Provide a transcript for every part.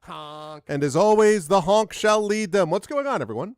Honk. And as always, the honk shall lead them. What's going on, everyone?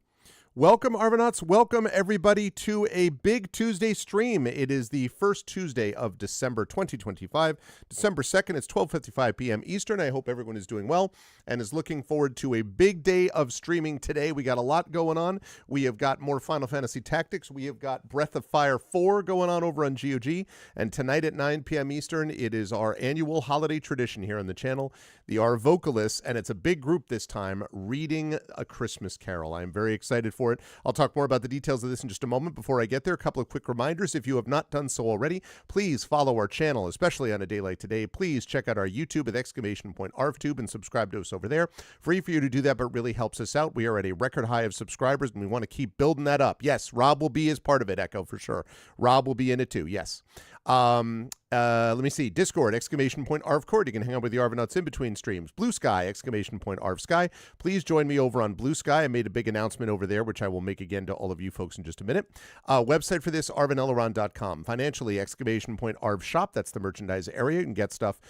Welcome, Arvanauts. Welcome, everybody, to a big Tuesday stream. It is the first Tuesday of December 2025. December 2nd, it's 12:55 p.m. Eastern. I hope everyone is doing well and is looking forward to a big day of streaming today. We got a lot going on. We have got more Final Fantasy Tactics. We have got Breath of Fire 4 going on over on GOG. And tonight at 9 p.m. Eastern, it is our annual holiday tradition here on the channel, the Our Vocalists, and it's a big group this time, reading A Christmas Carol. I'm very excited for it. I'll talk more about the details of this in just a moment. Before I get there, a couple of quick reminders. If you have not done so already, please follow our channel, especially on a day like today. Please check out our YouTube at !ArvTube and subscribe to us over there. Free for you to do that, but really helps us out. We are at a record high of subscribers, and we want to keep building that up. Yes, Rob will be as part of it, Echo, for sure. Rob will be in it too, yes. Let me see. Discord, !ArvCord. You can hang out with the Arvanauts in between streams. Blue Sky, !ArvSky. Please join me over on Blue Sky. I made a big announcement over there, which I will make again to all of you folks in just a minute. Website for this, arvanelleron.com. Financially, !ArvShop. That's the merchandise area. You can get stuff,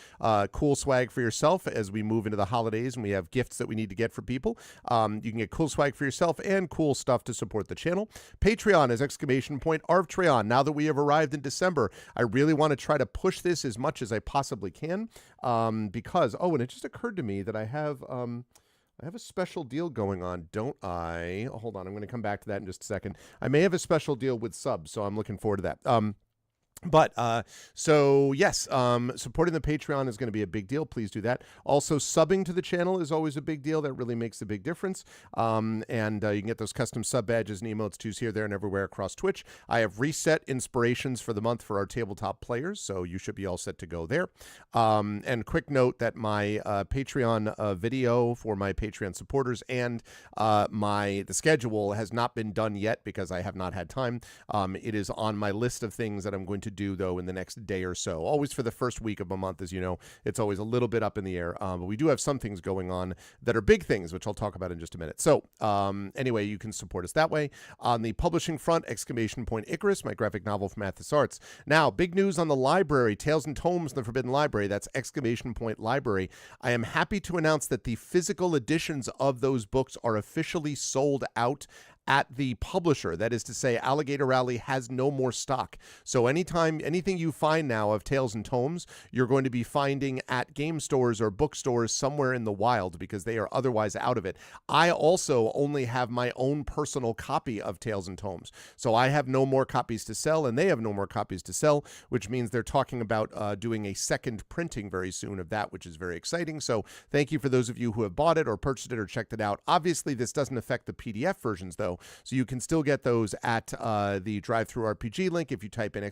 cool swag for yourself as we move into the holidays and we have gifts that we need to get for people. You can get cool swag for yourself and cool stuff to support the channel. Patreon is !ArvTreon. Now that we have arrived in December, I really want to try to push this as much as I possibly can because, and it just occurred to me that I have a special deal going on, don't I? Hold on, I'm going to come back to that in just a second. I may have a special deal with subs, so I'm looking forward to that. So yes, supporting the Patreon is going to be a big deal. Please do that. Also, subbing to the channel is always a big deal. That really makes a big difference. And you can get those custom sub badges and emotes too here, there, and everywhere across Twitch. I have reset inspirations for the month for our tabletop players, so you should be all set to go there. And quick note that my Patreon video for my Patreon supporters and the schedule has not been done yet because I have not had time. It is on my list of things that I'm going to do, though, in the next day or so. Always for the first week of a month, as you know, it's always a little bit up in the air. But we do have some things going on that are big things, which I'll talk about in just a minute. So anyway, you can support us that way. On the publishing front, Icarus, my graphic novel from Athos Arts. Now, big news on the library, Tales and Tomes in the Forbidden Library. That's Library. I am happy to announce that the physical editions of those books are officially sold out at the publisher. That is to say, Alligator Alley has no more stock. So anything you find now of Tales and Tomes, you're going to be finding at game stores or bookstores somewhere in the wild because they are otherwise out of it. I also only have my own personal copy of Tales and Tomes. So I have no more copies to sell and they have no more copies to sell, which means they're talking about doing a second printing very soon of that, which is very exciting. So thank you for those of you who have bought it or purchased it or checked it out. Obviously, this doesn't affect the PDF versions, though. So you can still get those at the Drive-Thru RPG link if you type in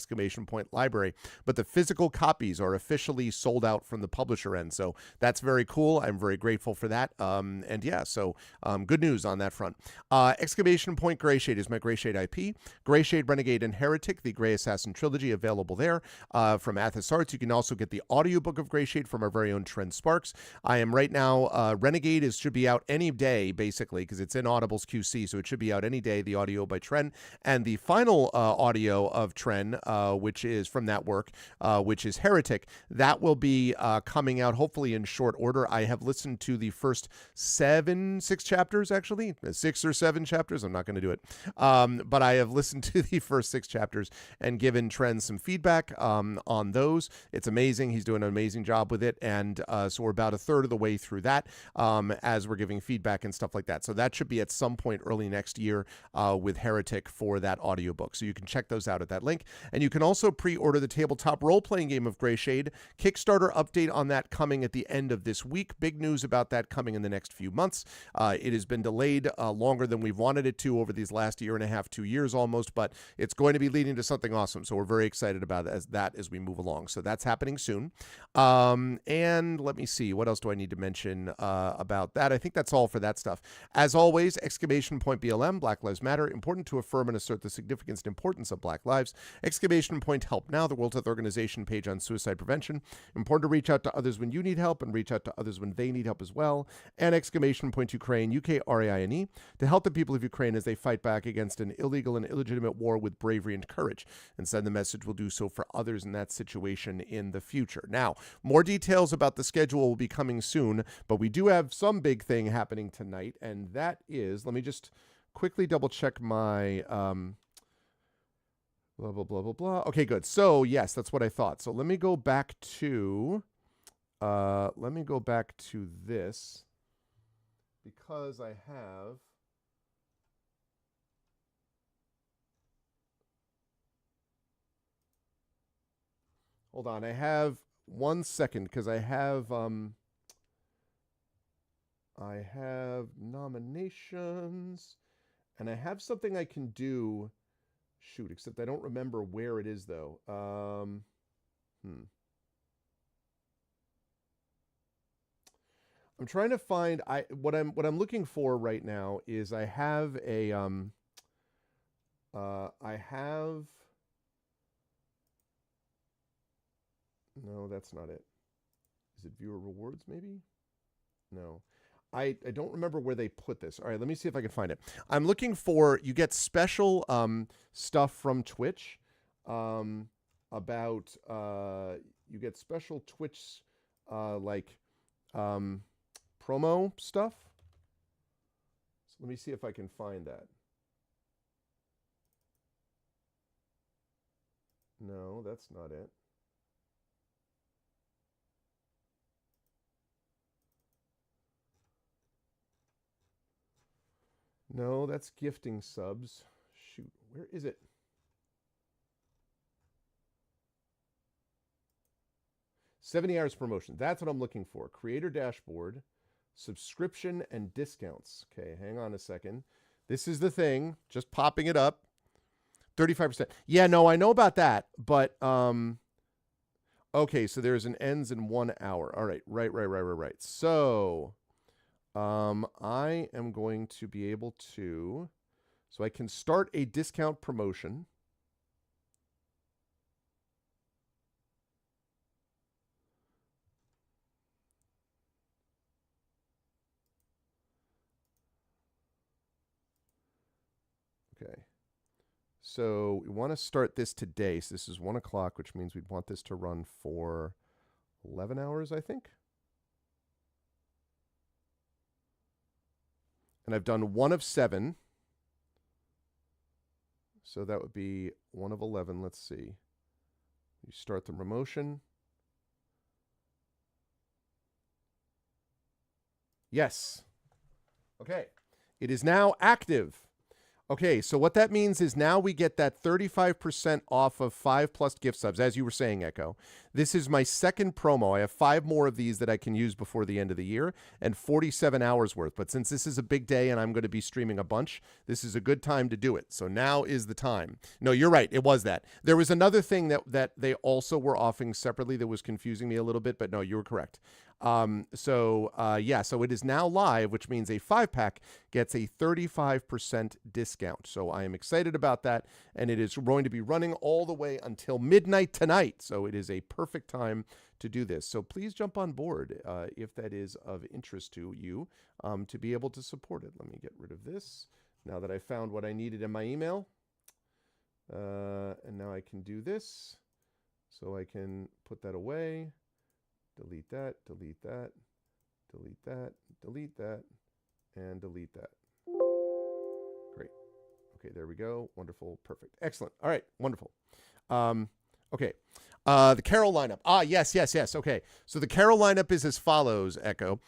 !Library. But the physical copies are officially sold out from the publisher end. So that's very cool. I'm very grateful for that. And yeah, so good news on that front. Greyshade is my Greyshade IP. Greyshade, Renegade, and Heretic, the Grey Assassin trilogy, available there from Athos Arts. You can also get the audiobook of Greyshade from our very own Trent Sparks. I am right now, Renegade should be out any day, basically, because it's in Audible's QC, so it should be out any day, the audio by Tren. And the final audio of Tren, which is from that work, which is Heretic, that will be coming out hopefully in short order. I have listened to the first six chapters, actually. 6 or 7 chapters. I'm not going to do it. But I have listened to the first 6 chapters and given Tren some feedback on those. It's amazing. He's doing an amazing job with it. And so we're about a third of the way through that as we're giving feedback and stuff like that. So that should be at some point early next year with Heretic for that audiobook. So you can check those out at that link. And you can also pre-order the tabletop role-playing game of Greyshade. Kickstarter update on that coming at the end of this week. Big news about that coming in the next few months. It has been delayed longer than we've wanted it to over these last year and a half, 2 years almost, but it's going to be leading to something awesome. So we're very excited about that as we move along. So that's happening soon. And let me see, what else do I need to mention about that? I think that's all for that stuff. As always, BLM. BLM, Black Lives Matter, important to affirm and assert the significance and importance of Black lives. Exclamation point, help now, the World Health Organization page on suicide prevention. Important to reach out to others when you need help and reach out to others when they need help as well. And exclamation point, Ukraine, UKRAINE, to help the people of Ukraine as they fight back against an illegal and illegitimate war with bravery and courage. And send the message will do so for others in that situation in the future. Now, more details about the schedule will be coming soon, but we do have some big thing happening tonight, and that is, let me just quickly double check my blah, blah, blah, blah, blah. Okay, good. So, yes, that's what I thought. So let me go back to this because I have hold on. I have 1 second because I have nominations and I have something I can do. Shoot, except I don't remember where it is though. I'm trying to find what I'm looking for right now is I have a no, that's not it. Is it viewer rewards maybe? No. I don't remember where they put this. All right, let me see if I can find it. I'm looking for, you get special stuff from Twitch about, you get special Twitch promo stuff. So let me see if I can find that. No, that's not it. No, that's gifting subs. Shoot, where is it? $70 hours promotion. That's what I'm looking for. Creator dashboard, subscription, and discounts. Okay, hang on a second. This is the thing. Just popping it up. 35%. Yeah, no, I know about that, but okay, so there's an ends in 1 hour. All right, right. So I am going to be able to, so I can start a discount promotion. Okay. So we want to start this today. So this is 1 o'clock, which means we'd want this to run for 11 hours, I think. And I've done 1 of 7. So that would be 1 of 11. Let's see. You start the promotion. Yes. Okay. It is now active. Okay, so what that means is now we get that 35% off of 5+ gift subs, as you were saying, Echo. This is my second promo. I have 5 more of these that I can use before the end of the year and 47 hours worth. But since this is a big day and I'm going to be streaming a bunch, this is a good time to do it. So now is the time. No, you're right. It was that. There was another thing that they also were offering separately that was confusing me a little bit, but no, you were correct. So it is now live, which means a 5-pack gets a 35% discount. So I am excited about that, and it is going to be running all the way until midnight tonight. So it is a perfect time to do this. So please jump on board if that is of interest to you to be able to support it. Let me get rid of this now that I found what I needed in my email. And now I can do this. So I can put that away. Delete that, delete that, delete that, delete that, and delete that. Great. Okay, there we go. Wonderful. Perfect. Excellent. All right. Wonderful. Okay. The Carol lineup. Yes. Okay. So the Carol lineup is as follows, Echo.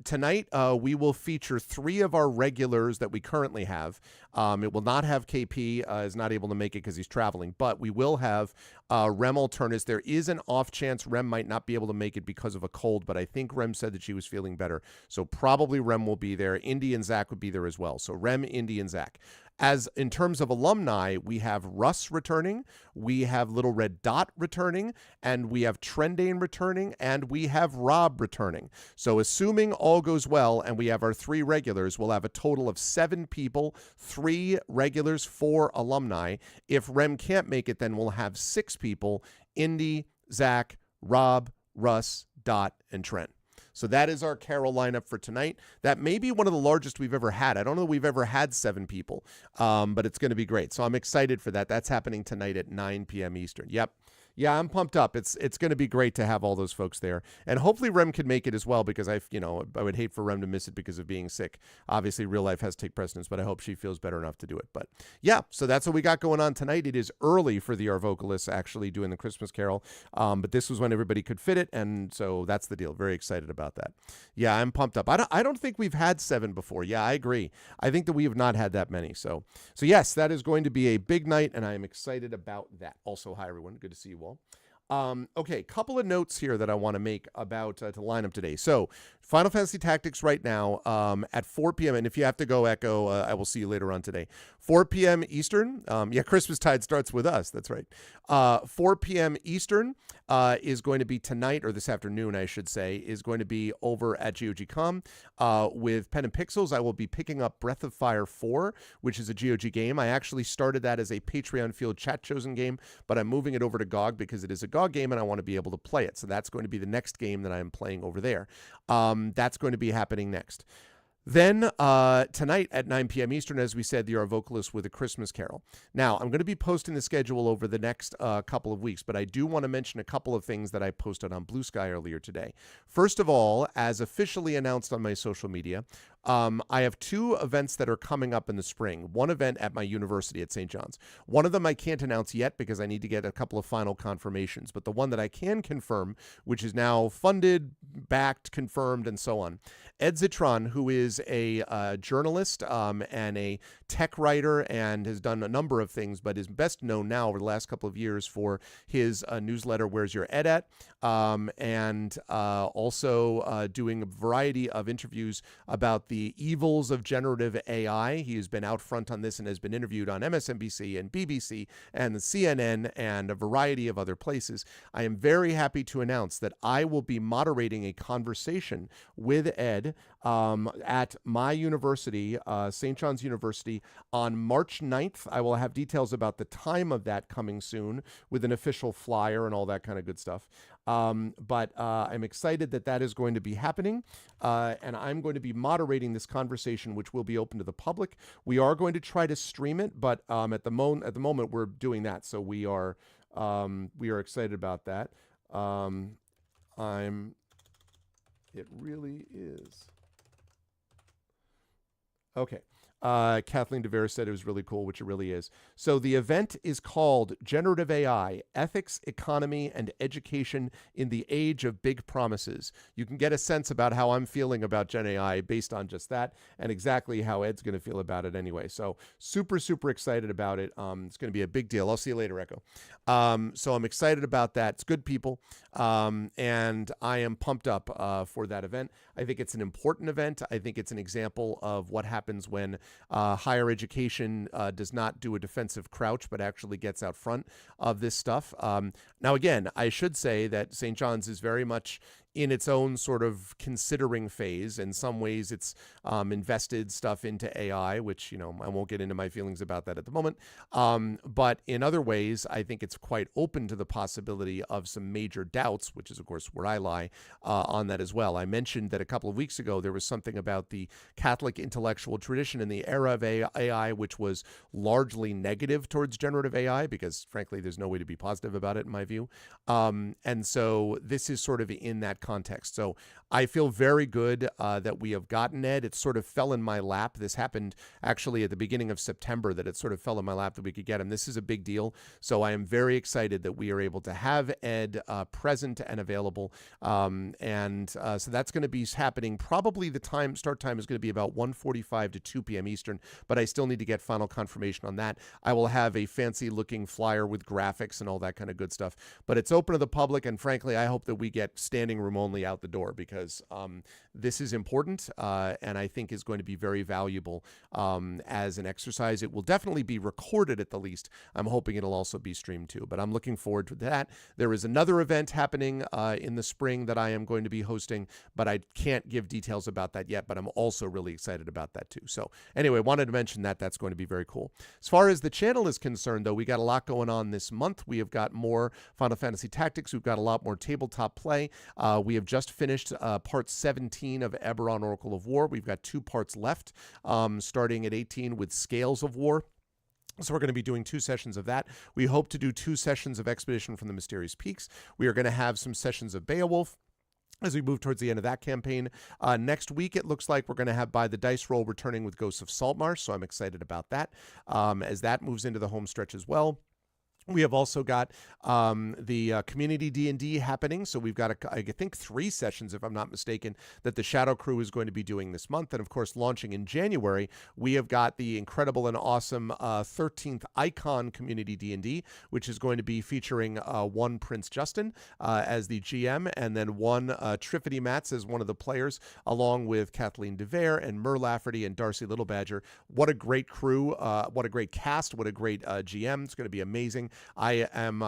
Tonight, we will feature 3 of our regulars that we currently have. It will not have KP, is not able to make it because he's traveling, but we will have Rem Alternus. There is an off chance Rem might not be able to make it because of a cold, but I think Rem said that she was feeling better. So probably Rem will be there. Indy and Zach would be there as well. So Rem, Indy, and Zach. As in terms of alumni, we have Russ returning, we have Little Red Dot returning, and we have Trendane returning, and we have Rob returning. So assuming all goes well and we have our 3 regulars, we'll have a total of 7 people, 3 regulars, 4 alumni. If Rem can't make it, then we'll have 6 people, Indy, Zach, Rob, Russ, Dot, and Trent. So that is our Carol lineup for tonight. That may be one of the largest we've ever had. I don't know that we've ever had 7 people, but it's going to be great. So I'm excited for that. That's happening tonight at 9 p.m. Eastern. Yep. Yeah, I'm pumped up. It's going to be great to have all those folks there. And hopefully Rem can make it as well, because I would hate for Rem to miss it because of being sick. Obviously, real life has to take precedence, but I hope she feels better enough to do it. But yeah, so that's what we got going on tonight. It is early for the Our Vocalists actually doing the Christmas Carol, but this was when everybody could fit it, and so that's the deal. Very excited about that. Yeah, I'm pumped up. I don't think we've had 7 before. Yeah, I agree. I think that we have not had that many. So yes, that is going to be a big night, and I am excited about that. Also, hi everyone. Good to see you all. Okay, couple of notes here that I want to make about the lineup today. So, Final Fantasy Tactics right now at 4 p.m. And if you have to go, Echo, I will see you later on today. 4 p.m. Eastern. Yeah, Christmastide starts with us. That's right. 4 p.m. Eastern is going to be tonight, or this afternoon, I should say, is going to be over at GOG.com with Pen and Pixels. I will be picking up Breath of Fire 4, which is a GOG game. I actually started that as a Patreon Field Chat Chosen game, but I'm moving it over to GOG because it is a GOG game and I want to be able to play it. So that's going to be the next game that I am playing over there. That's going to be happening next. Then tonight at 9 p.m. Eastern, as we said, the Our Vocalists with a Christmas Carol. Now, I'm going to be posting the schedule over the next couple of weeks, but I do want to mention a couple of things that I posted on Blue Sky earlier today. First of all, as officially announced on my social media, I have 2 events that are coming up in the spring. One event at my university at St. John's. One of them I can't announce yet because I need to get a couple of final confirmations, but the one that I can confirm, which is now funded, backed, confirmed, and so on. Ed Zitron, who is a journalist and a tech writer and has done a number of things, but is best known now over the last couple of years for his newsletter, Where's Your Ed At? And also doing a variety of interviews about the evils of generative AI. He has been out front on this and has been interviewed on MSNBC and BBC and the CNN and a variety of other places. I am very happy to announce that I will be moderating a conversation with Ed at my university, St. John's University, on March 9th. I will have details about the time of that coming soon with an official flyer and all that kind of good stuff. But I'm excited that that is going to be happening, and I'm going to be moderating this conversation, which will be open to the public. We are going to try to stream it, but at the moment we're doing that, so we are excited about that. It really is. Okay. Kathleen DeVere said it was really cool, which it really is. So the event is called Generative AI, Ethics, Economy, and Education in the Age of Big Promises. You can get a sense about how I'm feeling about Gen AI based on just that and exactly how Ed's going to feel about it anyway. So super, super excited about it. It's going to be a big deal. I'll see you later, Echo. So I'm excited about that. It's good people. And I am pumped up for that event. I think it's an important event. I think it's an example of what happens when higher education does not do a defensive crouch, but actually gets out front of this stuff. Now, again, I should say that St. John's is very much in its own sort of considering phase. In some ways, it's invested stuff into AI, which, I won't get into my feelings about that at the moment. But in other ways, I think it's quite open to the possibility of some major doubts, which is, of course, where I lie on that as well. I mentioned that a couple of weeks ago, there was something about the Catholic intellectual tradition in the era of AI, which was largely negative towards generative AI, because frankly, there's no way to be positive about it in my view. And so this is sort of in that context. So I feel very good that we have gotten Ed. It sort of fell in my lap. This happened actually at the beginning of September, that it sort of fell in my lap that we could get him. This is a big deal. So I am very excited that we are able to have Ed present and available. So that's going to be happening. Probably the start time is going to be about 1:45 to 2 p.m. Eastern, but I still need to get final confirmation on that. I will have a fancy looking flyer with graphics and all that kind of good stuff, but it's open to the public. And frankly, I hope that we get standing room room only out the door, because this is important and I think is going to be very valuable as an exercise. It will definitely be recorded at the least. I'm hoping it'll also be streamed too, but I'm looking forward to that. There is another event happening in the spring that I am going to be hosting, but I can't give details about that yet, but I'm also really excited about that too. So anyway, wanted to mention that. That's going to be very cool. As far as the channel is concerned, though, we got a lot going on this month. We have got more Final Fantasy Tactics. We've got a lot more tabletop play. We have just finished part 17 of Eberron Oracle of War. We've got 2 parts left, starting at 18 with Scales of War. So we're going to be doing 2 sessions of that. We hope to do 2 sessions of Expedition from the Mysterious Peaks. We are going to have some sessions of Beowulf as we move towards the end of that campaign. Next week, it looks like we're going to have By the Dice Roll returning with Ghosts of Saltmarsh, so I'm excited about that as that moves into the home stretch as well. We have also got the community D&D happening. So we've got, I think, 3 sessions, if I'm not mistaken, that the Shadow Crew is going to be doing this month. And, of course, launching in January, we have got the incredible and awesome 13th Icon Community D&D, which is going to be featuring one Prince Justin as the GM, and then one Triffity Matz as one of the players, along with Kathleen DeVere and Mur Lafferty and Darcy Littlebadger. What a great crew. What a great cast. What a great GM. It's going to be amazing. I am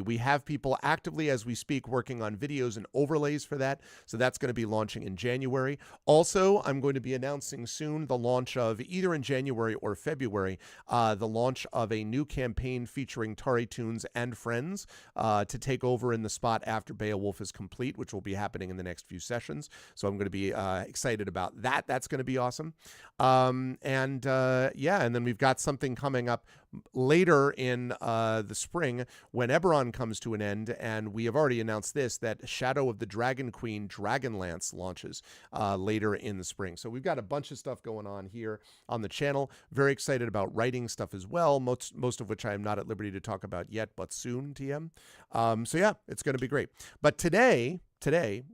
we have people actively as we speak working on videos and overlays for that. So that's going to be launching in January. Also, I'm going to be announcing soon the launch of, either in January or February, the launch of a new campaign featuring Tari Toons and friends to take over in the spot after Beowulf is complete, which will be happening in the next few sessions. So I'm going to be excited about that. That's going to be awesome. And then we've got something coming up later in the spring when Eberron comes to an end, and we have already announced this, that Shadow of the Dragon Queen Dragonlance launches later in the spring. So we've got a bunch of stuff going on here on the channel. Very excited about writing stuff as well, most of which I am not at liberty to talk about yet, but soon, TM. So yeah, it's going to be great. But today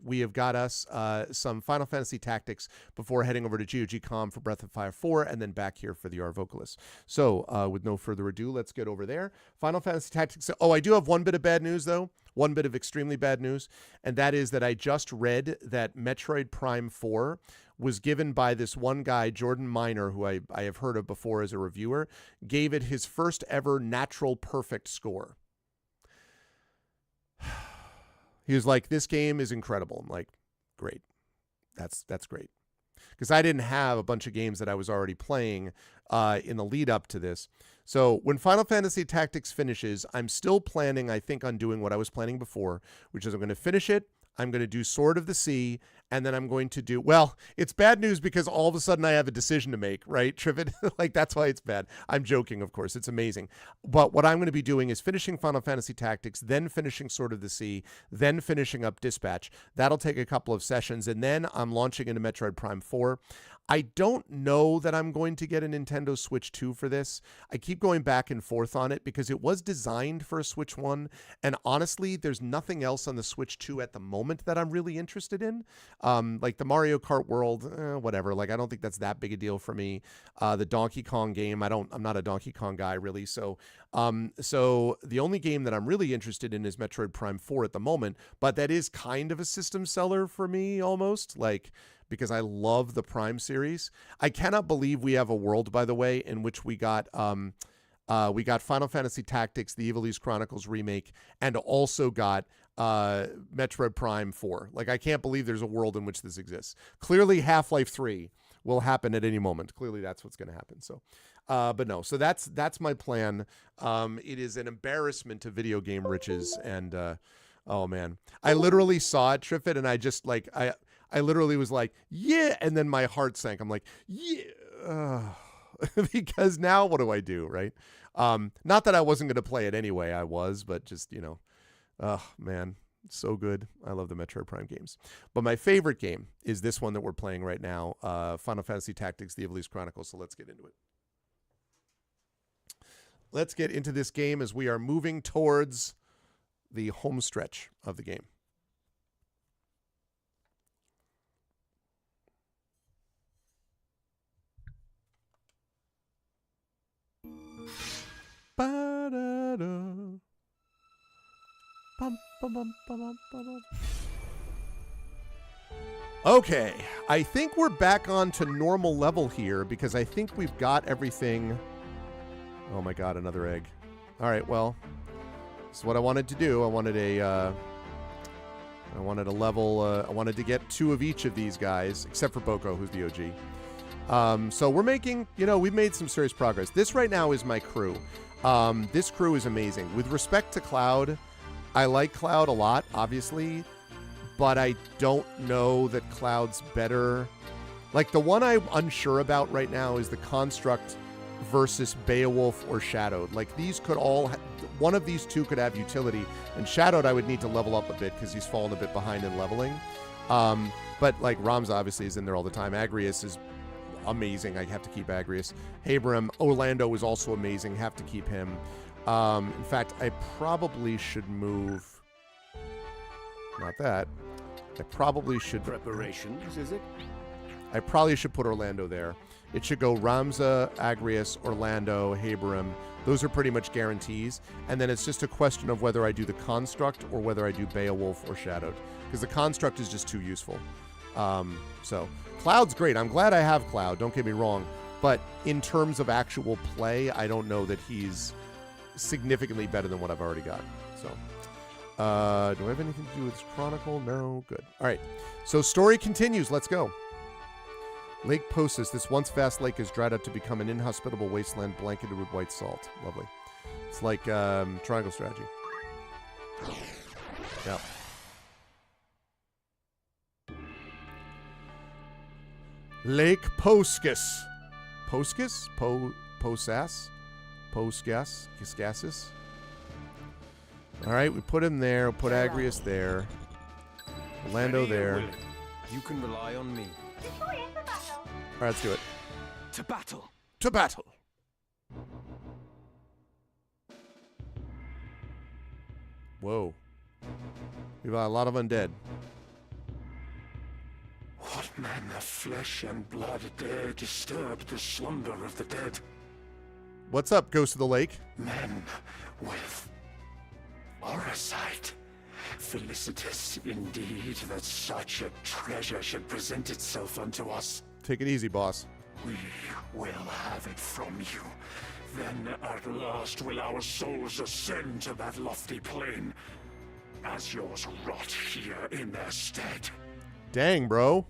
we have got us some Final Fantasy Tactics before heading over to GOG.com for Breath of Fire 4 and then back here for the R Vocalist. So with no further ado, let's get over there. Final Fantasy Tactics. Oh, I do have one bit of bad news, though. One bit of extremely bad news. And that is that I just read that Metroid Prime 4 was given by this one guy, Jordan Miner, who I have heard of before as a reviewer, gave it his first ever natural perfect score. He was like, this game is incredible. I'm like, great. That's great. Because I didn't have a bunch of games that I was already playing in the lead up to this. So when Final Fantasy Tactics finishes, I'm still planning, I think, on doing what I was planning before, which is I'm going to finish it. I'm going to do Sword of the Sea, and then I'm going to do, well, it's bad news because all of a sudden I have a decision to make, right, Trivet? Like, that's why it's bad. I'm joking, of course. It's amazing. But what I'm going to be doing is finishing Final Fantasy Tactics, then finishing Sword of the Sea, then finishing up Dispatch. That'll take a couple of sessions, and then I'm launching into Metroid Prime 4. I don't know that I'm going to get a Nintendo Switch 2 for this. I keep going back and forth on it because it was designed for a Switch 1, and honestly, there's nothing else on the Switch 2 at the moment that I'm really interested in. Like the Mario Kart World, whatever. Like, I don't think that's that big a deal for me. The Donkey Kong game, I'm not a Donkey Kong guy really. So the only game that I'm really interested in is Metroid Prime 4 at the moment, but that is kind of a system seller for me almost, like, because I love the Prime series. I cannot believe we have a world, by the way, in which we got Final Fantasy Tactics, the Ivalice Chronicles remake, and also got Metroid Prime 4. Like, I can't believe there's a world in which this exists. Clearly, Half-Life 3 will happen at any moment. Clearly, that's what's going to happen. So, but no. So that's my plan. It is an embarrassment to video game riches, and oh man, I literally saw it, Triffet, and I just like I literally was like, yeah, and then my heart sank. I'm like, yeah, because now what do I do, right? Not that I wasn't going to play it anyway. I was, but just, oh, man, so good. I love the Metroid Prime games. But my favorite game is this one that we're playing right now, Final Fantasy Tactics, the Ivalice Chronicles. So let's get into it. Let's get into this game as we are moving towards the home stretch of the game. Ba-da-da. パンパパンパパンパパン Okay, I think we're back on to normal level here because I think we've got everything. Oh my god, another egg. All right, well, this is what I wanted to do. I wanted a level. I wanted to get 2 of each of these guys, except for Boko, who's the OG. So we're making, we've made some serious progress. This right now is my crew. This crew is amazing. With respect to Cloud, I like Cloud a lot, obviously, but I don't know that Cloud's better. Like, the one I'm unsure about right now is the Construct versus Beowulf or Shadowed. Like, these could all... one of these 2 could have utility, and Shadowed I would need to level up a bit because he's fallen a bit behind in leveling. But, like, Ramza obviously is in there all the time. Agrius is amazing. I have to keep Agrius. Habram, Orlando is also amazing. Have to keep him. In fact, I probably should move... Not that. I probably should... Preparations, is it? I probably should put Orlando there. It should go Ramza, Agrius, Orlando, Habram. Those are pretty much guarantees. And then it's just a question of whether I do the Construct or whether I do Beowulf or Shadowed. Because the Construct is just too useful. So, Cloud's great. I'm glad I have Cloud, don't get me wrong. But in terms of actual play, I don't know that he's significantly better than what I've already got. So, do I have anything to do with this Chronicle? No? Good. All right. So, story continues. Let's go. Lake Posis. This once vast lake is dried up to become an inhospitable wasteland blanketed with white salt. Lovely. It's like triangle strategy. Yeah. Lake Poscus. Poscus? Posas? Posgas? Giscasis? All right, we put him there. We'll put Agrius there. Orlando there. You can rely on me. All right, let's do it. To battle. To battle. Whoa. We've got a lot of undead. What manner of flesh and blood dare disturb the slumber of the dead? What's up, Ghost of the Lake? Men with foresight. Felicitous indeed that such a treasure should present itself unto us. Take it easy, boss. We will have it from you. Then at last will our souls ascend to that lofty plane, as yours rot here in their stead. Dang, bro.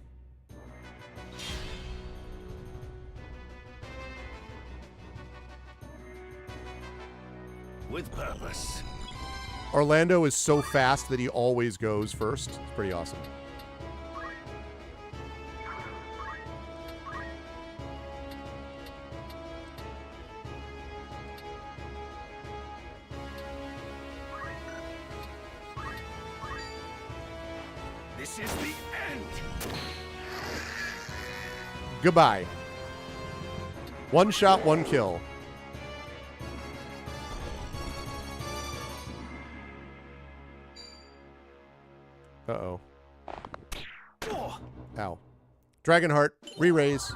With purpose. Orlando is so fast that he always goes first. It's pretty awesome. This is the end. Goodbye. One shot, one kill. Uh-oh. Ow. Dragonheart, re-raise.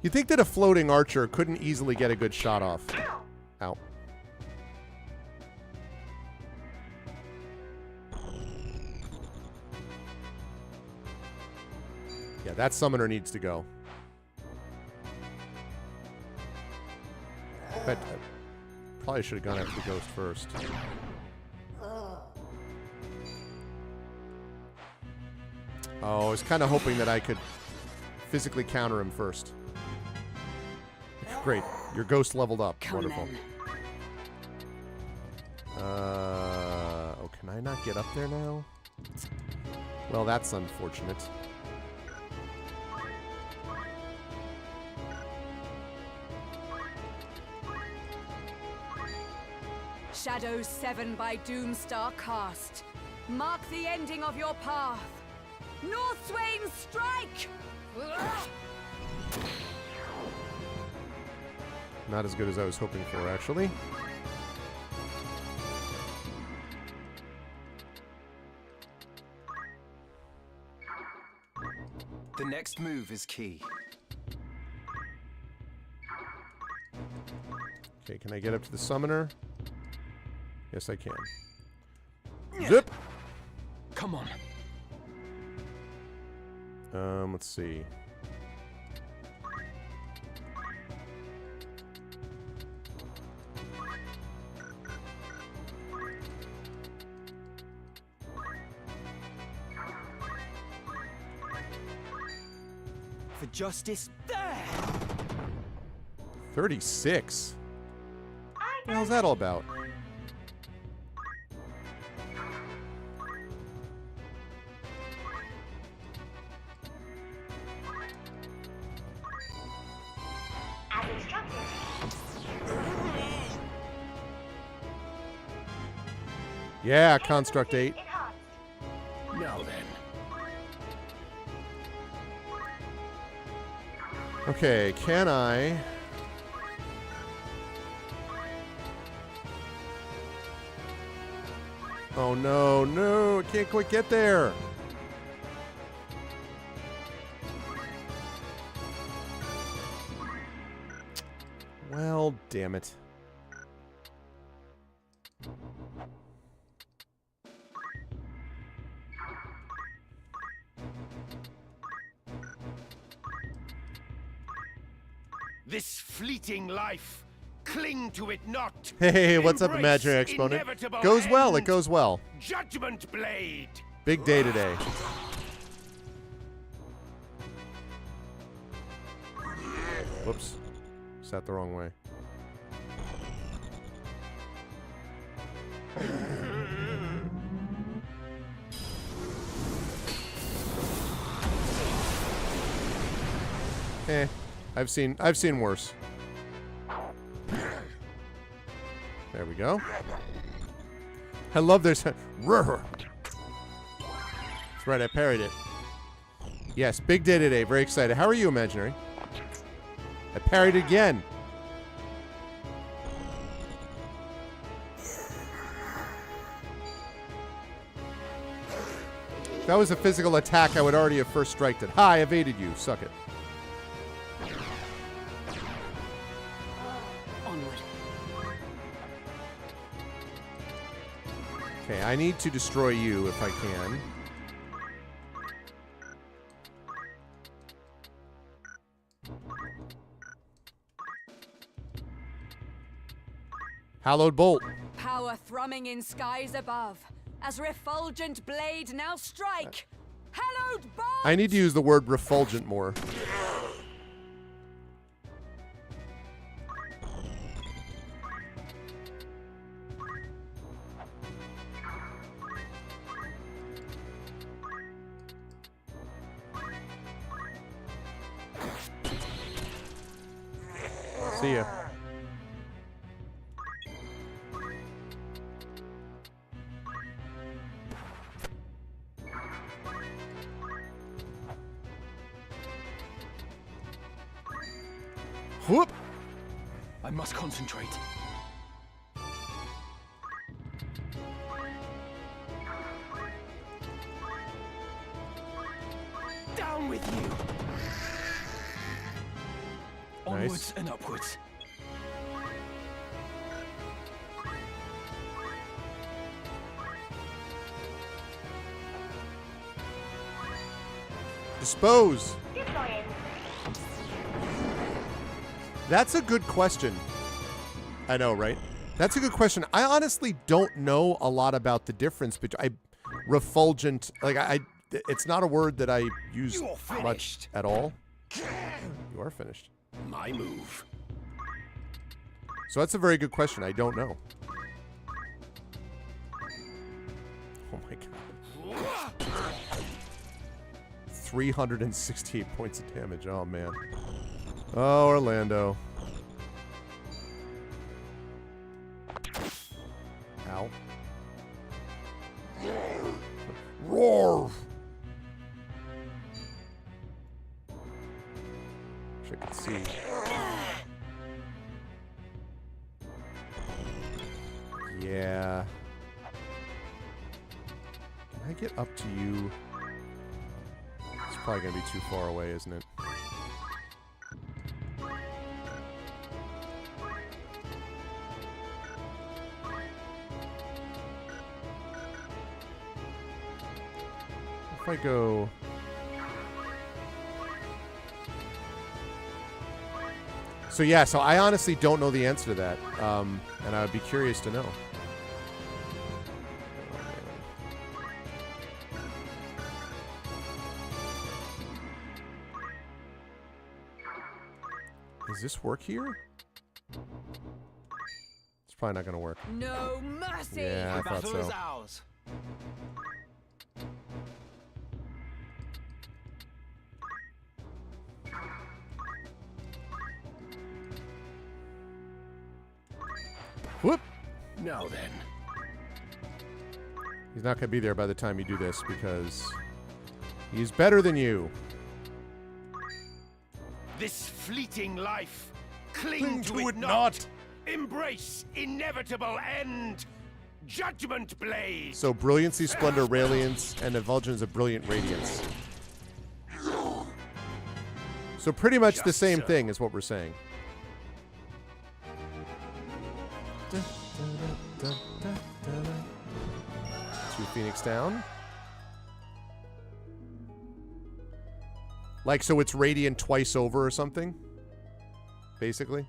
You'd think that a floating archer couldn't easily get a good shot off. Ow. Yeah, that summoner needs to go. I probably should have gone after the ghost first. Oh, I was kind of hoping that I could physically counter him first. Great. Your ghost leveled up. Wonderful. Oh, can I not get up there now? Well, that's unfortunate. Shadows 7 by Doomstar cast. Mark the ending of your path. Northswain, strike! Not as good as I was hoping for, actually. The next move is key. Okay, can I get up to the summoner? Yes, I can. Zip! Come on. Let's see. For justice, there! 36. What the hell's that all about? As instructed. Yeah, Construct 8. Enhanced. Now then. Okay, can I... Oh, no, no, I can't quite get there. Well, damn it. This fleeting life, cling to it not. Hey, what's up, Embrace Imaginary Exponent? inevitable Goes well, it end. goes well. Judgment Blade. Big day today. Whoops. Sat the wrong way. I've seen worse. There we go. I love this. That's right, I parried it. Yes, big day today. Very excited. How are you, Imaginary? I parried again. If that was a physical attack, I would already have first striked it. Ha, I evaded you. Suck it. Onward. Okay, I need to destroy you if I can. Hallowed Bolt. Power thrumming in skies above, as refulgent blade now strike. Hallowed bolt! I need to use the word refulgent more. See ya. Whoop! I must concentrate. Down with you. Nice. Onwards and upwards. Dispose. Deploying. That's a good question. I know, right? That's a good question. I honestly don't know a lot about the difference between refulgent. Like it's not a word that I use You're much finished. at all. You are finished. My move. So that's a very good question. I don't know. Oh my god. 368 points of damage. Oh man. Oh, Orlando. Ow. Roar! Wish I could see. Yeah. Can I get up to you? It's probably gonna be too far away, isn't it? if I go... So yeah, so I honestly don't know the answer to that, and I would be curious to know. Does this work here? It's probably not going to work. No mercy! Yeah, I thought Battle is so. ours. Whoop! Now then. He's not going to be there by the time you do this because he's better than you. This fleeting life, cling to it not. Embrace inevitable end. Judgment blade. So brilliancy, splendor, radiance, and effulgence of brilliant radiance. So pretty much the same thing is what we're saying. Two Phoenix down. Like, so it's radiant twice over or something? Basically.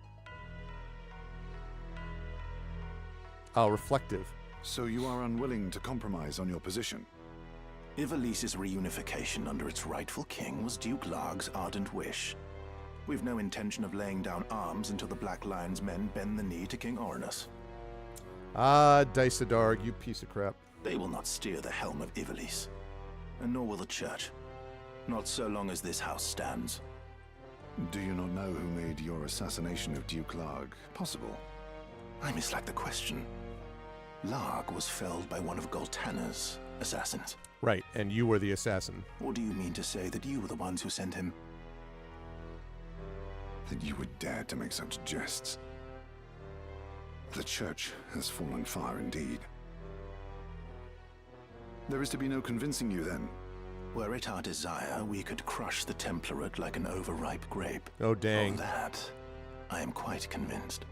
Oh, reflective. So you are unwilling to compromise on your position? Ivalice's reunification under its rightful king was Duke Larg's ardent wish. We've no intention of laying down arms until the Black Lion's men bend the knee to King Orinus. Ah, Dysadarg, you piece of crap. They will not steer the helm of Ivalice, and nor will the Church. Not so long as this house stands. Do you not know who made your assassination of Duke Larg possible? I mislike the question. Larg was felled by one of Goltanna's assassins. Right, and you were the assassin. Or do you mean to say that you were the ones who sent him? That you would dare to make such jests. The Church has fallen far indeed. There is to be no convincing you, then. Were it our desire, we could crush the Template like an overripe grape. Oh, dang. Of that, I am quite convinced.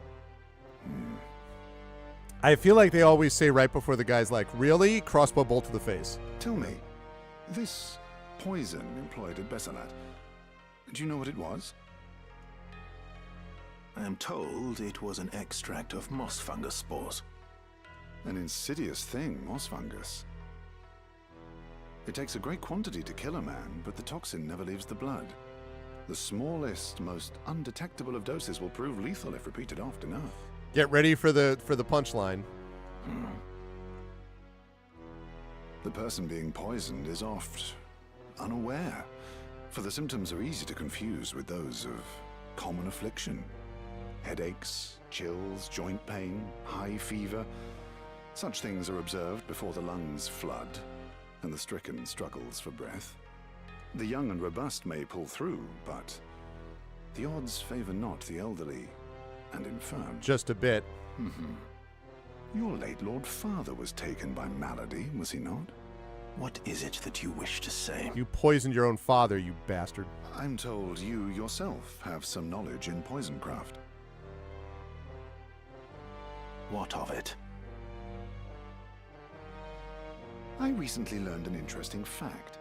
I feel like they always say right before the guy's like, really? Crossbow bolt to the face. Tell me, this poison employed at Besselat, do you know what it was? I am told it was an extract of moss fungus spores. An insidious thing, moss fungus. It takes a great quantity to kill a man, but the toxin never leaves the blood. The smallest, most undetectable of doses will prove lethal if repeated often enough. Get ready for the punchline. The person being poisoned is oft unaware, for the symptoms are easy to confuse with those of common affliction. Headaches, chills, joint pain, high fever. Such things are observed before the lungs flood and the stricken struggles for breath. The young and robust may pull through, but the odds favor not the elderly and infirm. Just a bit. Your late Lord Father was taken by malady, was he not? What is it that you wish to say? You poisoned your own father, you bastard. I'm told you yourself have some knowledge in poison craft. What of it? I recently learned an interesting fact.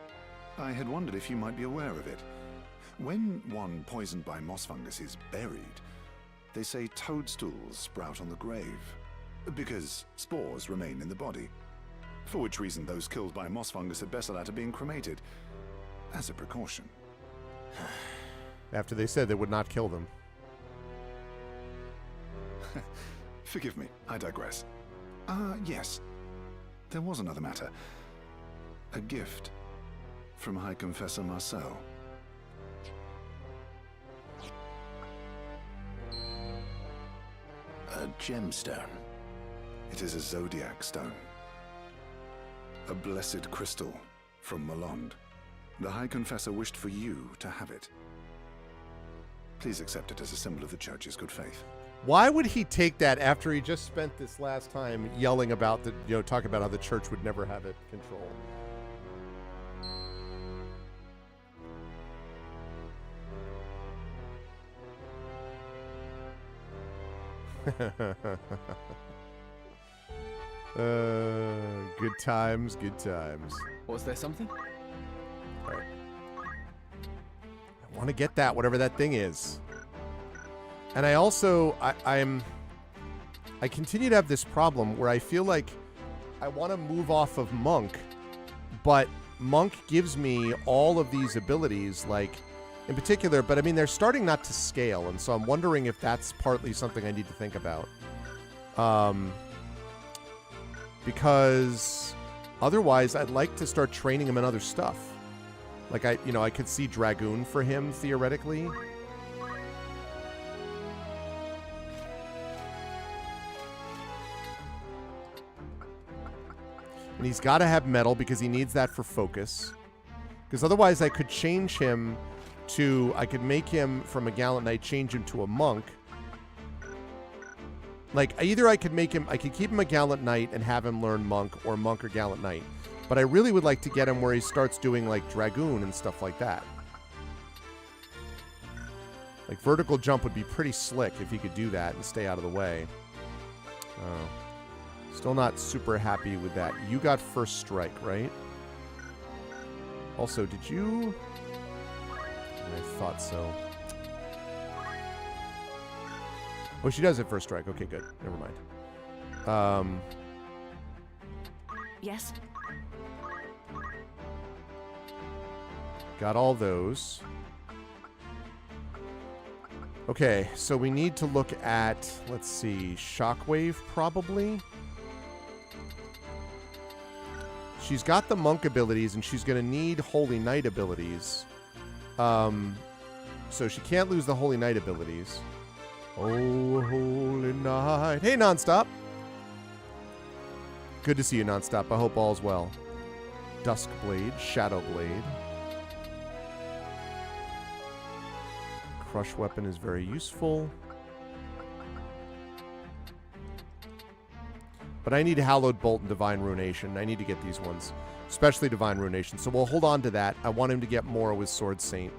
I had wondered if you might be aware of it. When one poisoned by moss fungus is buried, they say toadstools sprout on the grave, because spores remain in the body. For which reason those killed by moss fungus at Besselat are being cremated, as a precaution. After they said they would not kill them. Forgive me, I digress. Yes. There was another matter. A gift from High Confessor Marcel. A gemstone. It is a zodiac stone. A blessed crystal from Malond. The High Confessor wished for you to have it. Please accept it as a symbol of the Church's good faith. Why would he take that after he just spent this last time yelling about the, talking about how the Church would never have it control? Good times, good times. Was there something? All right. I want to get that, whatever that thing is. And I also, I continue to have this problem where I feel like I want to move off of Monk, but Monk gives me all of these abilities, like, in particular, but I mean, they're starting not to scale, and so I'm wondering if that's partly something I need to think about. Because otherwise, I'd like to start training him in other stuff. Like, I could see Dragoon for him, theoretically. And he's got to have metal because he needs that for focus. Because otherwise I could change him to... I could make him from a Gallant Knight, change him to a Monk. Like, either I could make him... I could keep him a Gallant Knight and have him learn Monk, or Monk or Gallant Knight. But I really would like to get him where he starts doing, like, Dragoon and stuff like that. Like, vertical jump would be pretty slick if he could do that and stay out of the way. Oh. Still not super happy with that. You got first strike, right? Also, did you... I thought so. Oh, she does have first strike. Okay, good. Never mind. Yes? Got all those. Okay, so we need to look at, let's see, Shockwave, probably. She's got the Monk abilities, and she's going to need Holy Knight abilities. So she can't lose the Holy Knight abilities. Oh, Holy Knight. Hey, Nonstop. Good to see you, Nonstop. I hope all's well. Duskblade, Shadowblade. Crush Weapon is very useful. But I need Hallowed Bolt and Divine Ruination. I need to get these ones. Especially Divine Ruination. So we'll hold on to that. I want him to get more with Sword Saint.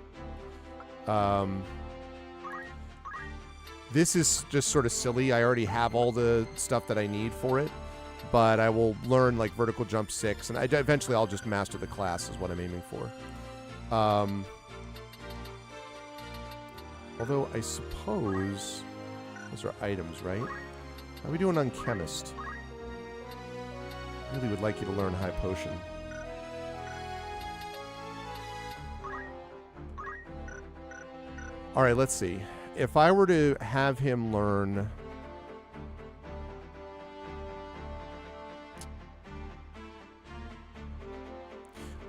This is just sort of silly. I already have all the stuff that I need for it. But I will learn, like, Vertical Jump 6. And eventually I'll just master the class is what I'm aiming for. Although, I suppose... Those are items, right? How are we doing on Chemist? I really would like you to learn High Potion. Alright, let's see. If I were to have him learn...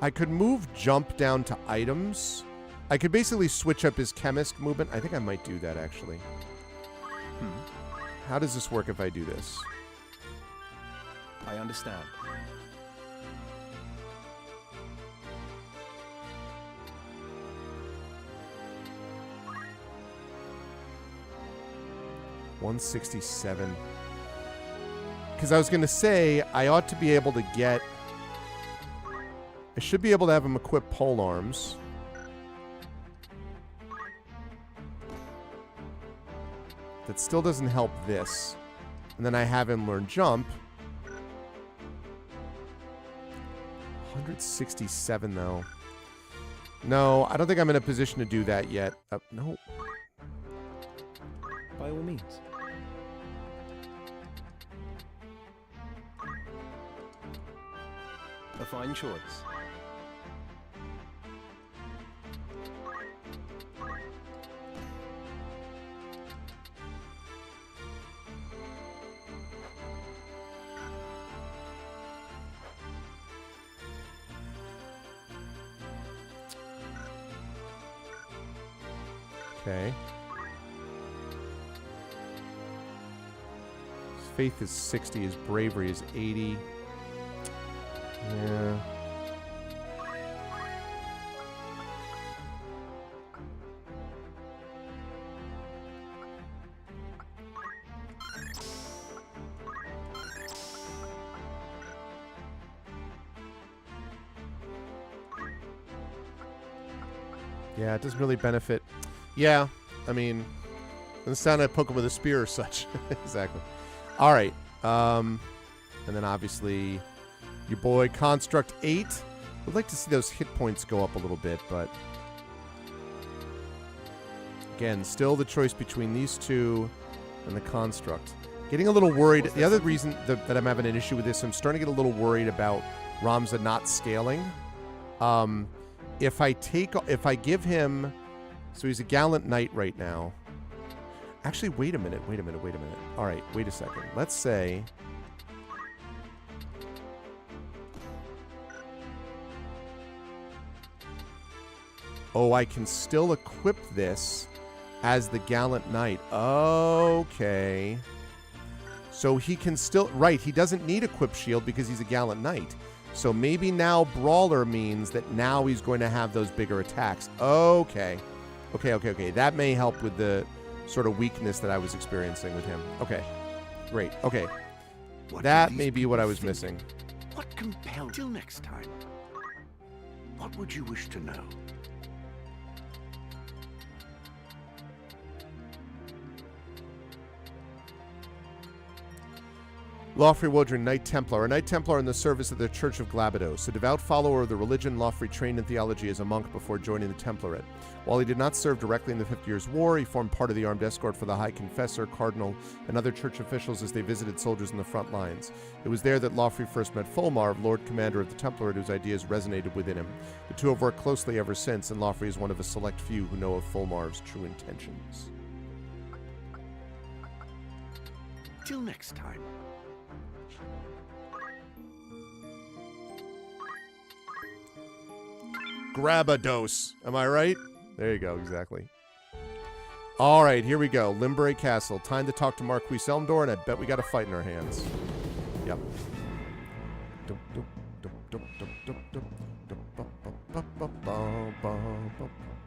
I could move Jump down to items. I could basically switch up his Chemist movement. I think I might do that, actually. How does this work if I do this? I understand. $167. Because I was going to say, I ought to be able to get... I should be able to have him equip pole arms. That still doesn't help this. And then I have him learn jump. 167 though. No, I don't think I'm in a position to do that yet. No. By all means. A fine choice. Okay. His faith is 60. His bravery is 80. Yeah. Yeah, it doesn't really benefit. Yeah, I mean, it's not a poke him with a spear or such. Exactly. All right. And then obviously your boy Construct 8. Would like to see those hit points go up a little bit, but again, still the choice between these two and the construct. Getting a little worried. The other reason that I'm having an issue with this, I'm starting to get a little worried about Ramza not scaling. If I give him, so he's a gallant knight right now. Actually, wait a minute. All right, wait a second. Let's say, oh, I can still equip this as the gallant knight. Okay. So he can still, right, he doesn't need equip shield because he's a gallant knight. So maybe now brawler means that now he's going to have those bigger attacks. Okay. Okay. That may help with the sort of weakness that I was experiencing with him. Okay. Great. Okay. That may be what I was missing. What compelled? Till next time. What would you wish to know? Lawfrey Wodrin, Knight Templar. A Knight Templar in the service of the Church of Glabados. A devout follower of the religion, Lawfrey trained in theology as a monk before joining the Template. While he did not serve directly in the 50 Years' War, he formed part of the armed escort for the High Confessor, Cardinal, and other church officials as they visited soldiers in the front lines. It was there that Lawfrey first met Fulmar, Lord Commander of the Template, whose ideas resonated within him. The two have worked closely ever since, and Lawfrey is one of a select few who know of Fulmar's true intentions. Till next time. Grab a dose. Am I right? There you go, exactly. All right, here we go. Limbury Castle. Time to talk to Marquis Elmdor, and I bet we got a fight in our hands. Yep.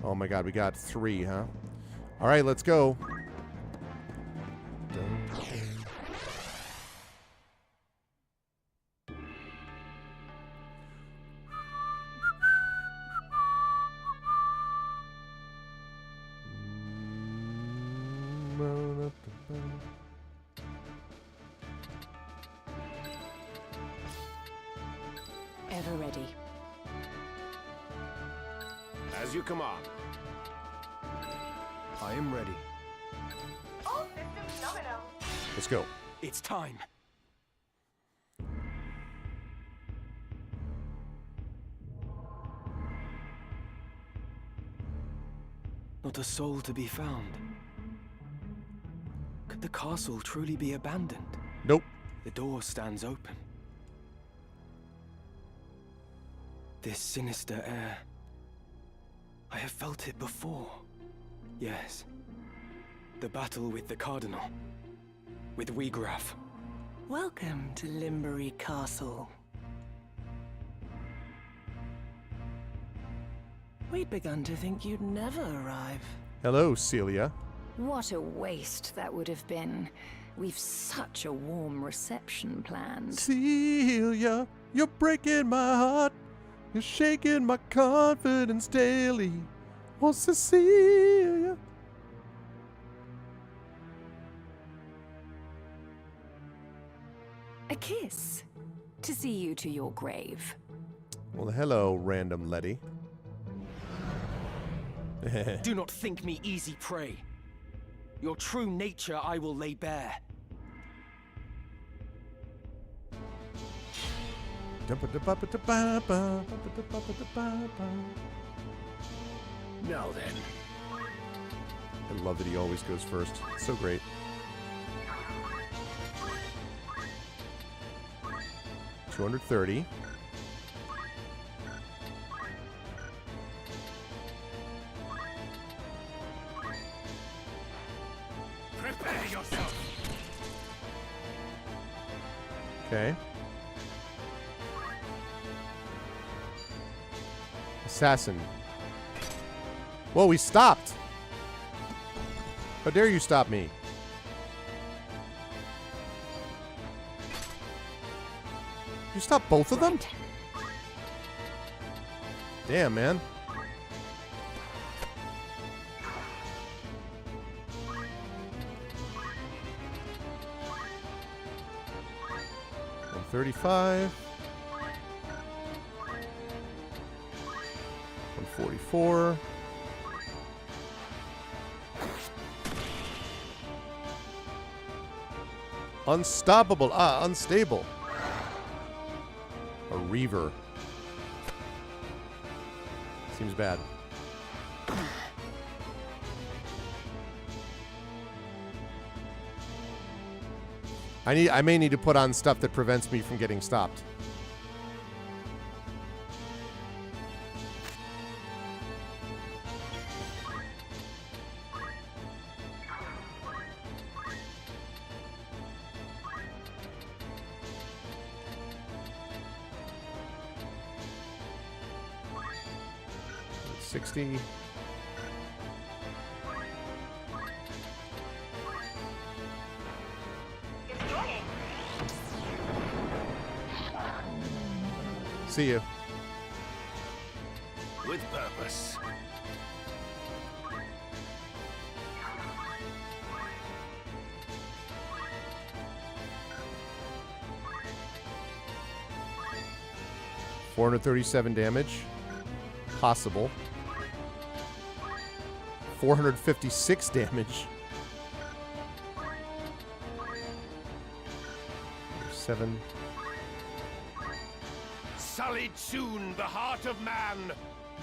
Oh my god, we got 3, huh? All right, let's go. Ever ready. As you command. I am ready. All systems nominal. Let's go. It's time. Not a soul to be found. Could the castle truly be abandoned? Nope. The door stands open. This sinister air. I have felt it before. Yes. The battle with the Cardinal. With Wiegraf. Welcome to Limbury Castle. We'd begun to think you'd never arrive. Hello, Celia. What a waste that would have been. We've such a warm reception planned. Celia, you're breaking my heart. You're shaking my confidence daily. Oh, Cecilia. A kiss to see you to your grave. Well, hello, random Letty. Do not think me easy prey. Your true nature I will lay bare. Now then. I love that he always goes first. It's so great. $230. Prepare yourself. Okay. Assassin. Whoa, he stopped. How dare you stop me? You stop both of them? Damn, man. $135. 44. Unstoppable. Ah, unstable. A Reaver. Seems bad. I may need to put on stuff that prevents me from getting stopped. $60. Destroying. See you. With purpose. $437 damage. Possible. 456 damage. 7. Sullied soon the heart of man.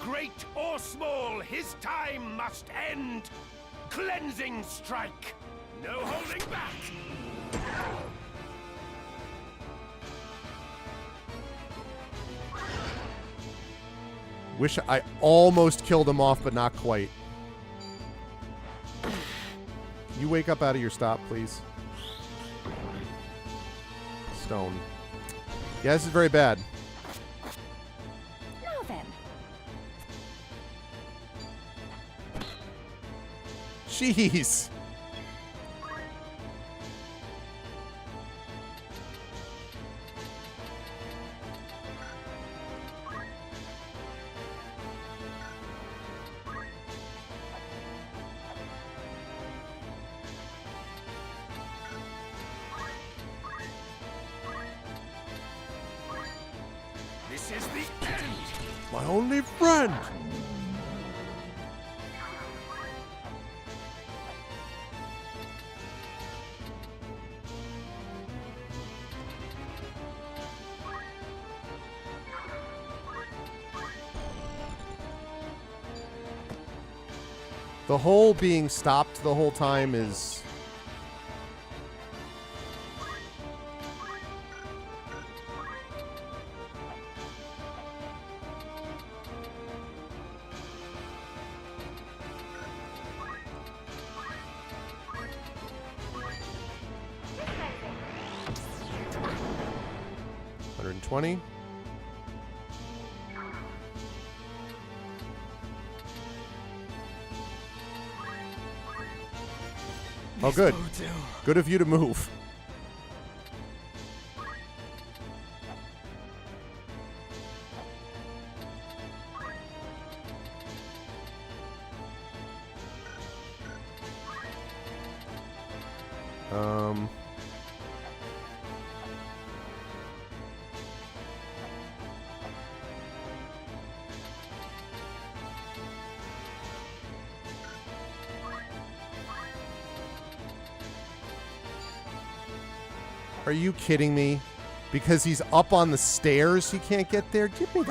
Great or small, his time must end. Cleansing strike. No holding back. Wish I almost killed him off, but not quite. You wake up out of your stop, please. Stone. Yeah, this is very bad. Now then. Jeez. This is the end. My only friend. The whole being stopped the whole time is... $120. Oh, good. Good of you to move. Are you kidding me? Because he's up on the stairs, he can't get there? Get me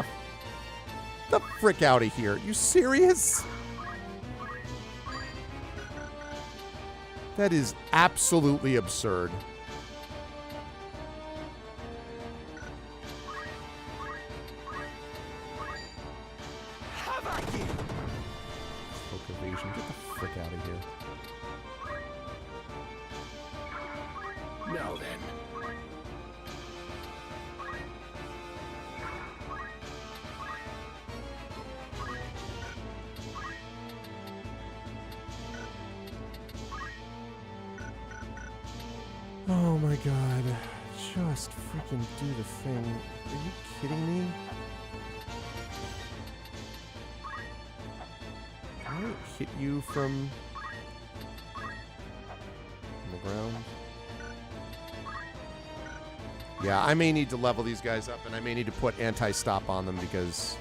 the frick out of here. You serious? That is absolutely absurd. Have at you. Cloak evasion. Get the frick out of here. Now then. Oh my god. Just freaking do the thing. Are you kidding me? Can I hit you from the ground? Yeah, I may need to level these guys up, and I may need to put anti-stop on them because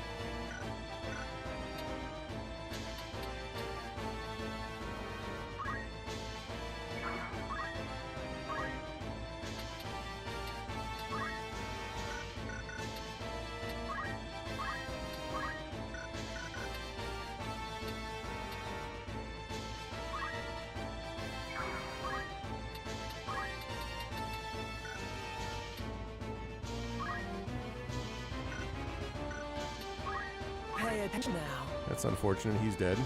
their pension now. That's unfortunate. He's dead.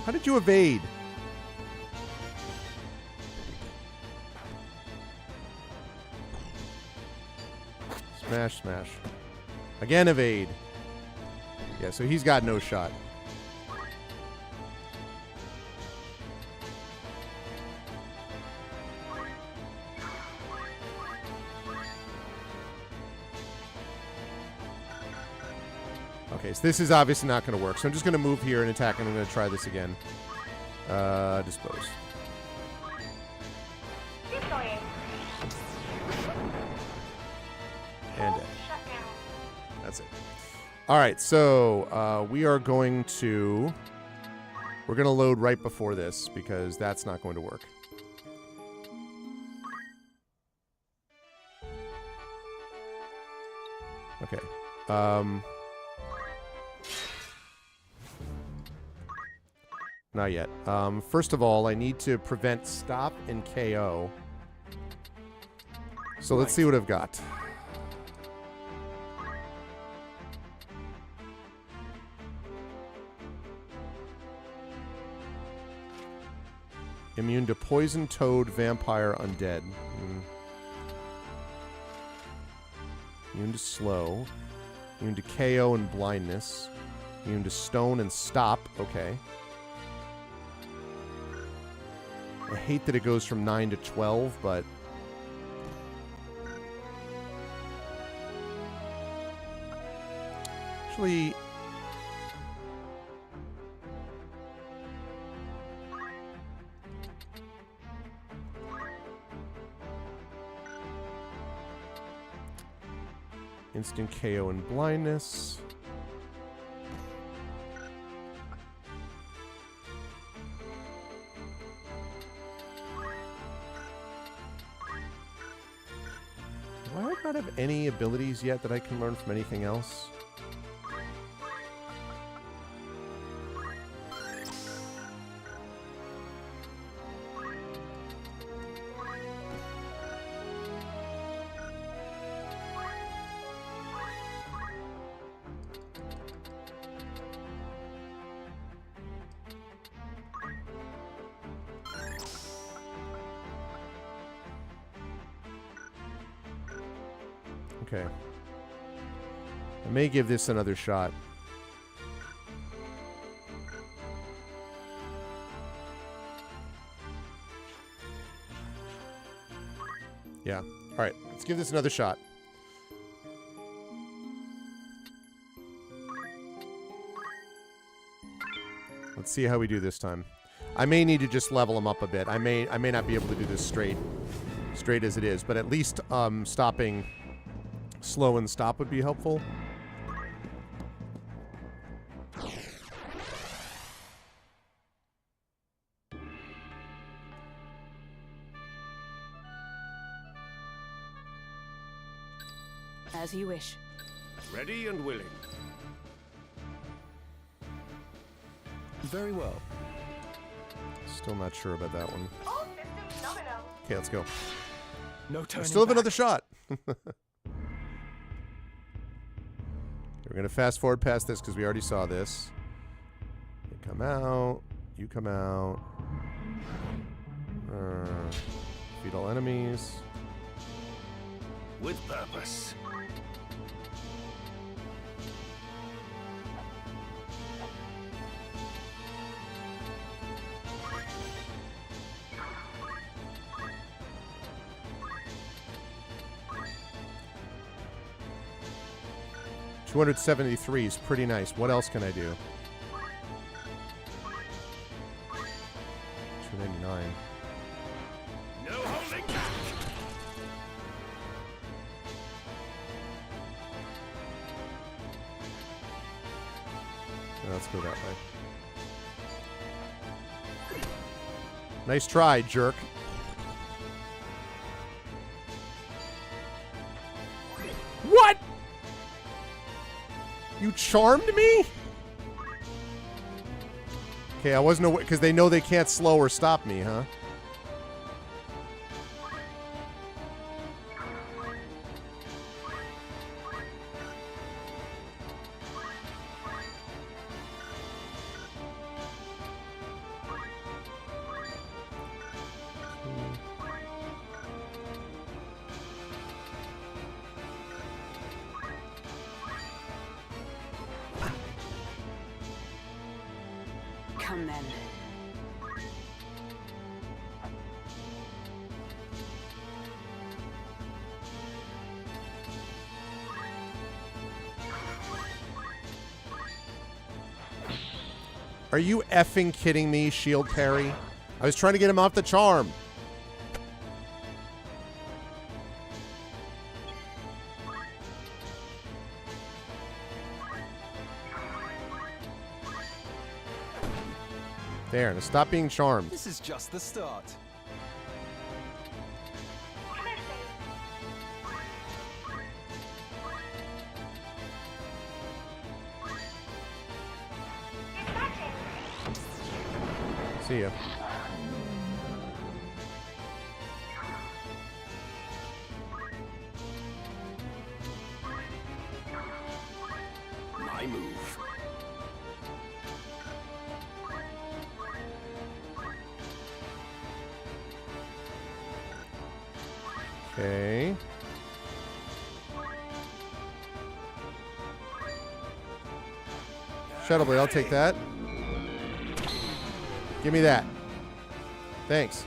How did you evade? Smash, smash. Again, evade. Yeah, so he's got no shot. Okay, so this is obviously not going to work. So I'm just going to move here and attack, and I'm going to try this again. Dispose. Keep going. And Shut down. that's it. All right, so we are going to... We're going to load right before this, because that's not going to work. Okay. Not yet. First of all, I need to prevent stop and KO. So let's see what I've got. Immune to poison, toad, vampire, undead. Immune to slow. Immune to KO and blindness. Immune to stone and stop. Okay. I hate that it goes from 9 to 12, but... Actually... Instant KO and blindness. Do I not have any abilities yet that I can learn from anything else? Okay. I may give this another shot. Yeah. All right. Let's give this another shot. Let's see how we do this time. I may need to just level him up a bit. I may not be able to do this straight as it is, but at least stopping slow and stop would be helpful. As you wish. Ready and willing. Very well. Still not sure about that one. All systems nominal. Okay, let's go. No I turning still have back. another shot. We're going to fast forward past this because we already saw this. You come out. You come out. Defeat all enemies. With purpose. $273 is pretty nice. What else can I do? $299. No holding back. let's go that way. Nice try, jerk. What? You charmed me? Okay, I wasn't aware, because they know they can't slow or stop me, huh? Come then. Are you effing kidding me, shield parry? I was trying to get him off the charm. There, now stop being charmed. This is just the start. See ya. My move. Okay. Shadow Blade, I'll take that. Give me that. Thanks.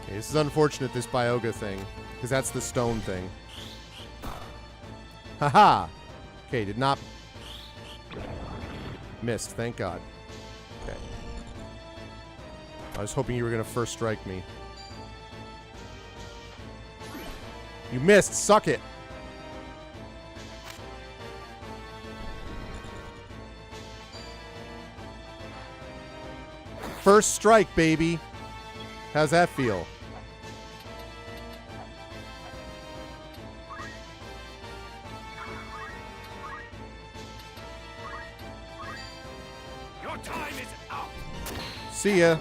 Okay, this is unfortunate, this Bioga thing, because that's the stone thing. Haha! Okay, did not... Missed, thank God. Okay. I was hoping you were going to first strike me. You missed, suck it! First strike, baby! How's that feel? Your time is up. See ya.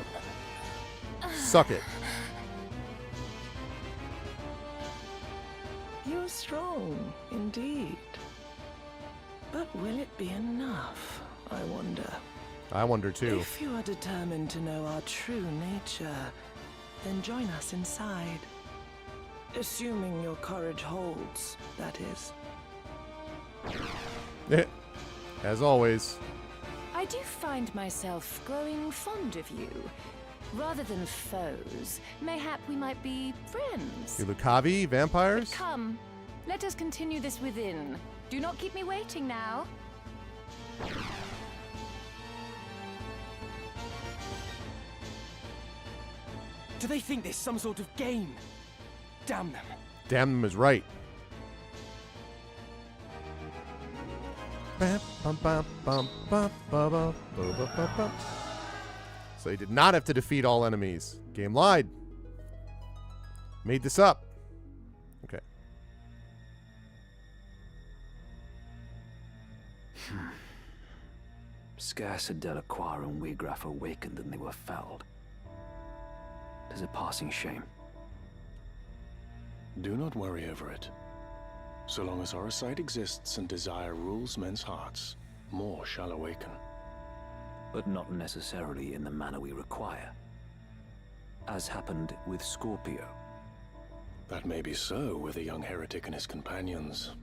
Suck it. You're strong, indeed. But will it be enough, I wonder? I wonder too. If you are determined to know our true nature, then join us inside. Assuming your courage holds, that is. As always. I do find myself growing fond of you. Rather than foes, mayhap we might be friends. You Lucavi, vampires? But come, let us continue this within. Do not keep me waiting now. Do they think there's some sort of game? Damn them. Damn them is right. So he did not have to defeat all enemies. Game lied. Made this up. Okay. Scarce had Delacroix and Wiegraf awakened than they were felled. It is a passing shame. Do not worry over it. So long as Orisight exists and desire rules men's hearts, more shall awaken. But not necessarily in the manner we require. As happened with Scorpio. That may be so with the young heretic and his companions.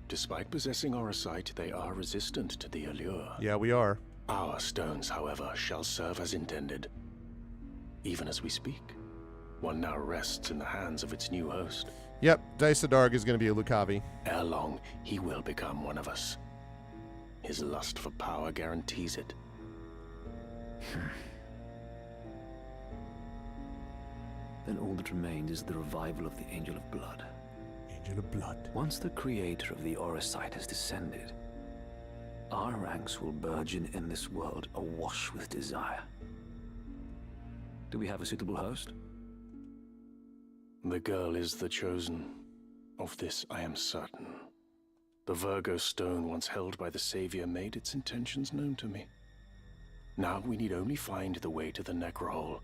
Despite possessing Orisight, they are resistant to the allure. Yeah, we are. Our stones, however, shall serve as intended. Even as we speak, one now rests in the hands of its new host. Yep, Daisadarg is going to be a Lucavi. Ere long, he will become one of us. His lust for power guarantees it. Then all that remains is the revival of the Angel of Blood. Angel of Blood. Once the creator of the Orosite has descended, our ranks will burgeon in this world awash with desire. Do we have a suitable host? The girl is the chosen. Of this I am certain. The Virgo stone once held by the Savior made its intentions known to me. Now we need only find the way to the Necrohole,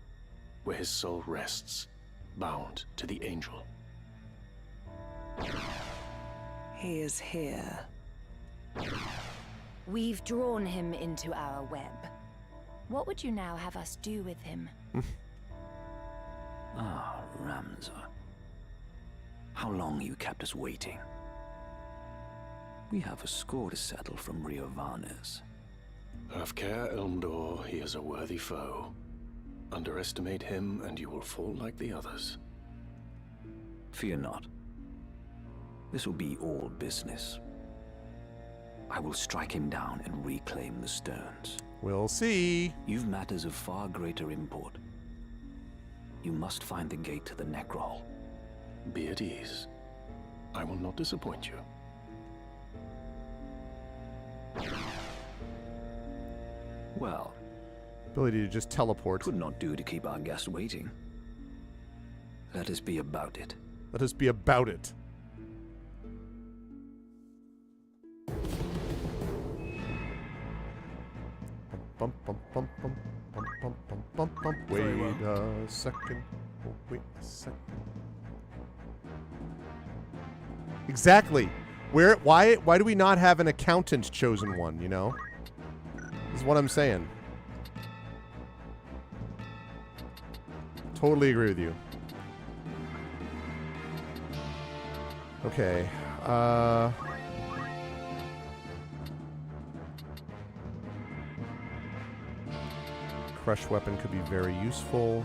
where his soul rests, bound to the Angel. He is here. We've drawn him into our web. What would you now have us do with him? Ah, Ramza. How long you kept us waiting? We have a score to settle from Rio Varnes. Have care, Elmdor, he is a worthy foe. Underestimate him and you will fall like the others. Fear not. This will be all business. I will strike him down and reclaim the stones. We'll see. You've matters of far greater import. You must find the gate to the Necrohole. Be at ease. I will not disappoint you. Well, ability to just teleport. Could not do to keep our guest waiting. Let us be about it. Let us be about it. Bum, bum, bum, bum, bum, bum, bum, bum, bum. Wait a second. Oh, wait a second. Exactly. Why do we not have an accountant chosen one, you know? This is what I'm saying. Totally agree with you. Okay. Crush weapon could be very useful.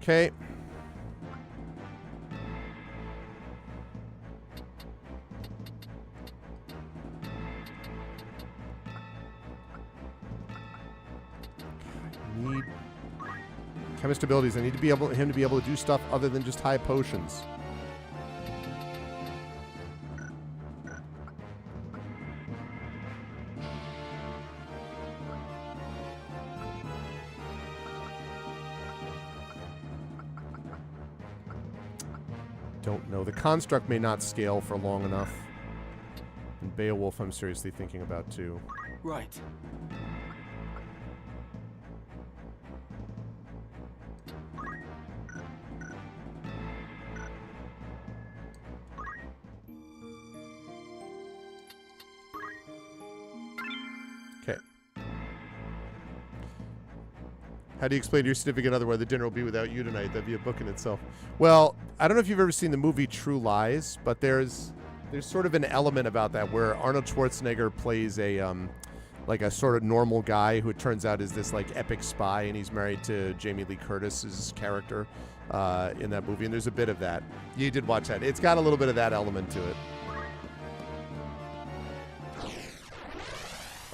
Okay. Need chemist abilities. I need to be able him to be able to do stuff other than just high potions. Don't know. The construct may not scale for long enough. And Beowulf I'm seriously thinking about too. Right. Okay. How do you explain to your significant other why the dinner will be without you tonight? That'd be a book in itself. Well, I don't know if you've ever seen the movie True Lies, but there's sort of an element about that where Arnold Schwarzenegger plays a like a sort of normal guy who it turns out is this like epic spy, and he's married to Jamie Lee Curtis's character in that movie, and there's a bit of that. You did watch that. It's got a little bit of that element to it.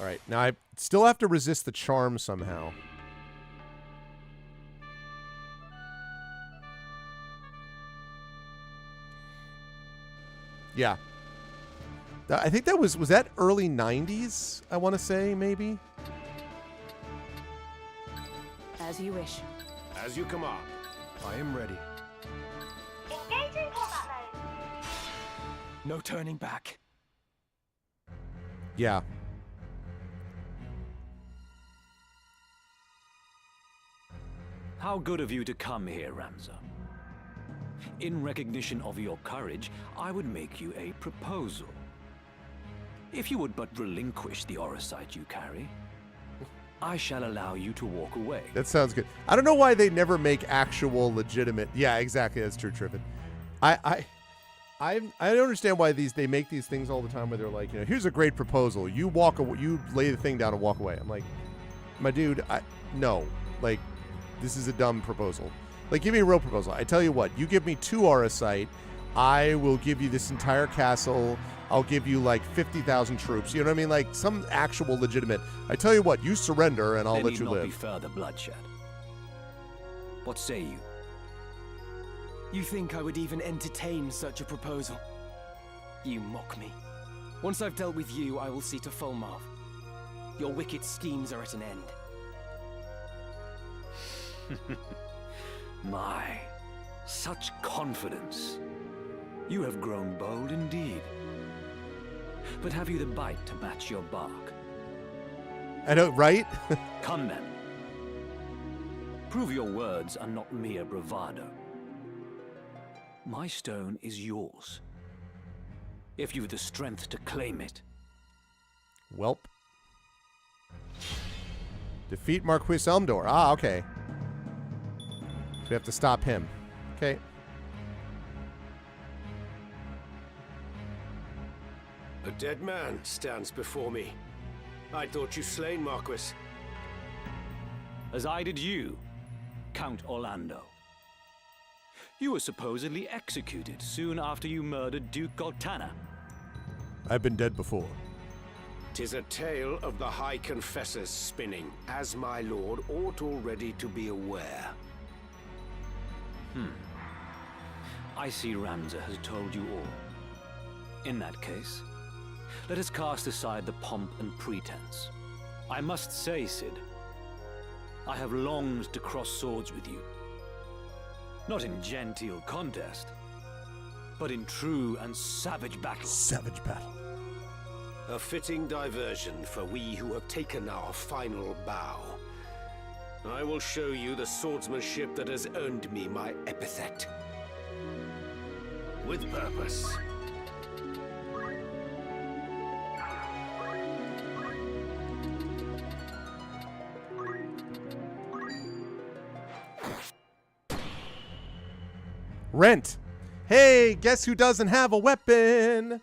All right, now I still have to resist the charm somehow. Yeah. I think that was that early 90s, I want to say, maybe? As you wish. As you command. I am ready. Engaging combat mode. No turning back. Yeah. How good of you to come here, Ramza. In recognition of your courage, I would make you a proposal. If you would but relinquish the Orosite you carry, I shall allow you to walk away. That sounds good. I don't know why they never make actual legitimate... Yeah, exactly. That's true, Triffin. I don't understand why they make these things all the time where they're like, you know, here's a great proposal. You lay the thing down and walk away. I'm like, my dude, no. Like, this is a dumb proposal. Like, give me a real proposal. I tell you what, you give me 2 Auracite, I will give you this entire castle. I'll give you like 50,000 troops. You know what I mean? Like some actual legitimate. I tell you what, you surrender and I'll let you live. There need not be further bloodshed. What say you? You think I would even entertain such a proposal? You mock me. Once I've dealt with you, I will see to Fulmarv. Your wicked schemes are at an end. My, such confidence. You have grown bold indeed. But have you the bite to match your bark? I know, right? Come then. Prove your words are not mere bravado. My stone is yours. If you've the strength to claim it. Welp. Defeat Marquis Elmdor. Ah, okay. So we have to stop him. Okay. A dead man stands before me. I thought you slain, Marquis. As I did you, Count Orlando. You were supposedly executed soon after you murdered Duke Goltana. I've been dead before. 'Tis a tale of the High Confessor's spinning, as my lord ought already to be aware. I see Ramza has told you all. In that case, let us cast aside the pomp and pretense. I must say, Cid, I have longed to cross swords with you. Not in genteel contest, but in true and savage battle. Savage battle. A fitting diversion for we who have taken our final bow. I will show you the swordsmanship that has earned me my epithet. With purpose. Rent. Hey, guess who doesn't have a weapon?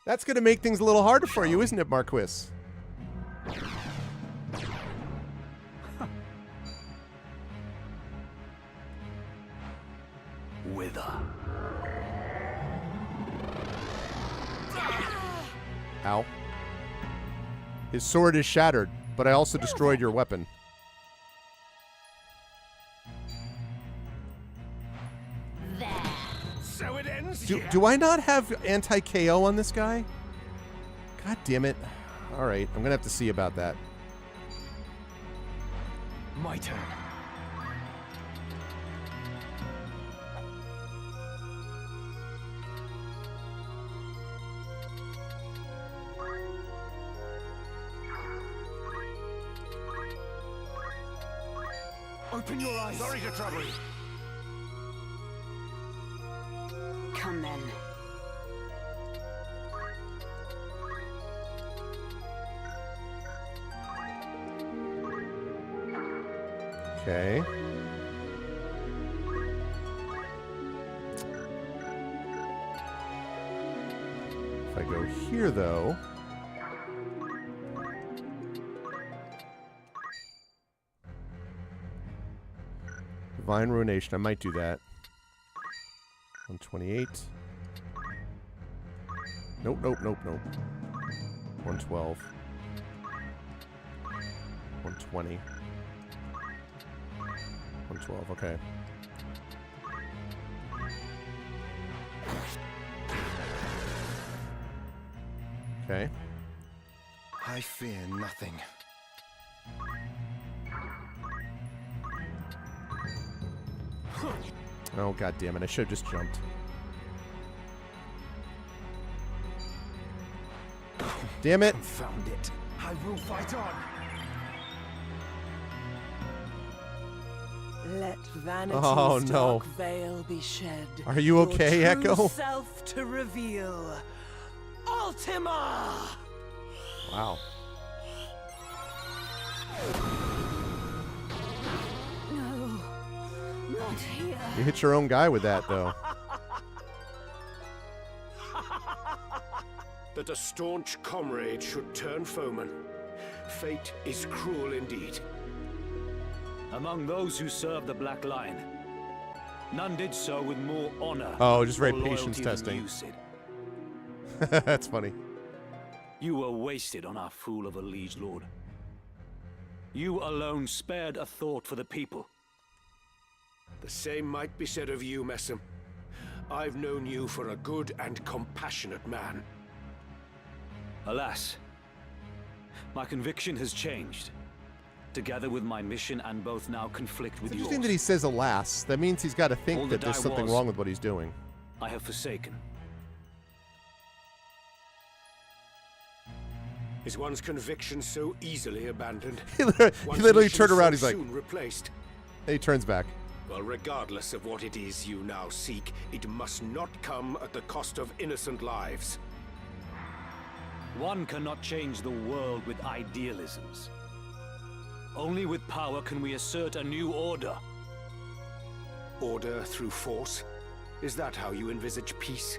That's going to make things a little harder for you, isn't it, Marquis? Wither. Ow. His sword is shattered, but I also destroyed your weapon. So it ends. Do I not have anti-KO on this guy? God damn it. All right, I'm going to have to see about that. My turn. Open your eyes. Sorry to trouble you. Come then. Okay. If I go here, though... Divine Ruination. I might do that. 128. Nope, nope, nope, nope. 112. 120. 112, okay. Okay. I fear nothing. Oh, god damn it. I should have just jumped. Damn it. Found it. I will fight on. Let vanity's Oh, no. dark veil be shed. Are you okay, Your true Echo? self to reveal. Ultima! Wow. No, not here. You hit your own guy with that, though. that a staunch comrade should turn foeman. Fate is cruel indeed. Among those who served the Black Line, none did so with more honor. Oh, just very or patience loyalty than testing. you, Sid. That's funny. You were wasted on our fool of a liege lord. You alone spared a thought for the people. The same might be said of you, Messam. I've known you for a good and compassionate man. Alas, my conviction has changed. Together with my mission, and both now conflict with It's yours. interesting that he says alas. That means he's got to think All that that there's I something was, wrong with what he's doing. I have forsaken. Is one's conviction so easily abandoned? He literally turned around, he's like, soon replaced. and he turns back. Well, regardless of what it is you now seek, it must not come at the cost of innocent lives. One cannot change the world with idealisms. Only with power can we assert a new order. Order through force? Is that how you envisage peace?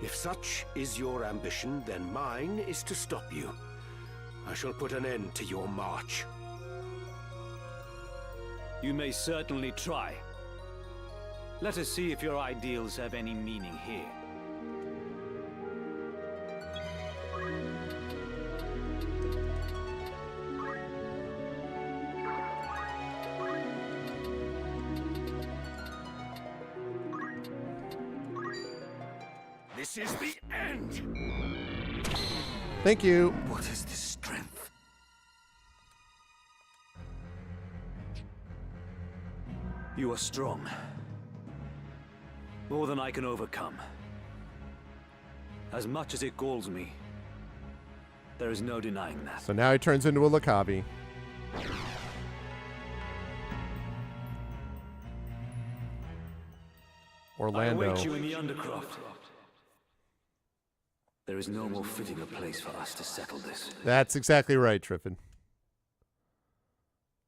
If such is your ambition, then mine is to stop you. I shall put an end to your march. You may certainly try. Let us see if your ideals have any meaning here. This is the end! Thank you. What is this strength? You are strong. More than I can overcome. As much as it galls me, there is no denying that. So now he turns into a Lakabi. Orlando. I await you in the Undercroft. There is no more fitting a place for us to settle this. That's exactly right, Triffin.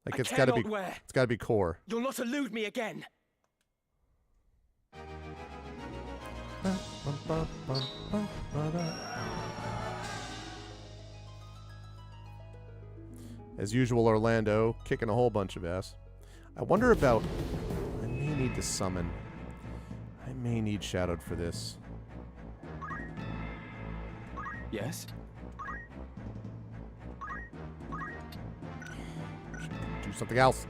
Like I it's gotta be cannot wear. it's gotta be core. You'll not elude me again. As usual, Orlando kicking a whole bunch of ass. I wonder about... I may need to summon. I may need Shadowed for this. Yes? Do something else.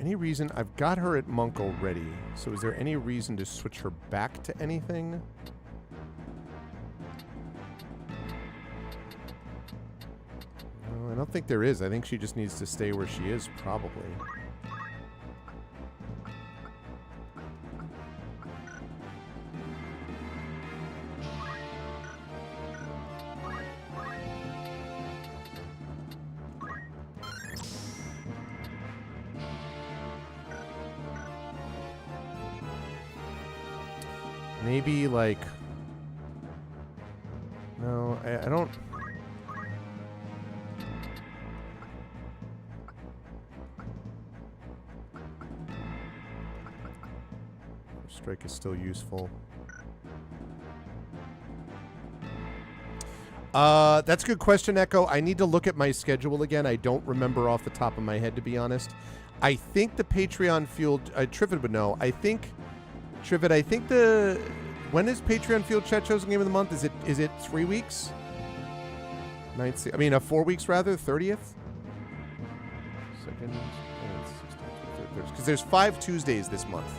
Any reason? I've got her at Monk already, so is there any reason to switch her back to anything? No, I don't think there is. I think she just needs to stay where she is, probably. Maybe, like... No, I don't... Strike is still useful. That's a good question, Echo. I need to look at my schedule again. I don't remember off the top of my head, to be honest. I think the Patreon fueled... Triffid would know. I think... Trivid, I think the... When is Patreon Field Chat Chosen Game of the Month? Is it 3 weeks? 4 weeks rather? 30th? 2nd, 16th, because there's 5 Tuesdays this month.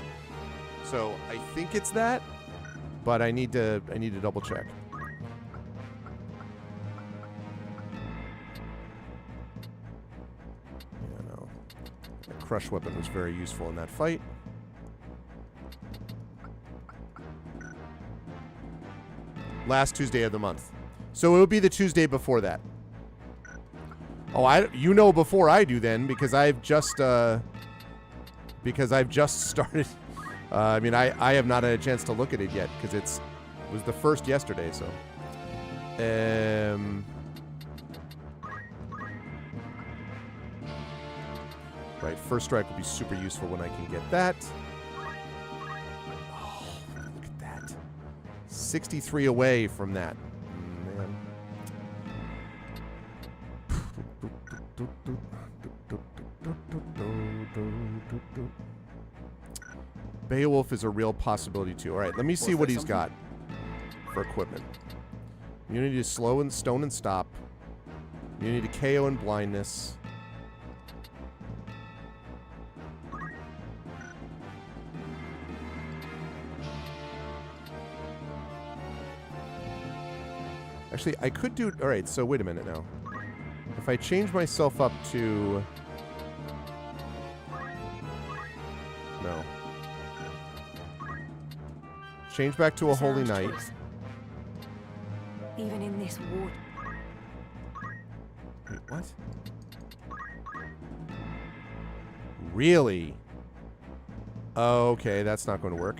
So I think it's that, but I need to double check. Yeah, no. That crush weapon was very useful in that fight. Last Tuesday of the month. So it would be the Tuesday before that. Oh, you know before I do then, because I've just started. I mean, I have not had a chance to look at it yet because it was the first yesterday. So, right, first strike will be super useful when I can get that. Oh, look at that, 63 away from that. Man. Beowulf is a real possibility too. All right, let me see what he's got for equipment. Immunity to slow and stone and stop. Immunity to KO and blindness. Actually, I could do... All right, so wait a minute now. If I change myself up to... No. Change back to a Holy Knight. Even in this war. Wait, what? Really? Oh, okay, that's not going to work.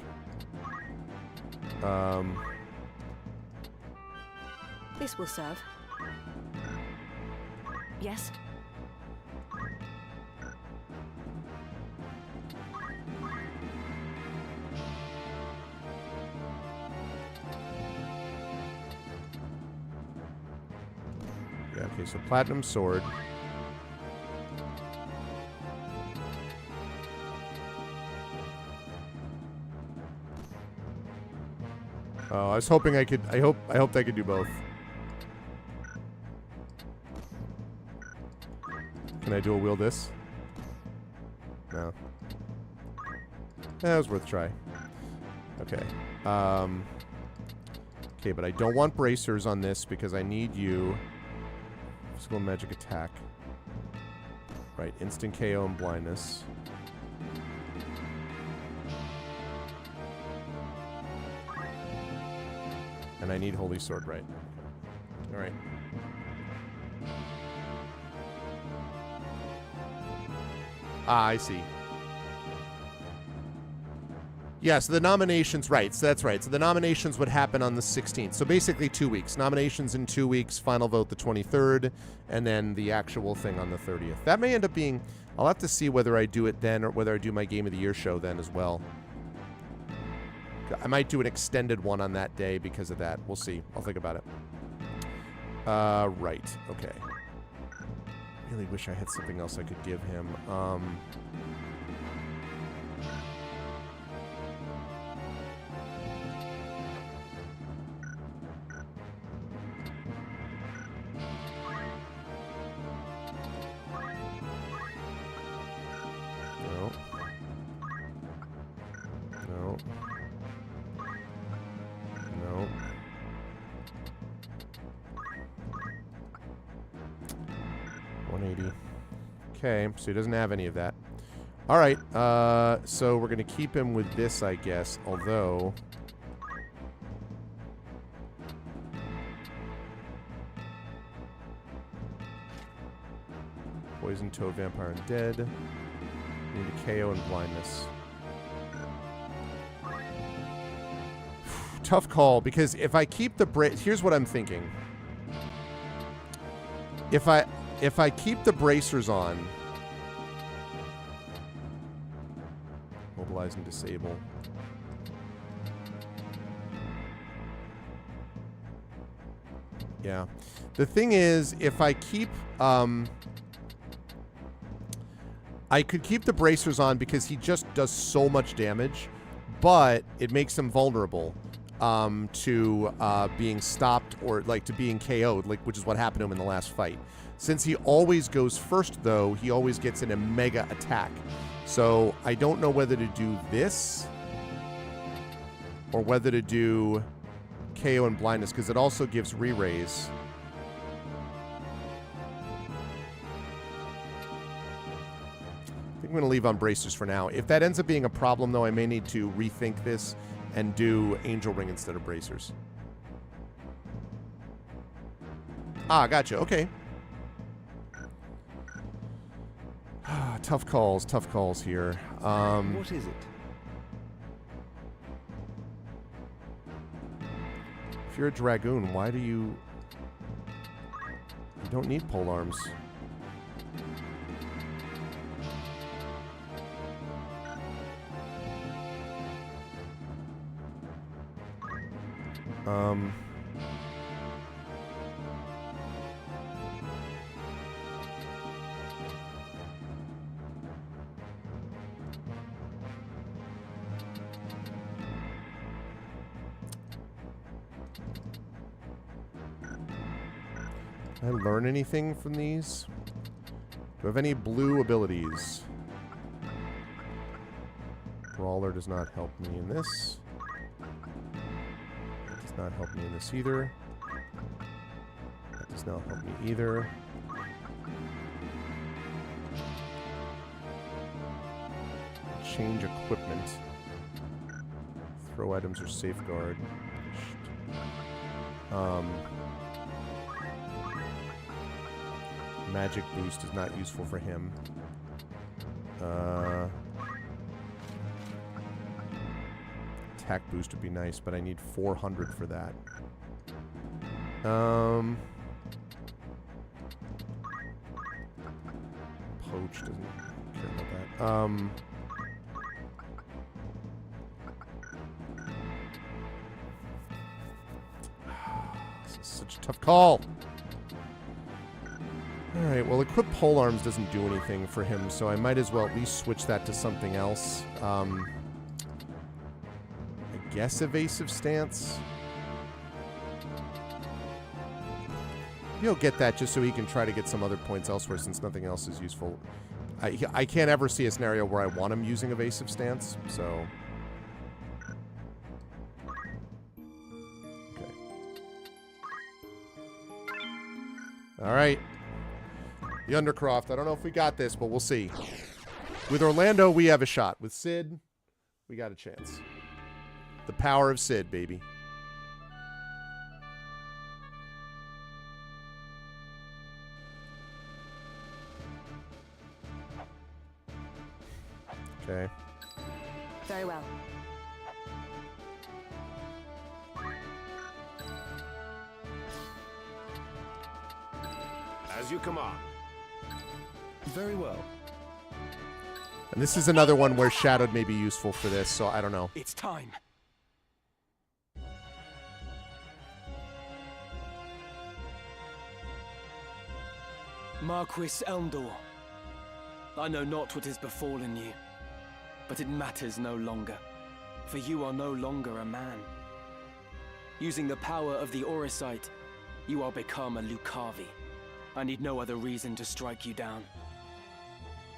This will serve. Yes. Yeah, okay, so Platinum Sword. Oh, I was hoping I could... I hoped I could do both. Can I dual wield this? No. That was worth a try. Okay. Okay, but I don't want bracers on this because I need you. Physical magic attack. Right, instant KO and blindness. And I need Holy Sword, right? All right. Ah, I see. Yeah, so the nominations, right, so that's right. So the nominations would happen on the 16th. So basically 2 weeks. Nominations in 2 weeks, final vote the 23rd, and then the actual thing on the 30th. That may end up being, I'll have to see whether I do it then or whether I do my Game of the Year show then as well. I might do an extended one on that day because of that. We'll see. I'll think about it. Right, okay. Really wish I had something else I could give him. No. No. No. 180. Okay, so he doesn't have any of that. All right, so we're going to keep him with this, I guess, although... Poison, Toad, Vampire, and Dead. Need a KO and blindness. Tough call, because if I keep the here's what I'm thinking. If I keep the bracers on, mobilize and disable. Yeah. The thing is, if I keep I could keep the bracers on because he just does so much damage, but it makes him vulnerable to being stopped or like to being KO'd, like which is what happened to him in the last fight. Since he always goes first, though, he always gets in a mega attack. So I don't know whether to do this or whether to do KO and blindness because it also gives re-raise. I think I'm going to leave on bracers for now. If that ends up being a problem, though, I may need to rethink this and do Angel Ring instead of bracers. Ah, gotcha. Okay. Tough calls here. What is it? If you're a dragoon, why do you... You don't need pole arms. Can I learn anything from these? Do I have any blue abilities? Brawler does not help me in this. That does not help me in this either. That does not help me either. Change equipment. Throw items or safeguard. Magic boost is not useful for him. Attack boost would be nice, but I need 400 for that. Poach doesn't care about that. This is such a tough call. Alright, well, equip polearms doesn't do anything for him, so I might as well at least switch that to something else. I guess evasive stance. He'll get that just so he can try to get some other points elsewhere since nothing else is useful. I can't ever see a scenario where I want him using evasive stance, so... Okay. Alright. The Undercroft. I don't know if we got this, but we'll see. With Orlando, we have a shot. With Sid, we got a chance. The power of Sid, baby. Okay. Very well. As you command. Very well. And this is another one where Shadowed may be useful for this, so I don't know. It's time. Marquis Elmdor, I know not what has befallen you, but it matters no longer, for you are no longer a man. Using the power of the Auracite, you are become a Lucavi. I need no other reason to strike you down.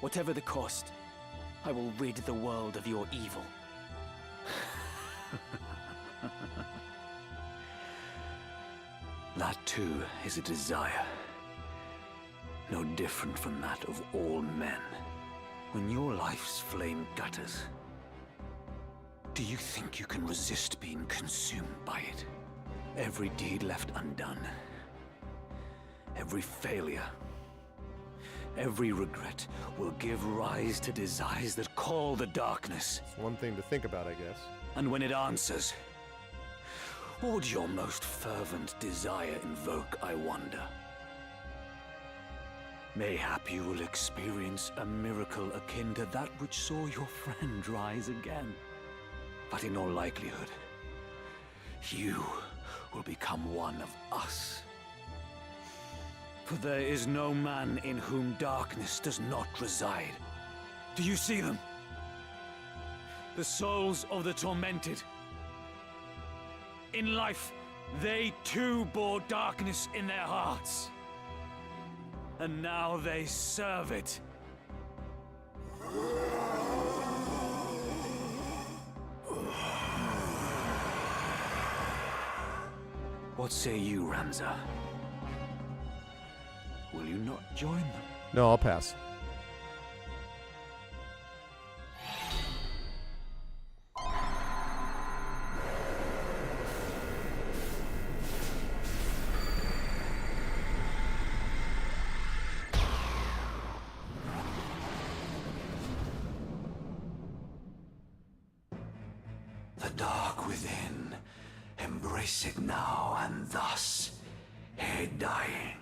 Whatever the cost, I will rid the world of your evil. That too is a desire. No different from that of all men. When your life's flame gutters, do you think you can resist being consumed by it? Every deed left undone, every failure, every regret will give rise to desires that call the darkness. It's one thing to think about, I guess. And when it answers, what would your most fervent desire invoke, I wonder? Mayhap you will experience a miracle akin to that which saw your friend rise again. But in all likelihood, you will become one of us. For there is no man in whom darkness does not reside. Do you see them? The souls of the tormented. In life, they too bore darkness in their hearts. And now they serve it. What say you, Ramza? Will you not join them? No, I'll pass. The dark within. Embrace it now, and thus, ere dying,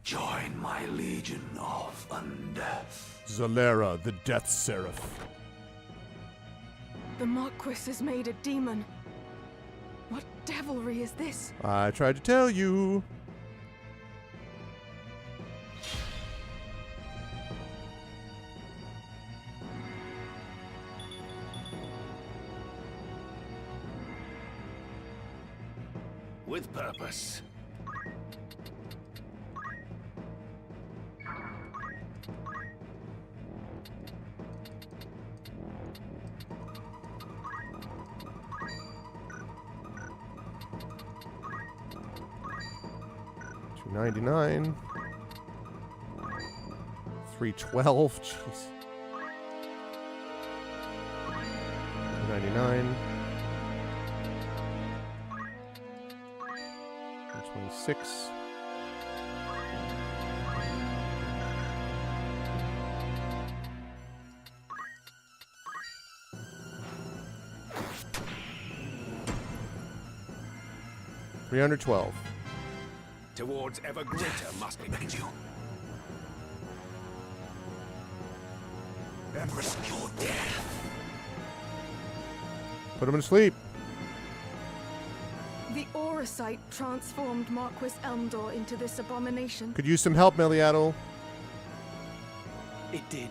join my legion of undeath. Zalera, the Death Seraph. The Marquis is made a demon. What devilry is this? I tried to tell you. With purpose. $2.99. $3.12. Jeez. $2.99. 26. $312. Towards ever greater must be made you. Risk your death. Put him to sleep. The Auracite transformed Marquis Elmdor into this abomination. Could use some help, Meliadel. It did.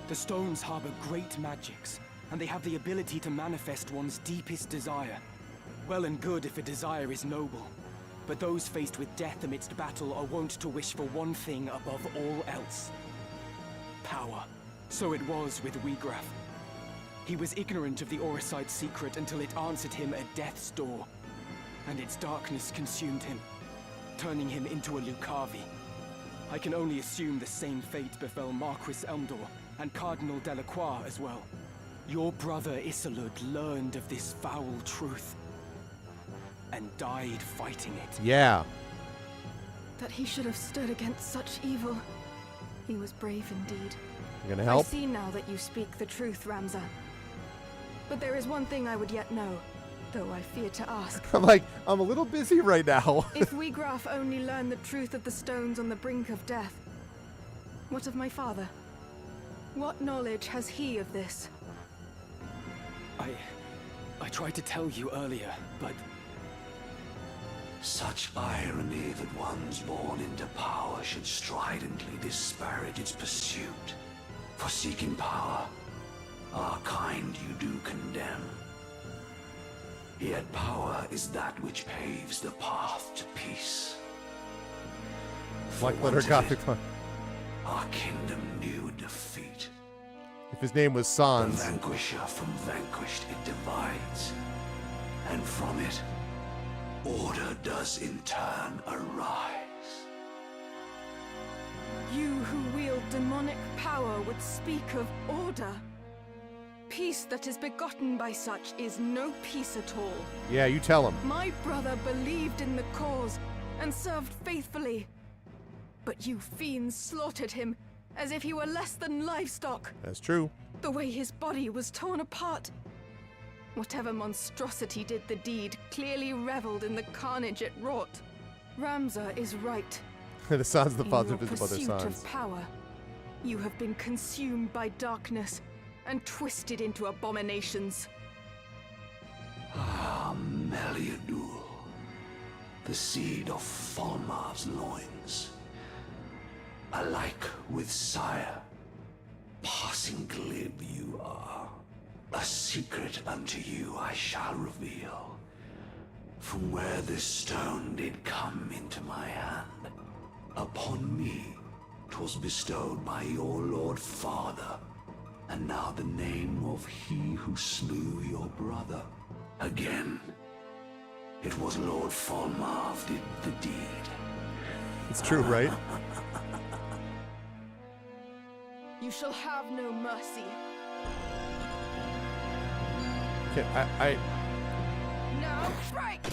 The stones harbor great magics, and they have the ability to manifest one's deepest desire. Well and good if a desire is noble, but those faced with death amidst battle are wont to wish for one thing above all else. Power. So it was with Wiegraf. He was ignorant of the Auracite's secret until it answered him at death's door, and its darkness consumed him, turning him into a Lucavi. I can only assume the same fate befell Marquis Elmdor and Cardinal Delacroix as well. Your brother Isolud learned of this foul truth and died fighting it. Yeah. That he should have stood against such evil. He was brave indeed. You gonna help? I see now that you speak the truth, Ramza. But there is one thing I would yet know, though I fear to ask. I'm a little busy right now. If Wiegraf only learned the truth of the stones on the brink of death, what of my father? What knowledge has he of this? I tried to tell you earlier, but... Such irony that ones born into power should stridently disparage its pursuit. For seeking power, our kind you do condemn. Yet power is that which paves the path to peace. Black letter Gothic. Our kingdom knew defeat. If his name was Sans. The vanquisher from vanquished it divides. And from it, order does in turn arise. You who wield demonic power would speak of order. Peace that is begotten by such is no peace at all. Yeah, you tell him. My brother believed in the cause and served faithfully. But you fiends slaughtered him as if he were less than livestock. That's true. The way his body was torn apart. Whatever monstrosity did the deed clearly reveled in the carnage it wrought. Ramza is right. The Sans, the father of of his brother pursuit Sans. of power, you have been consumed by darkness and twisted into abominations. Ah, Meliadul, the seed of Falmar's loins. Alike with sire, passing glib you are. A secret unto you I shall reveal. From where this stone did come into my hand, upon me 'twas bestowed by your lord father, and now the name of he who slew your brother. Again, it was Lord Falmar did the deed. It's true, right? You shall have no mercy. Okay, Now strike!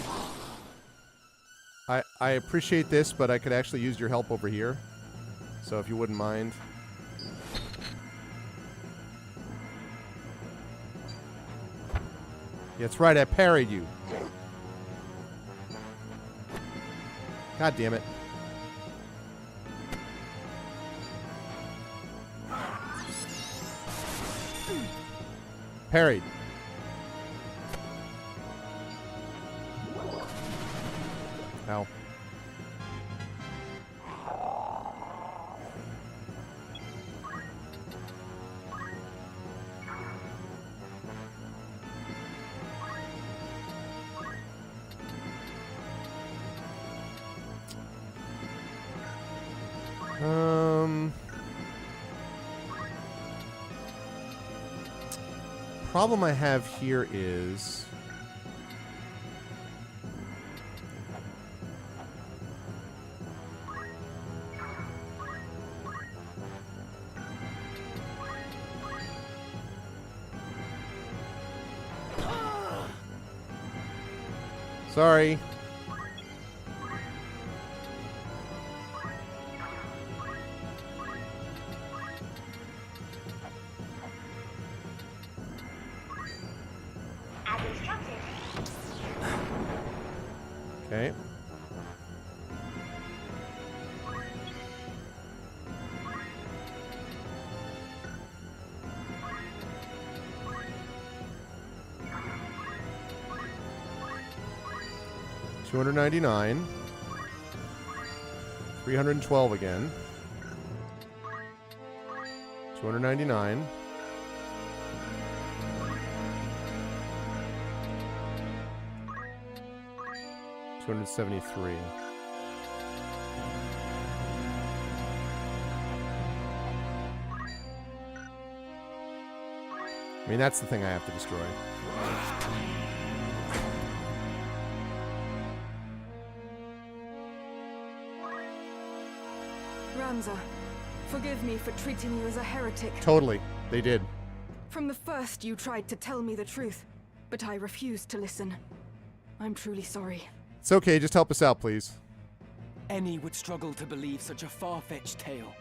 I appreciate this, but I could actually use your help over here. So if you wouldn't mind. That's right, I parried you. God damn it. Parried. Ow. Problem I have here is sorry. Okay. $299. 312 again. 299. $273. I mean, that's the thing I have to destroy. Ramza, forgive me for treating you as a heretic. Totally. They did. From the first, you tried to tell me the truth, but I refused to listen. I'm truly sorry. It's okay. Just help us out, please. Any would struggle to believe such a far-fetched tale.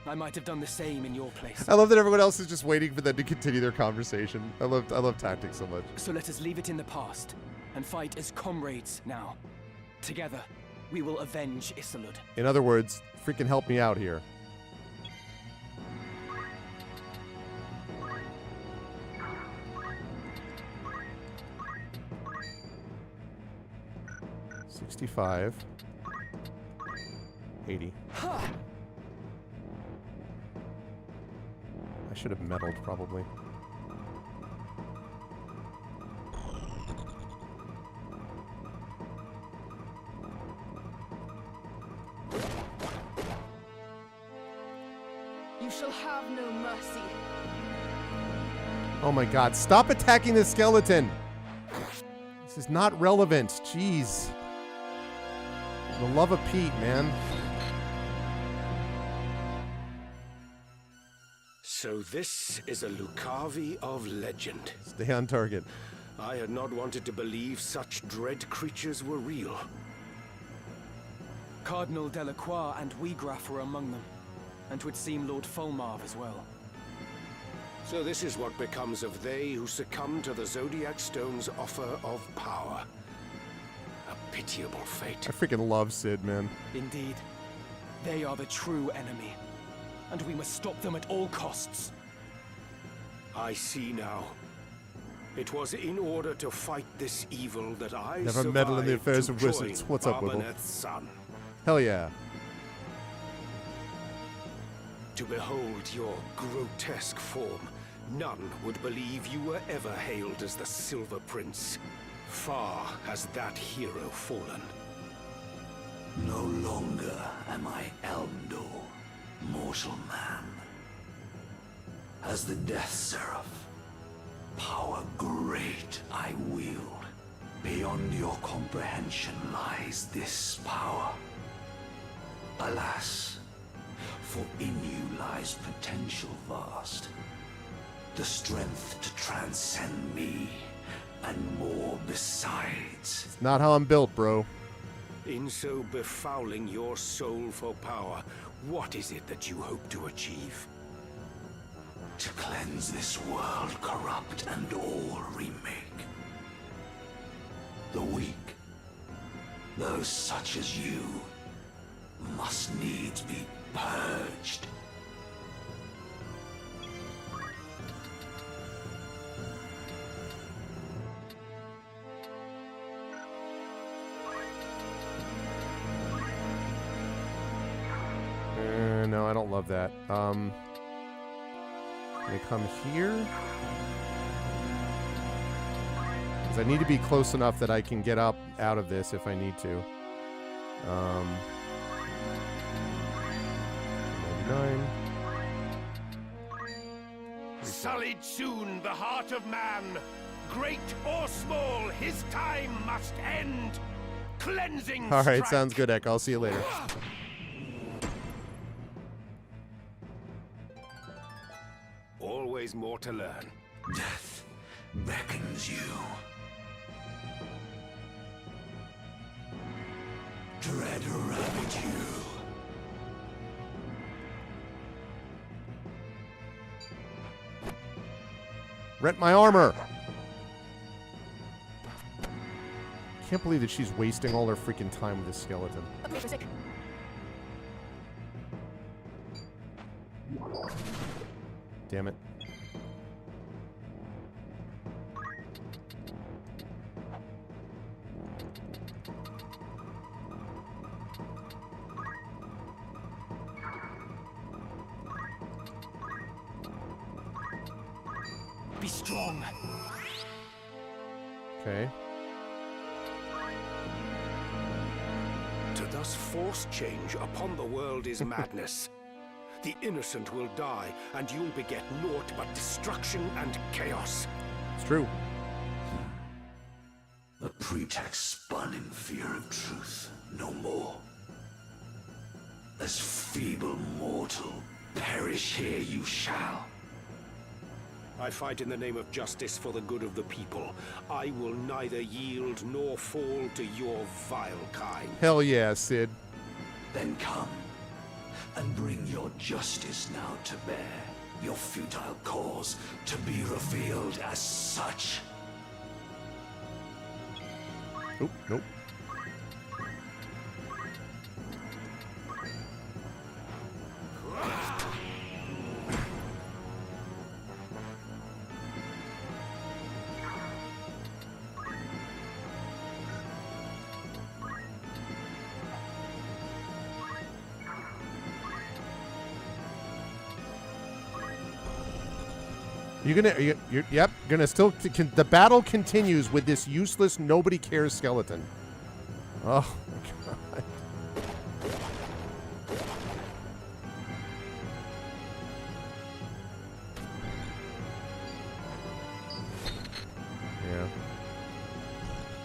I might have done the same in your place. I love that everyone else is just waiting for them to continue their conversation. I love tactics so much. So let us leave it in the past and fight as comrades now. Together, we will avenge Isilud. In other words, freaking help me out here. $65. $80. I should have meddled, probably. You shall have no mercy. Oh my god, stop attacking the skeleton! This is not relevant, jeez. For the love of Pete, man. So this is a Lucavi of legend. Stay on target. I had not wanted to believe such dread creatures were real. Cardinal Delacroix and Wiegraf were among them, and 'twould seem Lord Fulmarv as well. So this is what becomes of they who succumb to the Zodiac Stone's offer of power. A pitiable fate. I freaking love Sid, man. Indeed. They are the true enemy, and we must stop them at all costs. I see now. It was in order to fight this evil that I Never meddle in the affairs of join wizards. What's up, Whittle? Barbaneth's son. Hell yeah. To behold your grotesque form, none would believe you were ever hailed as the Silver Prince. Far has that hero fallen. No longer am I Elmdor, mortal man. As the Death Seraph, power great I wield. Beyond your comprehension lies this power. Alas, for in you lies potential vast. The strength to transcend me, and more besides. It's not how I'm built, bro. In so befouling your soul for power, what is it that you hope to achieve? To cleanse this world corrupt and all remake. the weak. Those such as you must needs be purged. No, I don't love that. They come here? Because I need to be close enough that I can get up out of this if I need to. 99. Sullied soon the heart of man. Great or small, his time must end. Cleansing All right, strike. sounds good, Ek. I'll see you later. Always more to learn. Death beckons you. Dread ravage you. Rent my armor! Can't believe that she's wasting all her freaking time with this skeleton. Damn it. Be strong. Okay. To thus force change upon the world is madness. The innocent will die, and you'll beget naught but destruction and chaos. It's true. The pretext spun in fear of truth, no more. As feeble mortal, perish here you shall. I fight in the name of justice for the good of the people. I will neither yield nor fall to your vile kind. Hell yeah, Sid. Then come, and bring your justice now to bear. Your futile cause to be revealed as such. Nope, nope. Yep, gonna still, the battle continues with this useless, nobody cares skeleton. Oh my god. Yeah.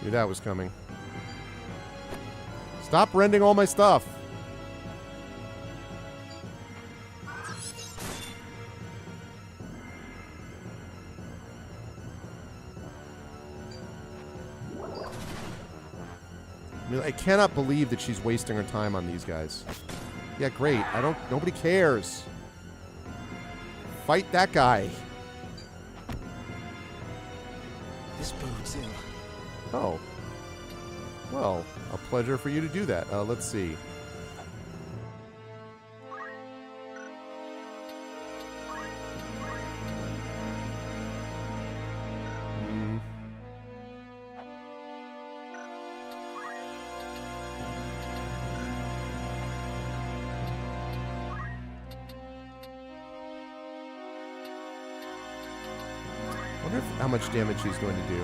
Knew that was coming. Stop rending all my stuff. I cannot believe that she's wasting her time on these guys. Yeah, great. Nobody cares. Fight that guy. This bodes ill. Oh. Well, a pleasure for you to do that. Let's see. I wonder how much damage she's going to do.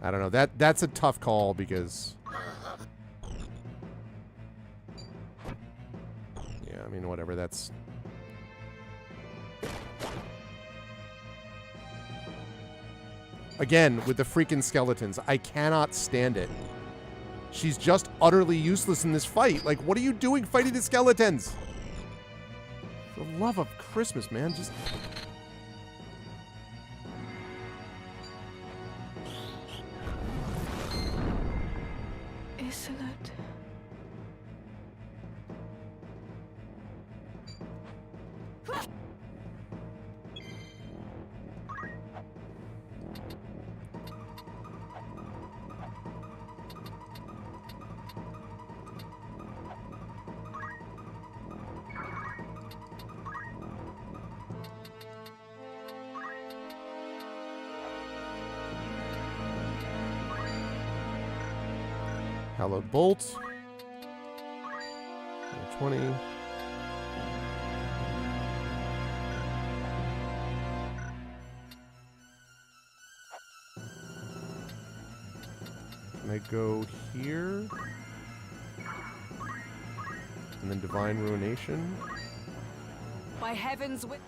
I don't know. That's a tough call because... Yeah, I mean, whatever. That's... Again, with the freaking skeletons, I cannot stand it. She's just utterly useless in this fight. Like, what are you doing fighting the skeletons? For the love of Christmas, man. Just... Hallowed Bolt. 20. Can I go here? And then Divine Ruination? By heavens with...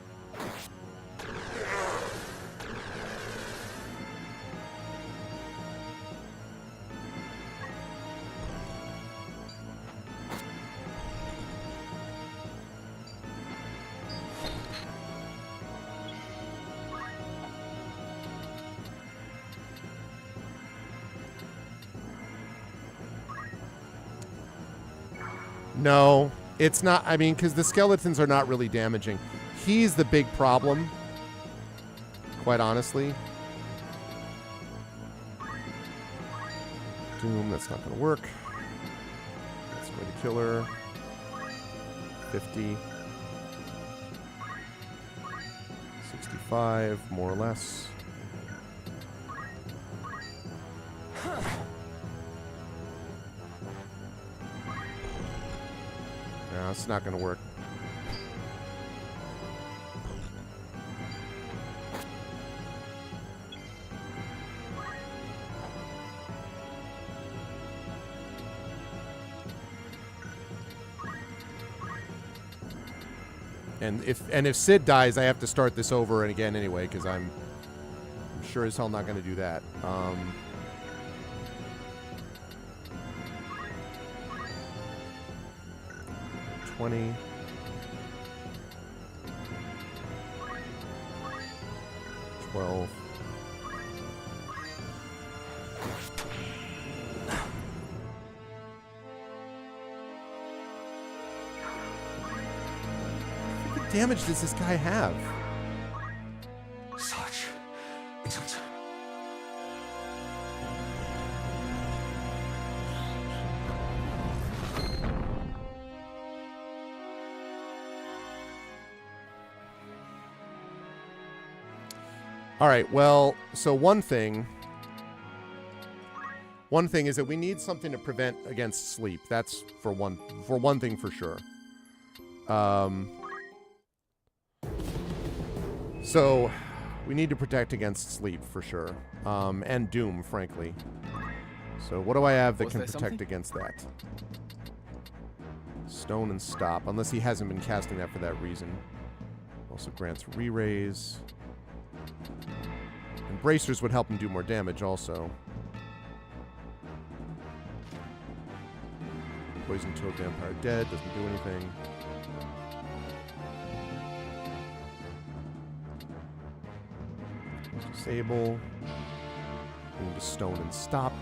No, it's not. I mean, because the skeletons are not really damaging. He's the big problem, quite honestly. Doom, that's not going to work. That's going to kill her. 50. 65, more or less. No, it's not going to work. And if Sid dies, I have to start this over and again anyway, because I'm sure as hell not going to do that. 20. 12. What damage does this guy have? Such isn't. All right, well, so one thing is that we need something to prevent against sleep. That's for one thing for sure. So we need to protect against sleep for sure. And doom, frankly. So what do I have that can protect against that? Stone and stop, unless he hasn't been casting that for that reason. Also grants re-raise. And bracers would help him do more damage also. Poison Toad Vampire dead, doesn't do anything. Disable. Into stone and stop.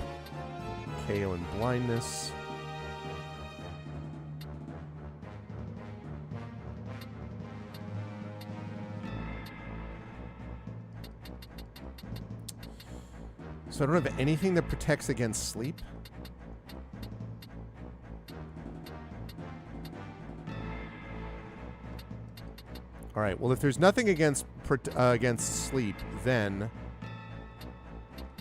KO and blindness. So I don't have anything that protects against sleep. All right. Well, if there's nothing against sleep, then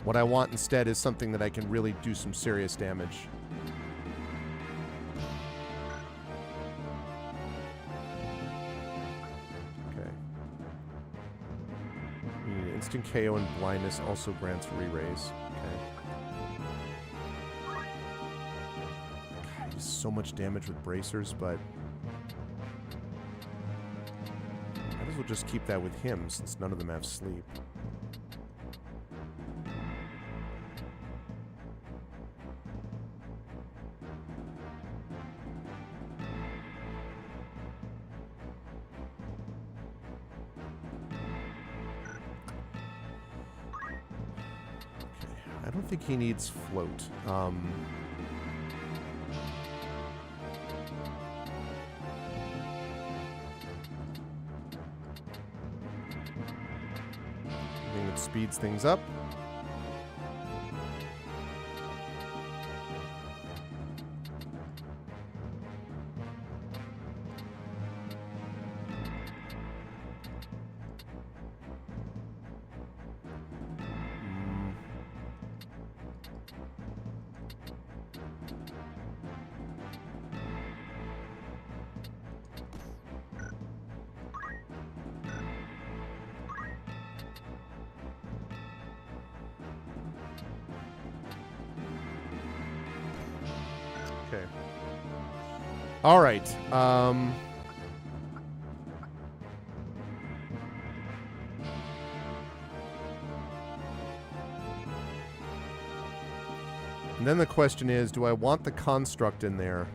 what I want instead is something that I can really do some serious damage. Okay. Instant KO and blindness also grants re-raise. Okay. God, he's so much damage with bracers, but might as well just keep that with him since none of them have sleep. I don't think he needs float. I think it speeds things up. Okay. All right. And then the question is, do I want the construct in there?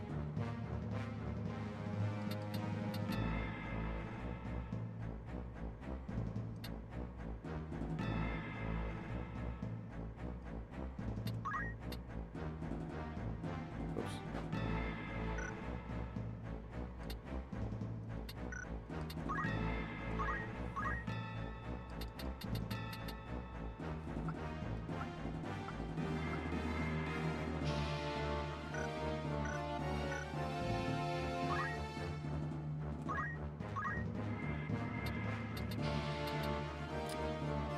Oops.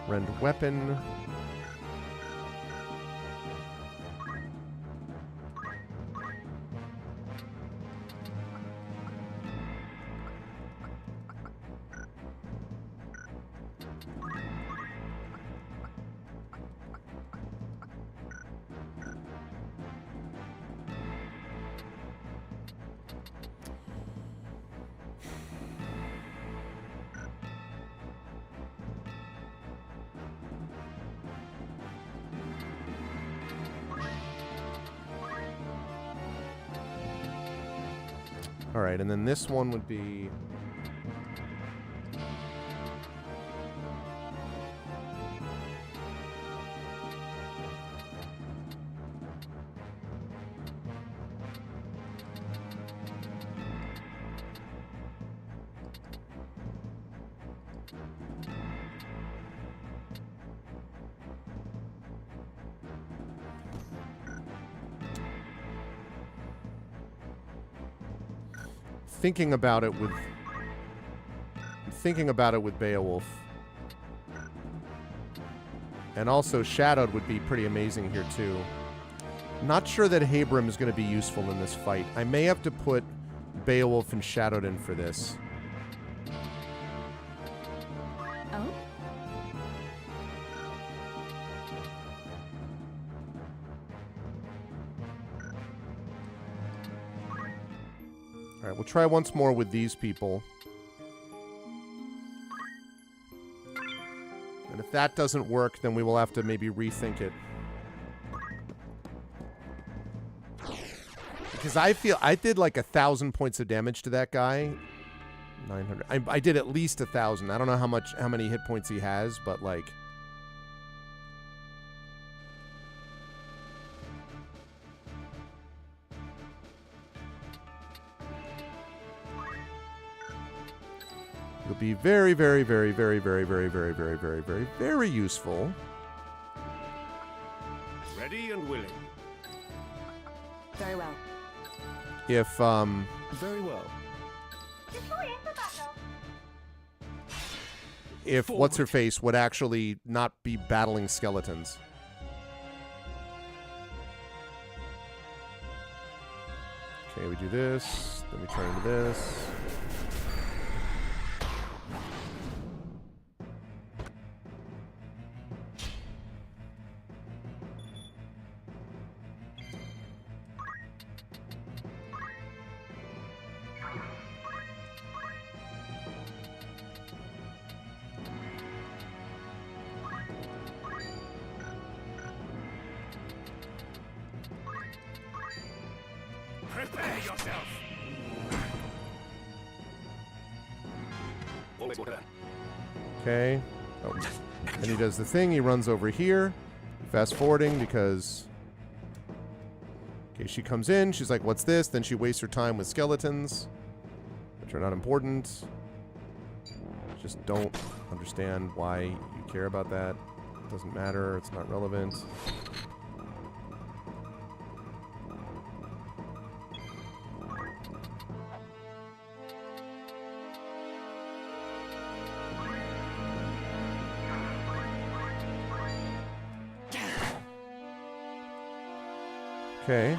Rend weapon. All right, and then this one would be... Thinking about it with Beowulf. And also Shadowed would be pretty amazing here too. Not sure that Habram is going to be useful in this fight. I may have to put Beowulf and Shadowed in for this. Oh? All right, we'll try once more with these people. And if that doesn't work, then we will have to maybe rethink it. Because I feel I did like 1,000 points of damage to that guy. 900. I did at least 1,000. I don't know how many hit points he has, but like... It'll be very, very, very, very, very, very, very, very, very, very, very useful. Ready and willing. Very well. If, Very well. Deploying for battle. if What's-Her-Face would actually not be battling skeletons. Okay, we do this, then we turn into this. Prepare yourself. Always water. Okay. Oh. And he does the thing. He runs over here. Fast forwarding because... Okay, she comes in. She's like, what's this? Then she wastes her time with skeletons, which are not important. Just don't understand why you care about that. It doesn't matter. It's not relevant. Okay.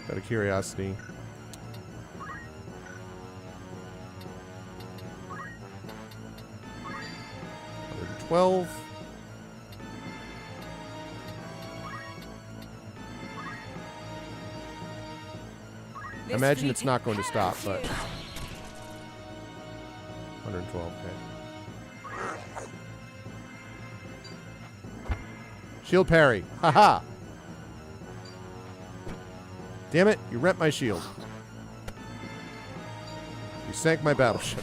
Out of curiosity, 12. I imagine it's not going to stop, but 112, okay. Shield parry. Haha. Damn it, you rent my shield. You sank my battleship.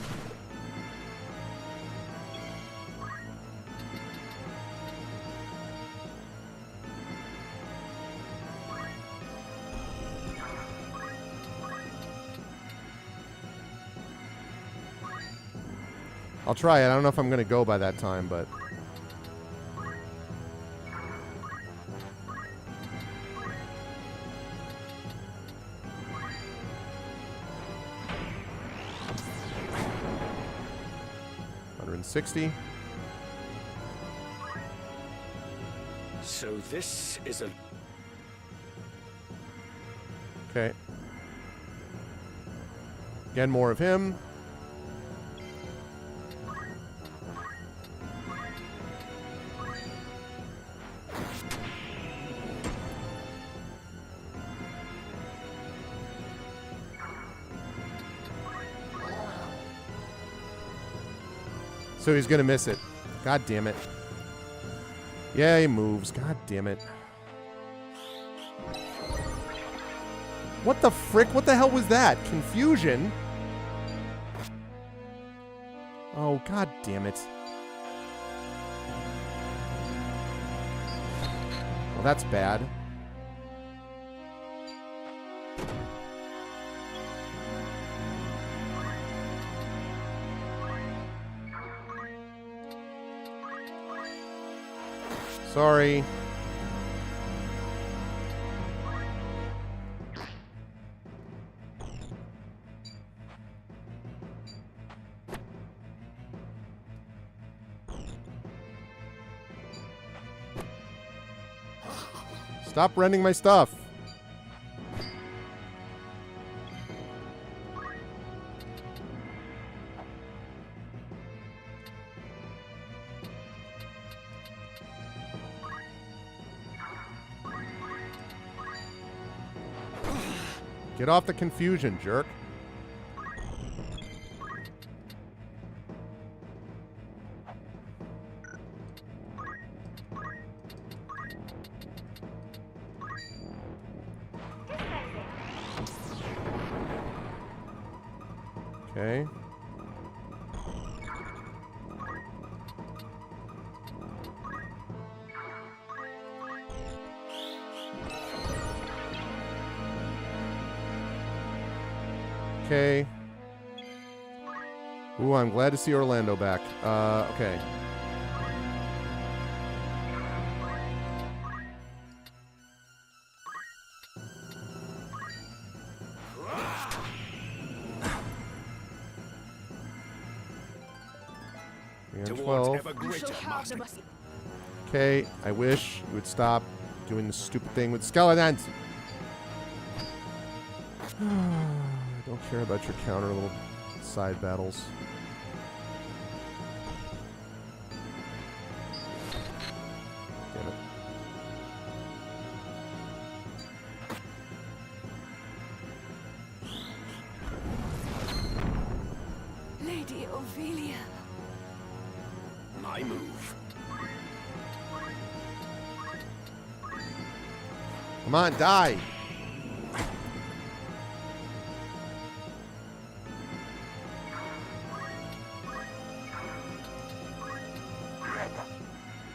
I'll try it. I don't know if I'm going to go by that time, but... $160. So this is a... Okay. Again, more of him. So he's going to miss it. God damn it. Yeah, he moves. God damn it. What the frick? What the hell was that? Confusion? Oh, god damn it. Well, that's bad. Sorry. Stop renting my stuff. Get off the confusion, jerk. Okay. Okay. Ooh, I'm glad to see Orlando back. Okay. And 12. Okay, I wish you would stop doing the stupid thing with skeletons. I don't care about your counter little side battles. Damn it. Lady Ophelia. My move. Come on, die.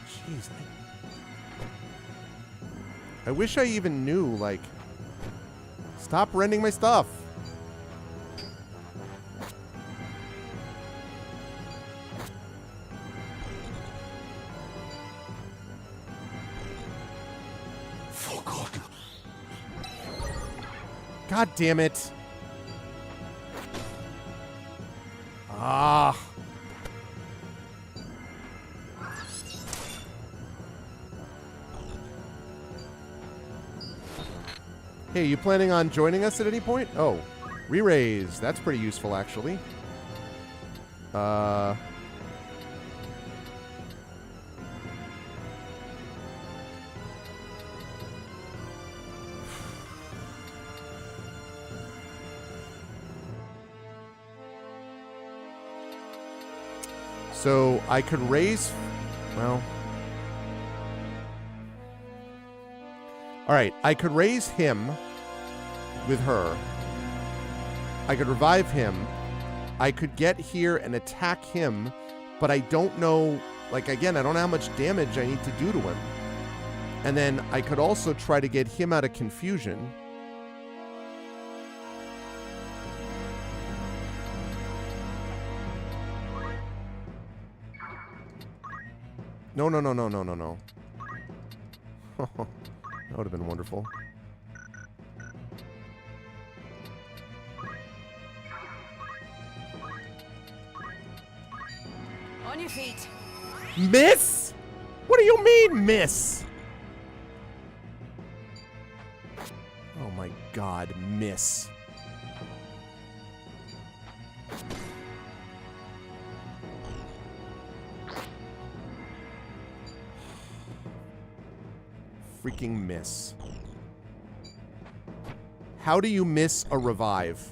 Jeez. I wish I even knew, like, stop renting my stuff. Forgotten. God damn it. Ah. Hey, you planning on joining us at any point? Oh, re-raise. That's pretty useful, actually. So I could raise... Well... Alright, I could raise him with her. I could revive him. I could get here and attack him, but I don't know... Like, again, I don't know how much damage I need to do to him. And then I could also try to get him out of confusion. No. That would have been wonderful. On your feet. Miss? What do you mean, miss? Oh my god, miss. Freaking miss. How do you miss a revive?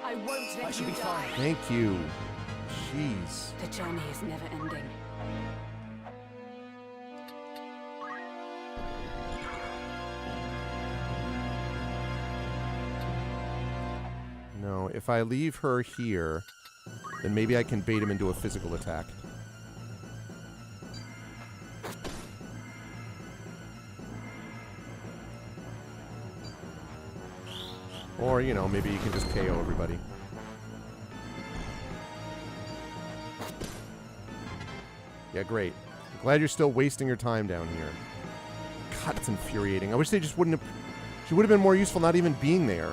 I won't let I should you be die. fine. Thank you. Jeez. The journey is never ending. No, if I leave her here, then maybe I can bait him into a physical attack. Or, you know, maybe you can just KO everybody. Yeah, great. Glad you're still wasting your time down here. God, it's infuriating. I wish they just wouldn't have... She would have been more useful not even being there.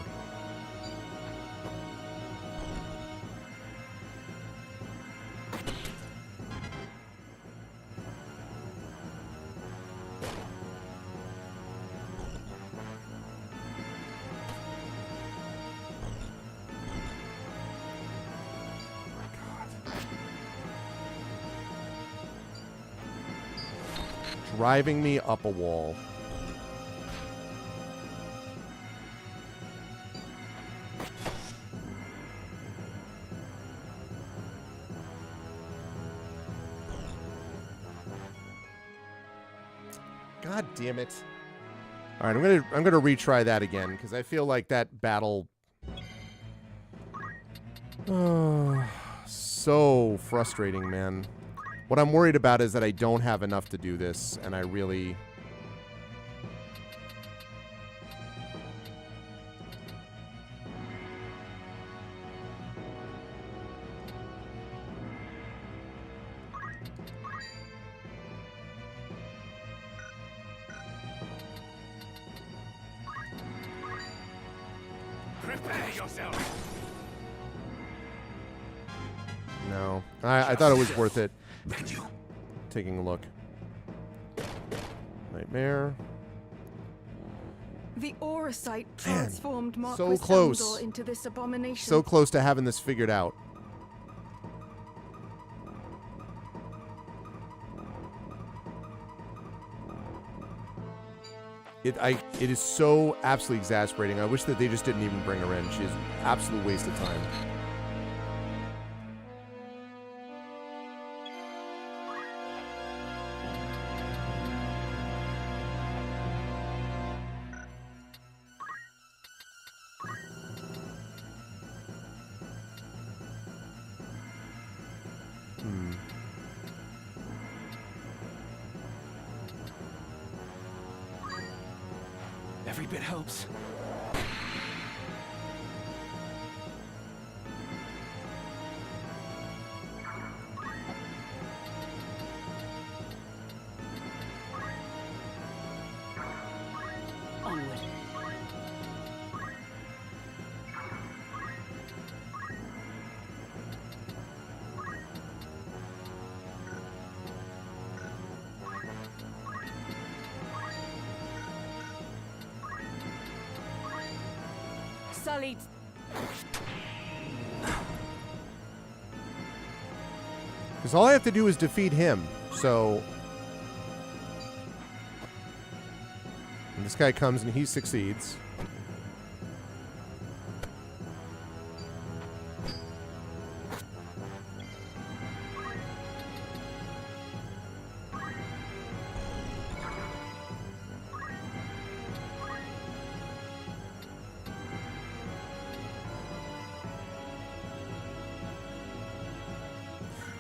Driving me up a wall. God damn it. All right, I'm gonna retry that again because I feel like that battle. So frustrating, man. What I'm worried about is that I don't have enough to do this, and I really... Prepare yourself. No. I thought it was worth it. Taking a look. Nightmare. The Auracite transformed so Marquis close. Dumbledore into this abomination. So close to having this figured out. It is so absolutely exasperating. I wish that they just didn't even bring her in. She is an absolute waste of time. Every bit helps. Onward. Sullied. Because all I have to do is defeat him. So... And this guy comes and he succeeds.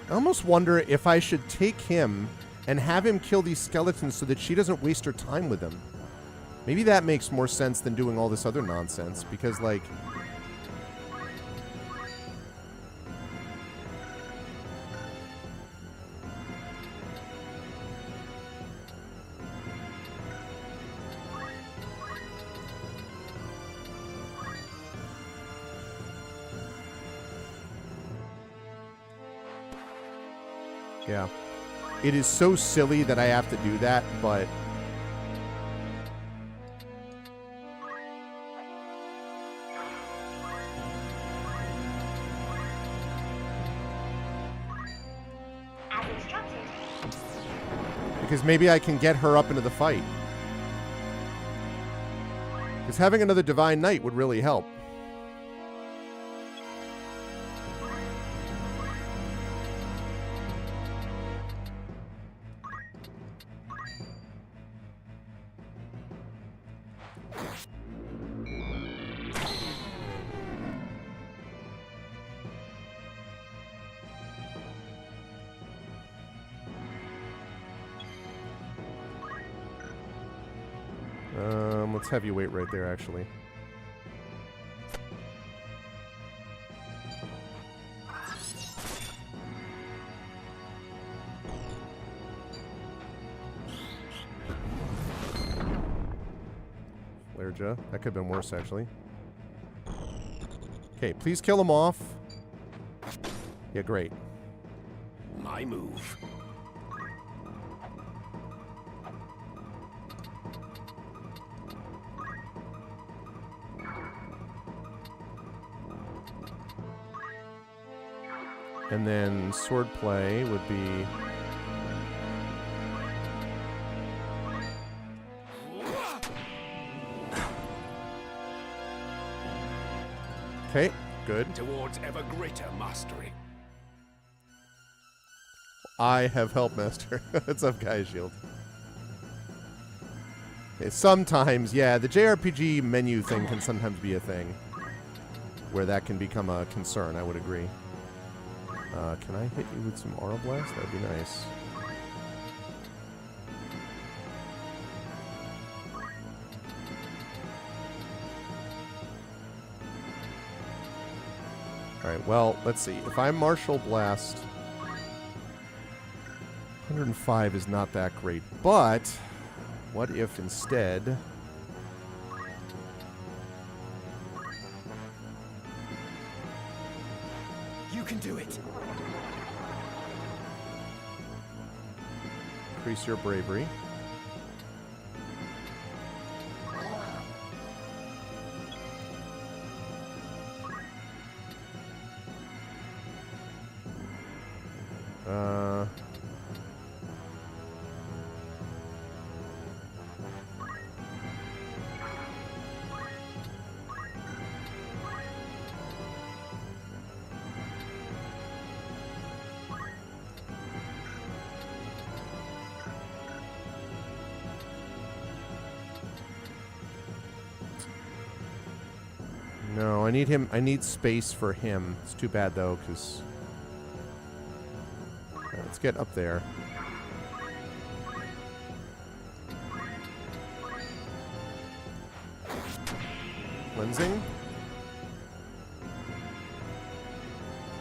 I almost wonder if I should take him and have him kill these skeletons so that she doesn't waste her time with them. Maybe that makes more sense than doing all this other nonsense, because, like... Yeah. It is so silly that I have to do that, but... As instructed. Because maybe I can get her up into the fight. Because having another Divine Knight would really help. Let's have you wait right there, actually. Flareja. That could have been worse, actually. Okay, please kill him off. Yeah, great. My move. And then swordplay would be... Okay, good. Towards ever greater mastery. I have help, Master. What's up, guys? Shield. Okay, sometimes, yeah, the JRPG menu thing can sometimes be a thing. Where that can become a concern, I would agree. Can I hit you with some Aura Blast? That would be nice. Alright, well, let's see. If I Martial Blast... 105 is not that great, but... What if instead... You can do it. Increase your bravery. No, I need him. I need space for him. It's too bad, though, because... Right, let's get up there. Cleansing?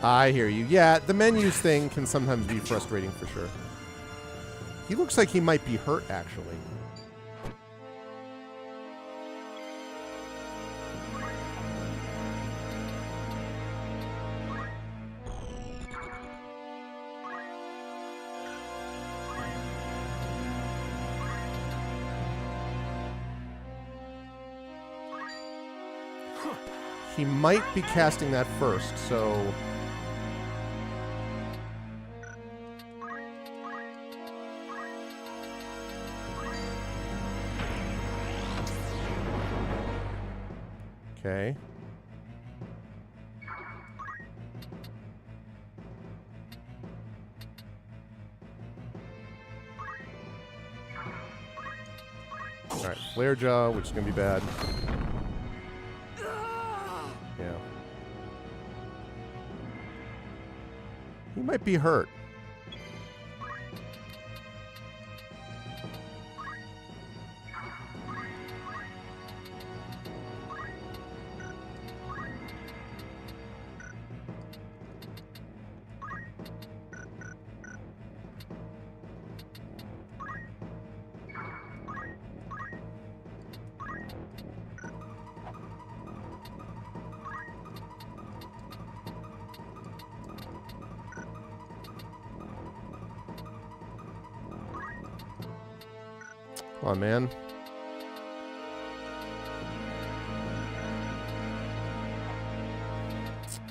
I hear you. Yeah, the menus thing can sometimes be frustrating for sure. He looks like he might be hurt, actually. He might be casting that first, so... Okay. Alright, Flare Jaw, which is going to be bad. Yeah. He might be hurt. Come on, man.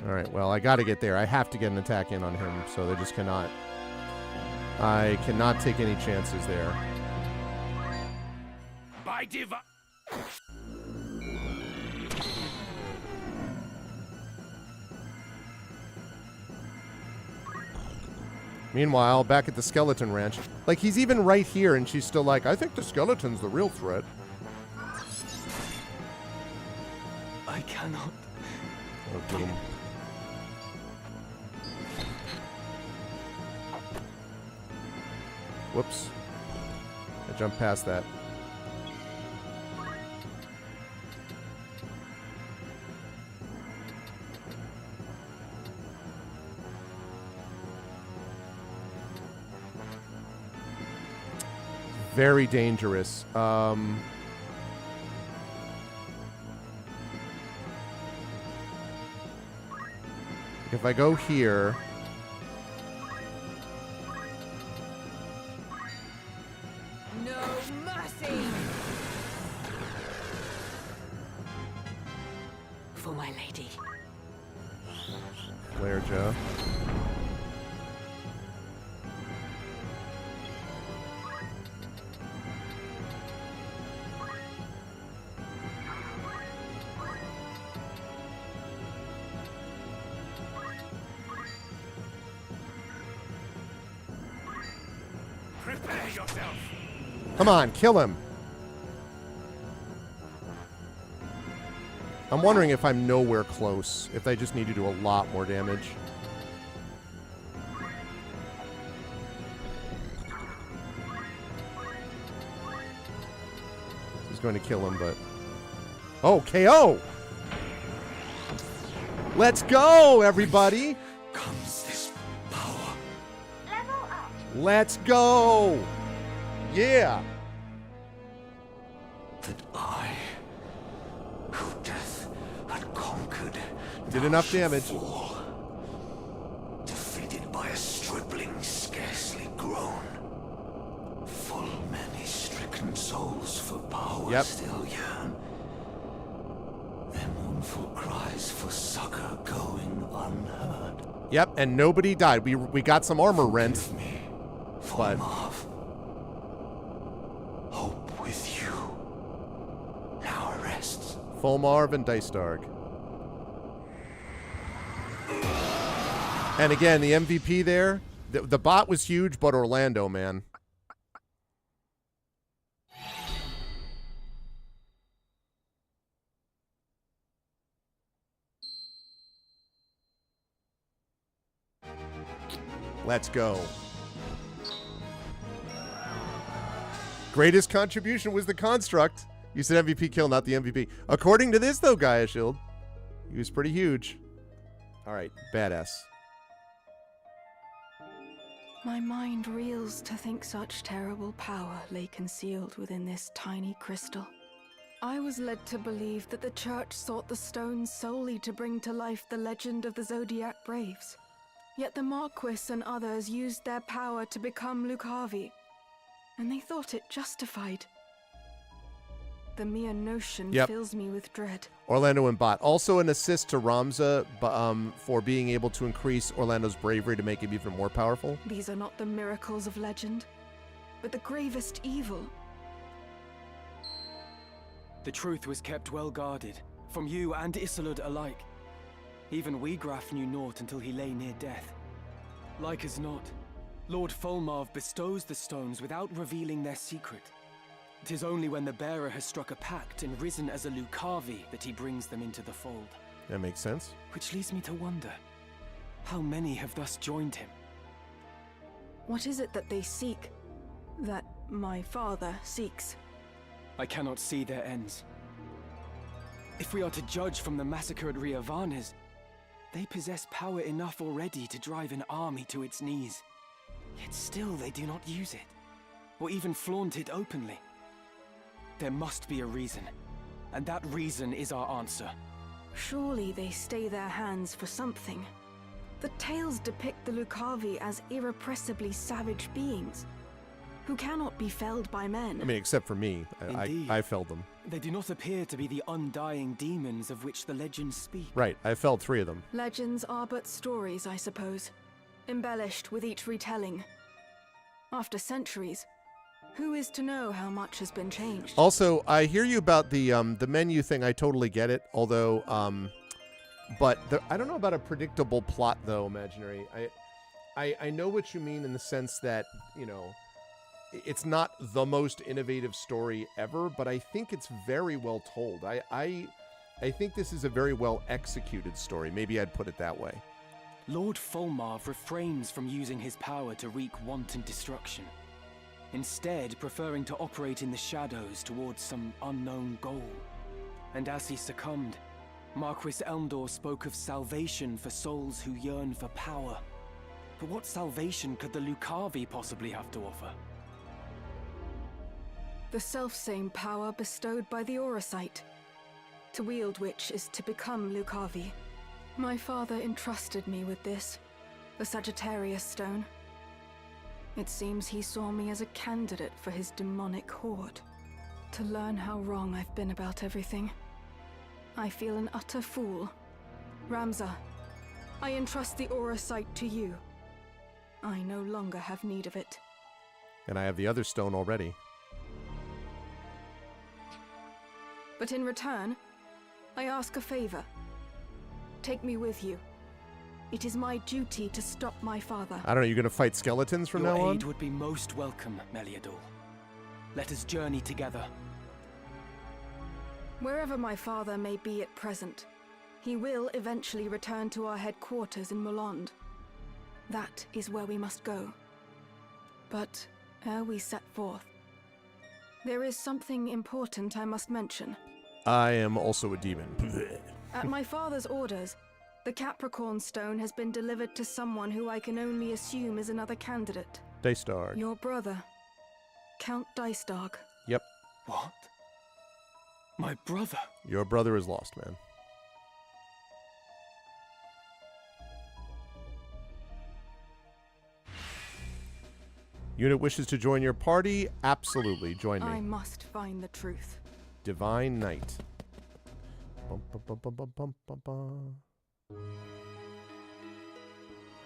Alright, well, I gotta get there. I have to get an attack in on him, so they just cannot... I cannot take any chances there. By diva... Meanwhile, back at the skeleton ranch, like, he's even right here, and she's still like, I think the skeleton's the real threat. I cannot. Oh, boom. Whoops. I jumped past that. Very dangerous. If I go here... No mercy! For my lady. Flare Jaw. Prepare yourself. Come on, kill him. I'm wondering if I'm nowhere close, if I just need to do a lot more damage. He's going to kill him, but... Oh, KO! Let's go, everybody! Comes this power. Level up. Let's go! Yeah! That I, who death had conquered, Did enough damage. fall, defeated by a stripling scarcely grown. Full many stricken souls for power Yep. still yearn. Their mournful cries for succor going unheard. Yep, and nobody died. We got some armor rent. But Marv, hope with you now rests. Full Marv and Dice Darg. And again, the MVP there, the bot was huge, but Orlando, man. Let's go. Greatest contribution was the construct. You said MVP kill, not the MVP. According to this, though, Gaia Shield, he was pretty huge. All right, badass. My mind reels to think such terrible power lay concealed within this tiny crystal. I was led to believe that the Church sought the stones solely to bring to life the legend of the Zodiac Braves. Yet the Marquis and others used their power to become Lucavi, and they thought it justified. The mere notion fills me with dread. Orlando and bot. Also an assist to Ramza for being able to increase Orlando's bravery to make him even more powerful. These are not the miracles of legend, but the gravest evil. The truth was kept well guarded, from you and Isolde alike. Even Wiegraf knew naught until he lay near death. Like as not, Lord Folmarv bestows the stones without revealing their secret. It is only when the bearer has struck a pact and risen as a Lucavi that he brings them into the fold. That makes sense. Which leads me to wonder, how many have thus joined him? What is it that they seek? That my father seeks? I cannot see their ends. If we are to judge from the massacre at Riavanes, they possess power enough already to drive an army to its knees. Yet still they do not use it, or even flaunt it openly. There must be a reason, and that reason is our answer. Surely they stay their hands for something. The tales depict the Lucavi as irrepressibly savage beings, who cannot be felled by men. I mean, except for me. I felled them. They do not appear to be the undying demons of which the legends speak. Right, I felled 3 of them. Legends are but stories, I suppose, embellished with each retelling. After centuries, who is to know how much has been changed? Also, I hear you about the menu thing. I totally get it. Although, but I don't know about a predictable plot, though, Imaginary. I know what you mean in the sense that, you know, it's not the most innovative story ever, but I think it's very well told. I think this is a very well executed story. Maybe I'd put it that way. Lord Folmarv refrains from using his power to wreak wanton destruction, instead preferring to operate in the shadows towards some unknown goal. And as he succumbed, Marquis Elmdor spoke of salvation for souls who yearn for power. But what salvation could the Lucavi possibly have to offer? The selfsame power bestowed by the Auracite, to wield which is to become Lucavi. My father entrusted me with this, the Sagittarius Stone. It seems he saw me as a candidate for his demonic horde. To learn how wrong I've been about everything, I feel an utter fool. Ramza, I entrust the Auracite to you. I no longer have need of it. And I have the other stone already. But in return, I ask a favor. Take me with you. It is my duty to stop my father. I don't know, you're going to fight skeletons from now on? Your aid would be most welcome, Meliador. Let us journey together. Wherever my father may be at present, he will eventually return to our headquarters in Molond. That is where we must go. But ere we set forth, there is something important I must mention. I am also a demon. At my father's orders, the Capricorn Stone has been delivered to someone who I can only assume is another candidate. Daystarg. Your brother, Count Daystarg. Yep. What? My brother? Your brother is lost, man. Unit wishes to join your party? Absolutely, join me. I must find the truth. Divine Knight. Bum, bum, bum, bum, bum, bum, bum, bum.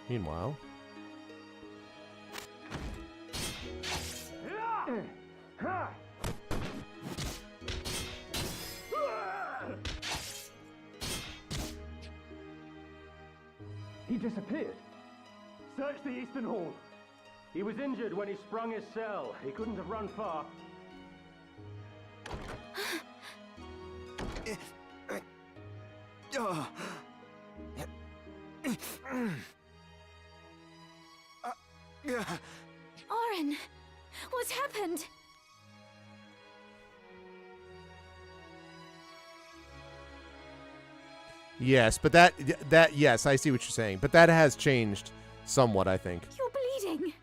Meanwhile... He disappeared. Search the Eastern Hall. He was injured when he sprung his cell. He couldn't have run far. Oren, what's happened? Yes, but yes, I see what you're saying. But that has changed somewhat, I think. You're bleeding.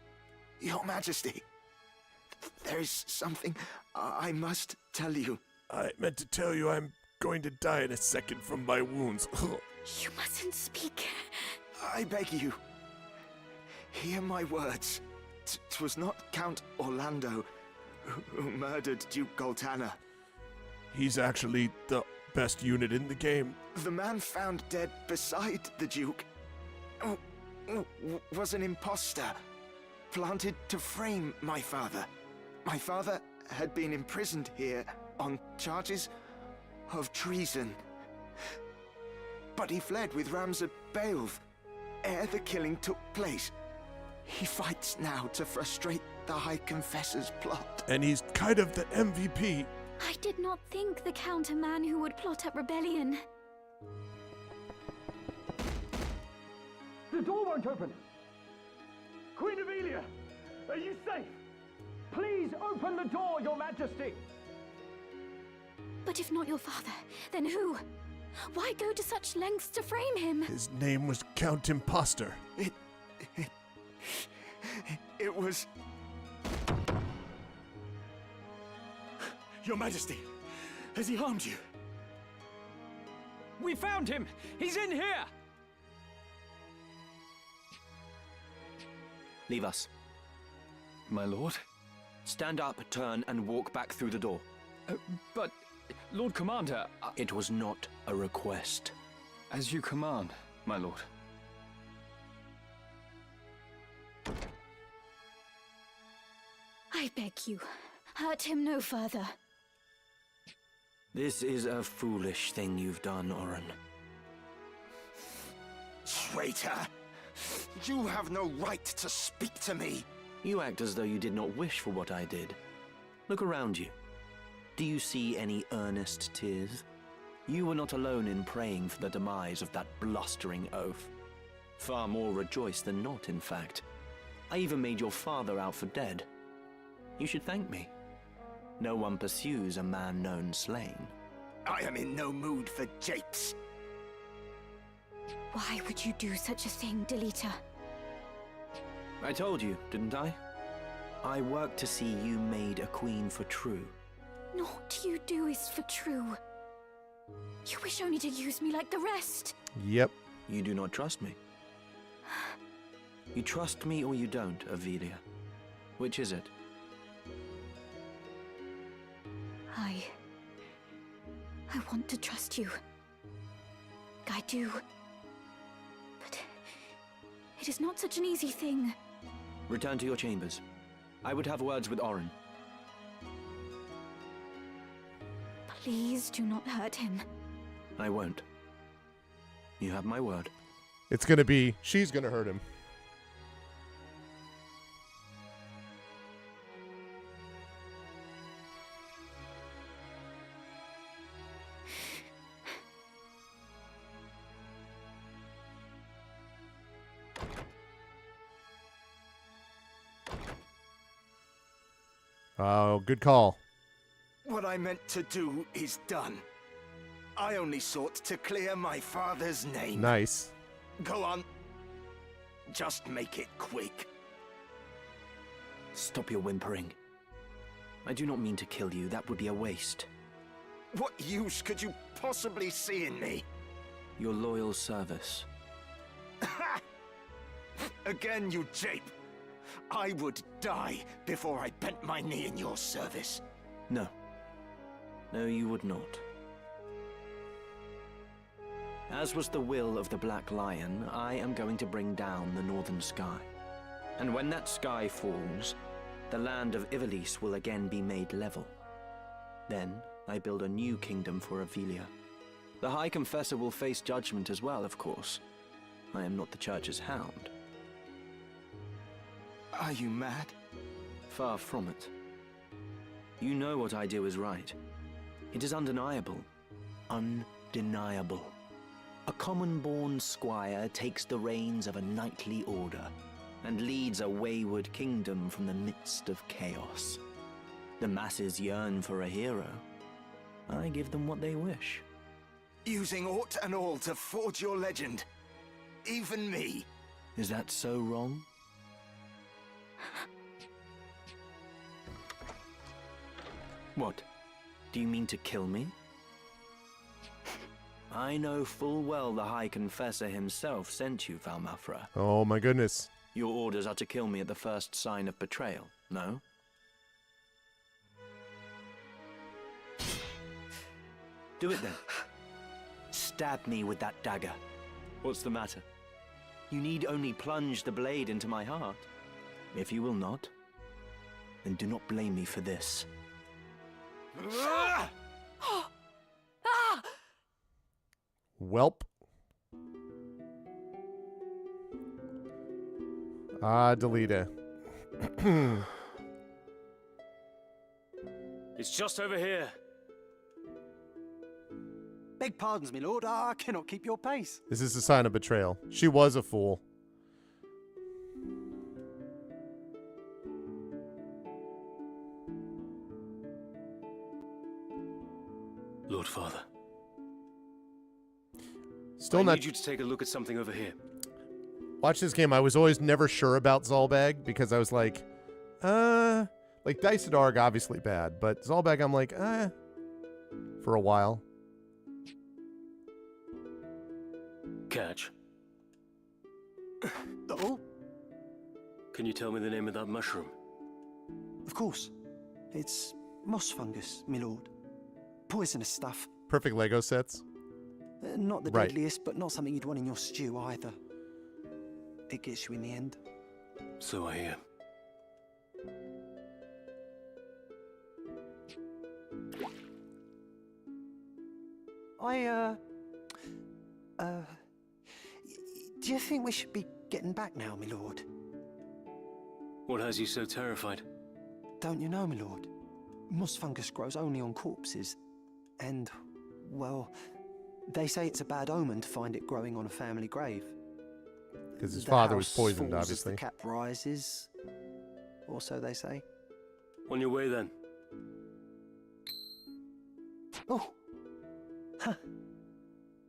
Your Majesty, there is something I must tell you. I meant to tell you I'm going to die in a second from my wounds. You mustn't speak. I beg you, hear my words. 'Twas not Count Orlando who murdered Duke Goltana. He's actually the best unit in the game. The man found dead beside the Duke was an imposter, planted to frame my father. My father had been imprisoned here on charges of treason. But he fled with Ramza Beowulf ere the killing took place. He fights now to frustrate the High Confessor's plot. And he's kind of the MVP. I did not think the Count a man who would plot up rebellion. The door won't open. Queen Ivalice, are you safe? Please open the door, Your Majesty. But if not your father, then who? Why go to such lengths to frame him? His name was Count Imposter. It was... Your Majesty, has he harmed you? We found him! He's in here! Leave us. My lord? Stand up, turn, and walk back through the door. But, Lord Commander... It was not a request. As you command, my lord. I beg you, hurt him no further. This is a foolish thing you've done, Oren. Traitor! You have no right to speak to me! You act as though you did not wish for what I did. Look around you. Do you see any earnest tears? You were not alone in praying for the demise of that blustering oaf. Far more rejoiced than not, in fact. I even made your father out for dead. You should thank me. No one pursues a man known slain. I am in no mood for japes. Why would you do such a thing, Delita? I told you, didn't I? I work to see you made a queen for true. Naught you do is for true. You wish only to use me like the rest. Yep. You do not trust me. You trust me or you don't, Ivalice. Which is it? I want to trust you. I do. But it is not such an easy thing. Return to your chambers. I would have words with Oren. Please do not hurt him. I won't. You have my word. It's gonna be, she's gonna hurt him. Oh, good call. What I meant to do is done. I only sought to clear my father's name. Nice. Go on. Just make it quick. Stop your whimpering. I do not mean to kill you. That would be a waste. What use could you possibly see in me? Your loyal service. Again, you jape. I would die before I bent my knee in your service. No. No, you would not. As was the will of the Black Lion, I am going to bring down the northern sky. And when that sky falls, the land of Ivalice will again be made level. Then I build a new kingdom for Ivalice. The High Confessor will face judgment as well, of course. I am not the Church's hound. Are you mad? Far from it. You know what I do is right. It is undeniable. Undeniable. A common-born squire takes the reins of a knightly order and leads a wayward kingdom from the midst of chaos. The masses yearn for a hero. I give them what they wish. Using aught and all to forge your legend. Even me. Is that so wrong? What? Do you mean to kill me? I know full well the High Confessor himself sent you, Valmafra. Oh my goodness. Your orders are to kill me at the first sign of betrayal, no? Do it then. Stab me with that dagger. What's the matter? You need only plunge the blade into my heart. If you will not, then do not blame me for this. Welp. Ah, Delita. It's just over here. Beg pardons, my lord. I cannot keep your pace. This is a sign of betrayal. She was a fool. Lord Father. Still I not. need you to take a look at something over here. Watch this game. I was always never sure about Zalbag because I was like Dysadarg obviously bad, but Zalbag I'm like, for a while. Catch. Oh? Can you tell me the name of that mushroom? Of course. It's moss fungus, my lord. Poisonous stuff. Perfect Lego sets. Not the Right. deadliest, but not something you'd want in your stew either. It gets you in the end. So I hear. Do you think we should be getting back now, my lord? What has you so terrified? Don't you know, my lord? Moss fungus grows only on corpses. And, well, they say it's a bad omen to find it growing on a family grave. Because his The father was house poisoned, falls as obviously. the cap rises, or so they say. On your way then. Oh! Huh.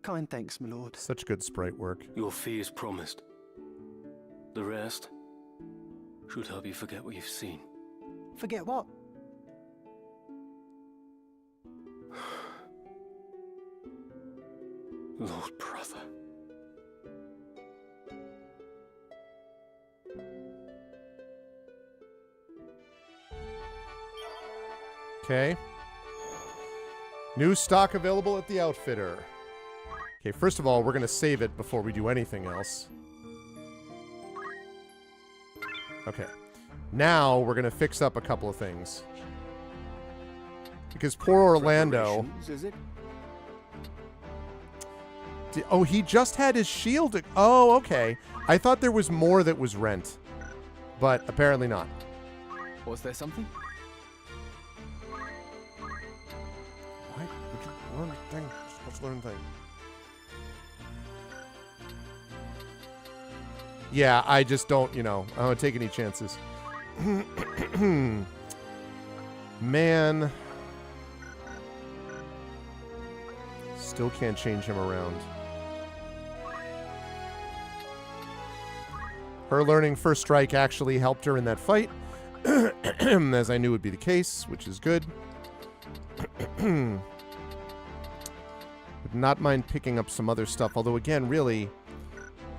Kind thanks, my lord. Such good sprite work. Your fee is promised. The rest should help you forget what you've seen. Forget what? Lord Brother. Okay. New stock available at the Outfitter. Okay, first of all, we're going to save it before we do anything else. Okay. Now, we're going to fix up a couple of things. Because poor Orlando... Is it? Oh, he just had his shield... Oh, okay. I thought there was more that was rent. But apparently not. Was there something? Why would you learn a thing? Let's learn a thing. Yeah, I just don't, I don't take any chances. Man. Still can't change him around. Her learning First Strike actually helped her in that fight. As I knew would be the case, which is good. Would not mind picking up some other stuff, although again, really,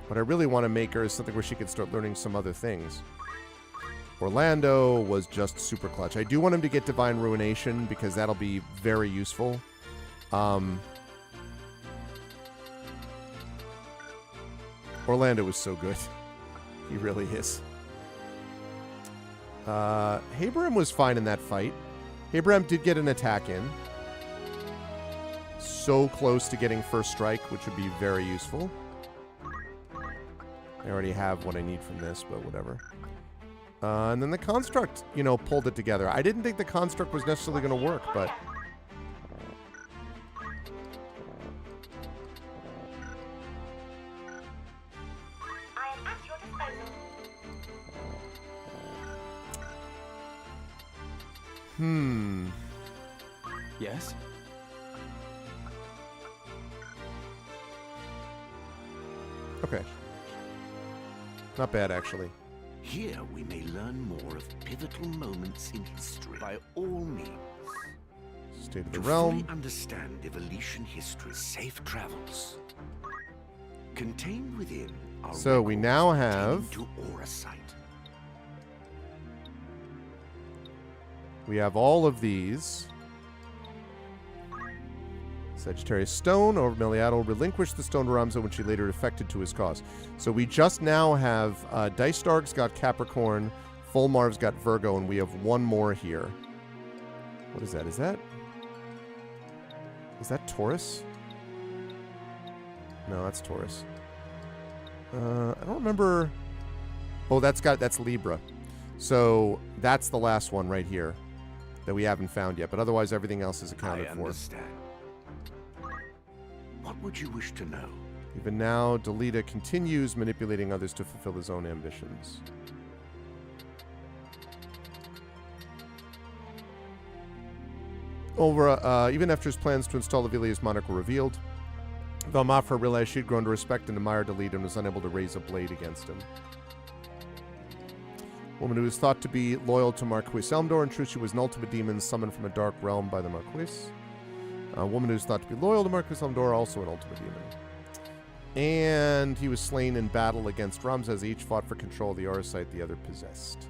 what I really want to make her is something where she can start learning some other things. Orlando was just super clutch. I do want him to get Divine Ruination because that'll be very useful. Orlando was so good. He really is. Haberam was fine in that fight. Haberam did get an attack in. So close to getting First Strike, which would be very useful. I already have what I need from this, but whatever. And then the Construct, pulled it together. I didn't think the Construct was necessarily going to work, but... I am at your disposal. Yes? Okay. Not bad, actually. Here we may learn more of pivotal moments in history. By all means. State of the To realm. fully understand Evolution history, safe travels. Contained within are So we now have... to Aurasight. We have all of these. Sagittarius Stone, over Meliador relinquished the stone to Ramza when she later defected to his cause. So we just now have Dysadarg's got Capricorn, Fulmarv's got Virgo, and we have one more here. What is that? Is that Taurus? No, that's Taurus. I don't remember. Oh, that's Libra. So that's the last one right here that we haven't found yet. But otherwise, everything else is accounted I for. understand. What would you wish to know? Even now, Delita continues manipulating others to fulfill his own ambitions. Even after his plans to install Ivalice as monarch were revealed, Valmafra realized she'd grown to respect and admire Delita and was unable to raise a blade against him. Woman who was thought to be loyal to Marquis Elmdor. In truth, she was an ultimate demon summoned from a dark realm by the Marquis. A woman who was thought to be loyal to Marquis Elmdor, also an ultimate demon. And he was slain in battle against Ramses. Each fought for control of the Auracite the other possessed.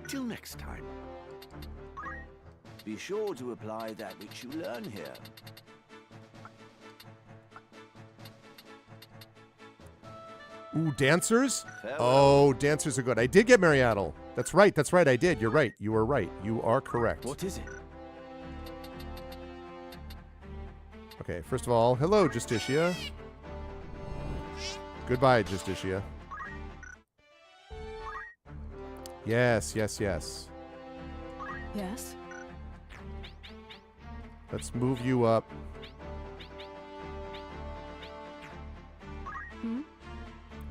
Till next time. Be sure to apply that which you learn here. Ooh, dancers? Farewell. Oh, dancers are good. I did get Mariadel. That's right, I did. You're right. You are right. You are correct. What is it? Okay, first of all, hello, Justicia. Goodbye, Justicia. Yes, yes, yes. Yes? Let's move you up. Hmm?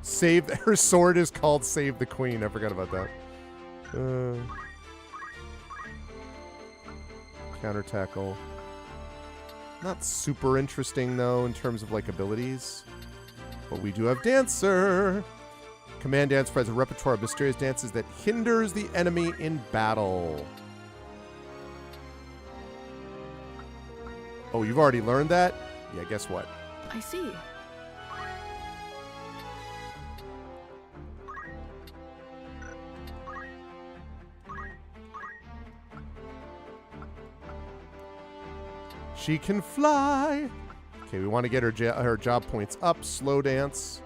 Save. Her sword is called Save the Queen. I forgot about that. Counter tackle. Not super interesting, though, in terms of, like, abilities. But we do have Dancer. Command Dance provides a repertoire of mysterious dances that hinders the enemy in battle. Oh, you've already learned that? Yeah, guess what? I see. She can fly. Okay, we want to get her job points up. Slow dance.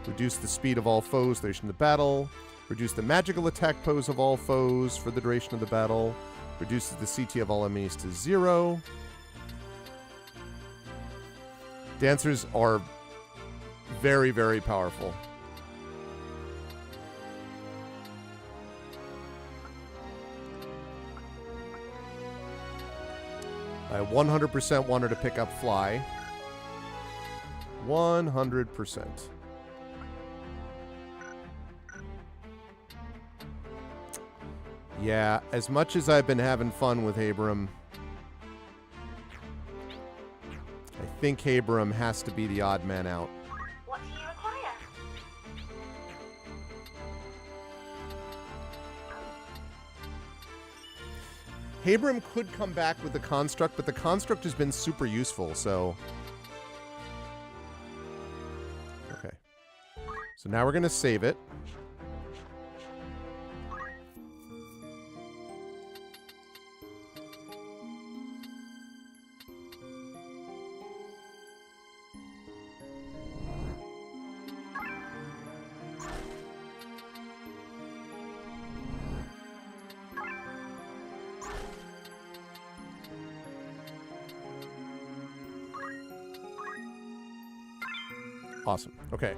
Reduce the speed of all foes for the duration of the battle. Reduce the magical attack pose of all foes for the duration of the battle. Reduces the CT of all enemies to 0. Dancers are very, very powerful. I 100% want her to pick up Fly. 100%. Yeah, as much as I've been having fun with Abram, I think Abram has to be the odd man out. What do you require? Abram could come back with the construct, but the construct has been super useful, so... Okay. So now we're going to save it. Awesome. Okay.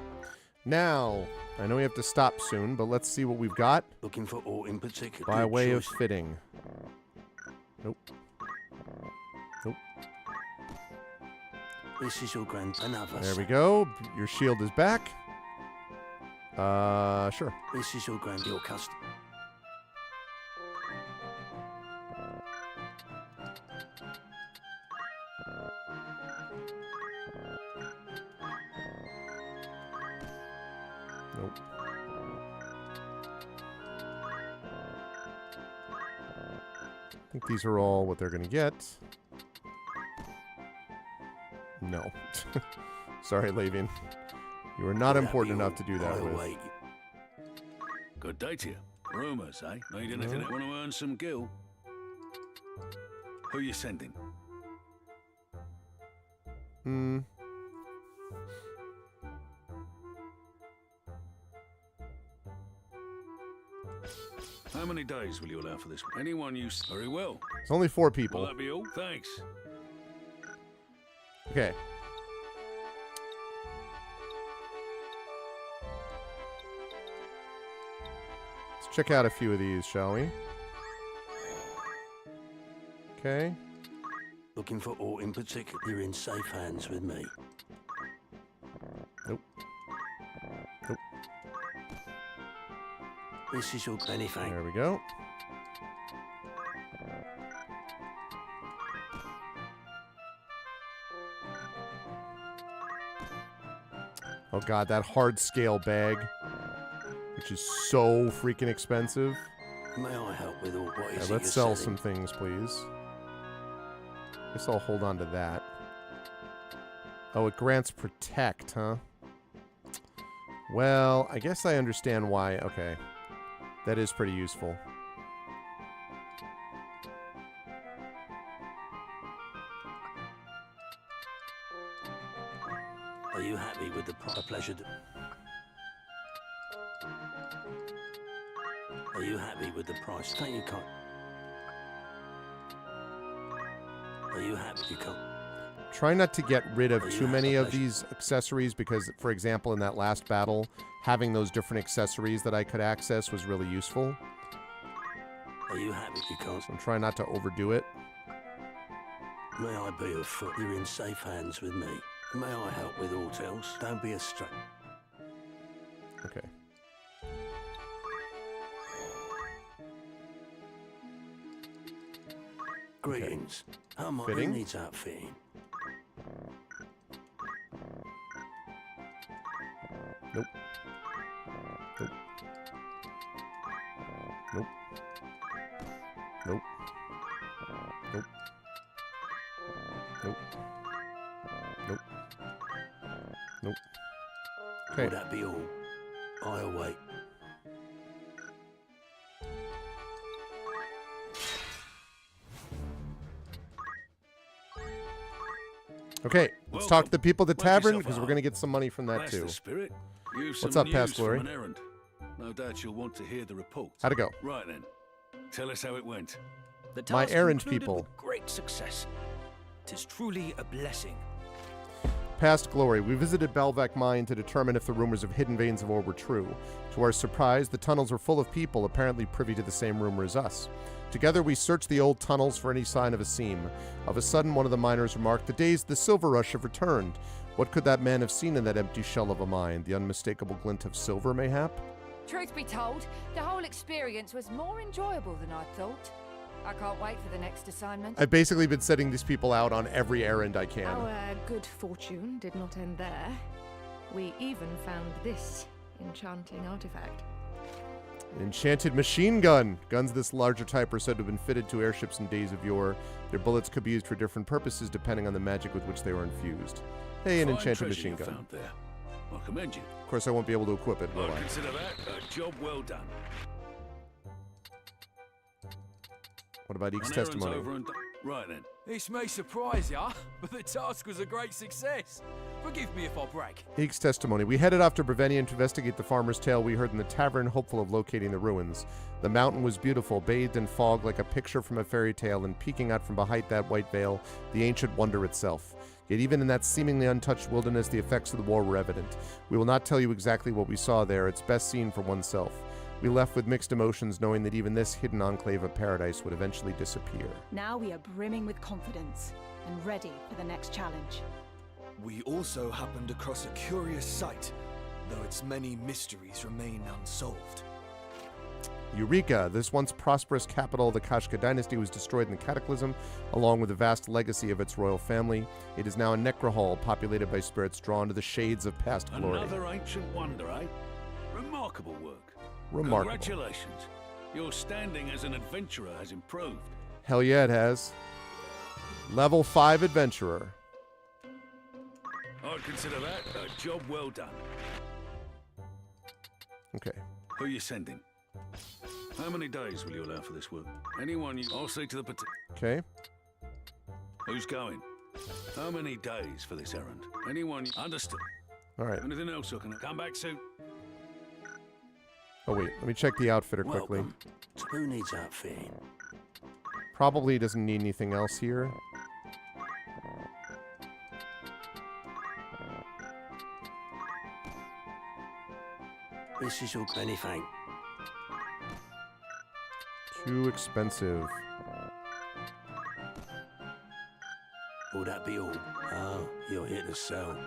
Now, I know we have to stop soon, but let's see what we've got. Looking for aught in particular? By Good way of choice. fitting. Nope. Nope. This is your another. There we go. Your shield is back. Sure. This is your custom. Nope. I think these are all what they're going to get. No. Sorry, Lavian. You are not important enough to do that with. Wait. Good day to you. Rumours, eh? Need anything that want to earn some gil? Who you sending? How many days will you allow for this? Anyone you... Very well. It's only 4 people. Will that be all? Thanks. Okay. Let's check out a few of these, shall we? Okay. Looking for aught in particular? You're in safe hands with me. Nope. Nope. This is your anything. There we go. Oh god, that hard scale bag, which is so freaking expensive. May I help with all what is Yeah, it let's you're sell selling? some things, please. Guess I'll hold on to that. Oh, it grants protect, huh? Well, I guess I understand why. Okay. That is pretty useful. Are you happy with the pleasure? Are you happy with the price? Think you can't. Are you happy you can't? Try not to get rid of Are you too many happy? of these accessories because, for example, in that last battle, having those different accessories that I could access was really useful. Are you happy you can't? So I'm trying not to overdo it. May I be of foot? You're in safe hands with me. May I help with aught else? Don't be a Okay. Greetings. How much Fitting. needs outfitting? Nope. Nope. Nope. Nope. Nope. Nope. Nope. Nope. Okay. Will that be all? I await. Okay, let's talk to the people at the tavern because we're going to get some money from that Bless too. the spirit. You've What's some up, Past news Glory? from an errand. No doubt you'll want to hear the report. How'd it go? Right then. Tell us how it went. The My task errand concluded people. with great success. 'Tis truly a blessing. Past Glory, we visited Belvac Mine to determine if the rumors of hidden veins of ore were true. To our surprise, the tunnels were full of people apparently privy to the same rumor as us. Together, we searched the old tunnels for any sign of a seam. Of a sudden, one of the miners remarked, "The days of the silver rush have returned." What could that man have seen in that empty shell of a mine? The unmistakable glint of silver, mayhap? Truth be told, the whole experience was more enjoyable than I thought. I can't wait for the next assignment. I've basically been setting these people out on every errand I can. Our good fortune did not end there. We even found this enchanting artifact. Enchanted machine gun. Guns this larger type are said to have been fitted to airships in days of yore. Their bullets could be used for different purposes depending on the magic with which they were infused. Hey, an Fine enchanted treasure machine you gun. found there. I commend you. Of course, I won't be able to equip it, will I I? consider that a job well done. What about Eek's An errand's testimony? over and done. Right then. This may surprise ya, but the task was a great success. Forgive me if I brag. Eek's testimony. We headed off to Brevenia to investigate the farmer's tale we heard in the tavern, hopeful of locating the ruins. The mountain was beautiful, bathed in fog like a picture from a fairy tale, and peeking out from behind that white veil, the ancient wonder itself. Yet even in that seemingly untouched wilderness, the effects of the war were evident. We will not tell you exactly what we saw there. It's best seen for oneself. We left with mixed emotions, knowing that even this hidden enclave of paradise would eventually disappear. Now we are brimming with confidence and ready for the next challenge. We also happened across a curious sight, though its many mysteries remain unsolved. Eureka! This once prosperous capital of the Kashka dynasty was destroyed in the Cataclysm, along with the vast legacy of its royal family. It is now a necrohall populated by spirits drawn to the shades of past glory. Another ancient wonder, eh? Remarkable work. Remarkable. Congratulations. Your standing as an adventurer has improved. Hell yeah, it has. Level 5 adventurer. I'd consider that a job well done. Okay. Who are you sending? How many days will you allow for this work? Anyone you... I'll say to the... Okay. Who's going? How many days for this errand? Anyone you... Understood. All right. Anything else I can... Come back soon. Oh, wait. Let me check the outfitter quickly. Welcome. Who needs outfitting? Probably doesn't need anything else here. This is all anything. Too expensive. Will that be all? Ah, you're here to sell.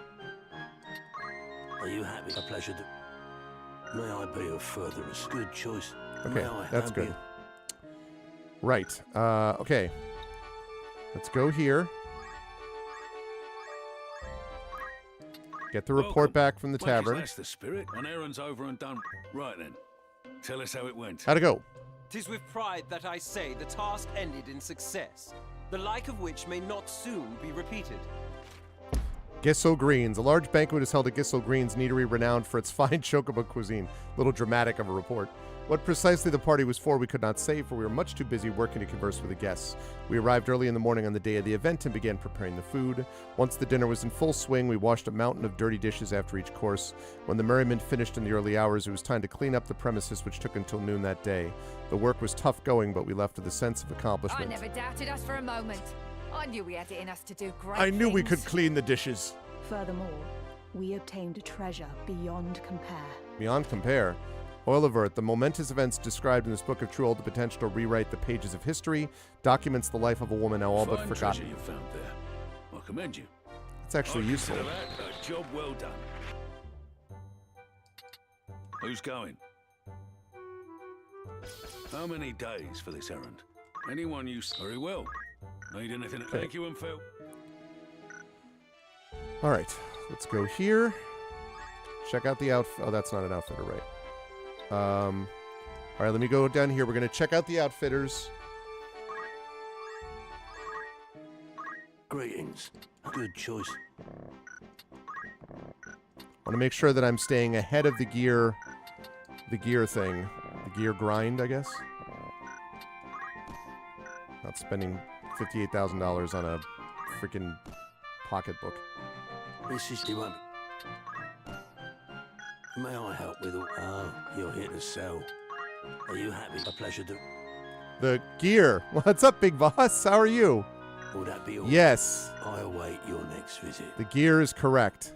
Are you happy? A pleasure to... May I be of furtherance? Good choice. Okay, May I that's have good. you? Right. Okay. Let's go here. Get the report back from the tavern. That's the spirit. An errand's over and done. Right then. Tell us how it went. How'd it go? 'Tis with pride that I say the task ended in success, the like of which may not soon be repeated. Gissel Greens. A large banquet is held at Gissel Greens, an eatery renowned for its fine chocobo cuisine. Little dramatic of a report. What precisely the party was for we could not say, for we were much too busy working to converse with the guests. We arrived early in the morning on the day of the event and began preparing the food. Once the dinner was in full swing, we washed a mountain of dirty dishes after each course. When the merriment finished in the early hours, it was time to clean up the premises, which took until noon that day. The work was tough going, but we left with a sense of accomplishment. I never doubted us for a moment. I knew we had it in us to do great I knew we things. could clean the dishes. Furthermore, we obtained a treasure beyond compare. Beyond compare. Oilivert, the momentous events described in this book have true all the potential to rewrite the pages of history, documents the life of a woman now all but Fine forgotten. treasure you found there. I commend you. It's actually I useful. consider that a job well done. Who's going? How many days for this errand? Anyone you... Very well. Need anything? Okay. Thank you and Phil. All right, let's go here. Check out the outfit. Oh, that's not an outfitter, right? All right, let me go down here. We're going to check out the outfitters. Greetings. Good choice. Want to make sure that I'm staying ahead of the gear thing. The gear grind, I guess. Not spending $58,000 on a freaking pocketbook. This is the one. May I help with all... Ah, you're here to sell. Are you happy? A pleasure to... The gear. What's up, big boss? How are you? Will that be all? Yes. I await your next visit. The gear is correct.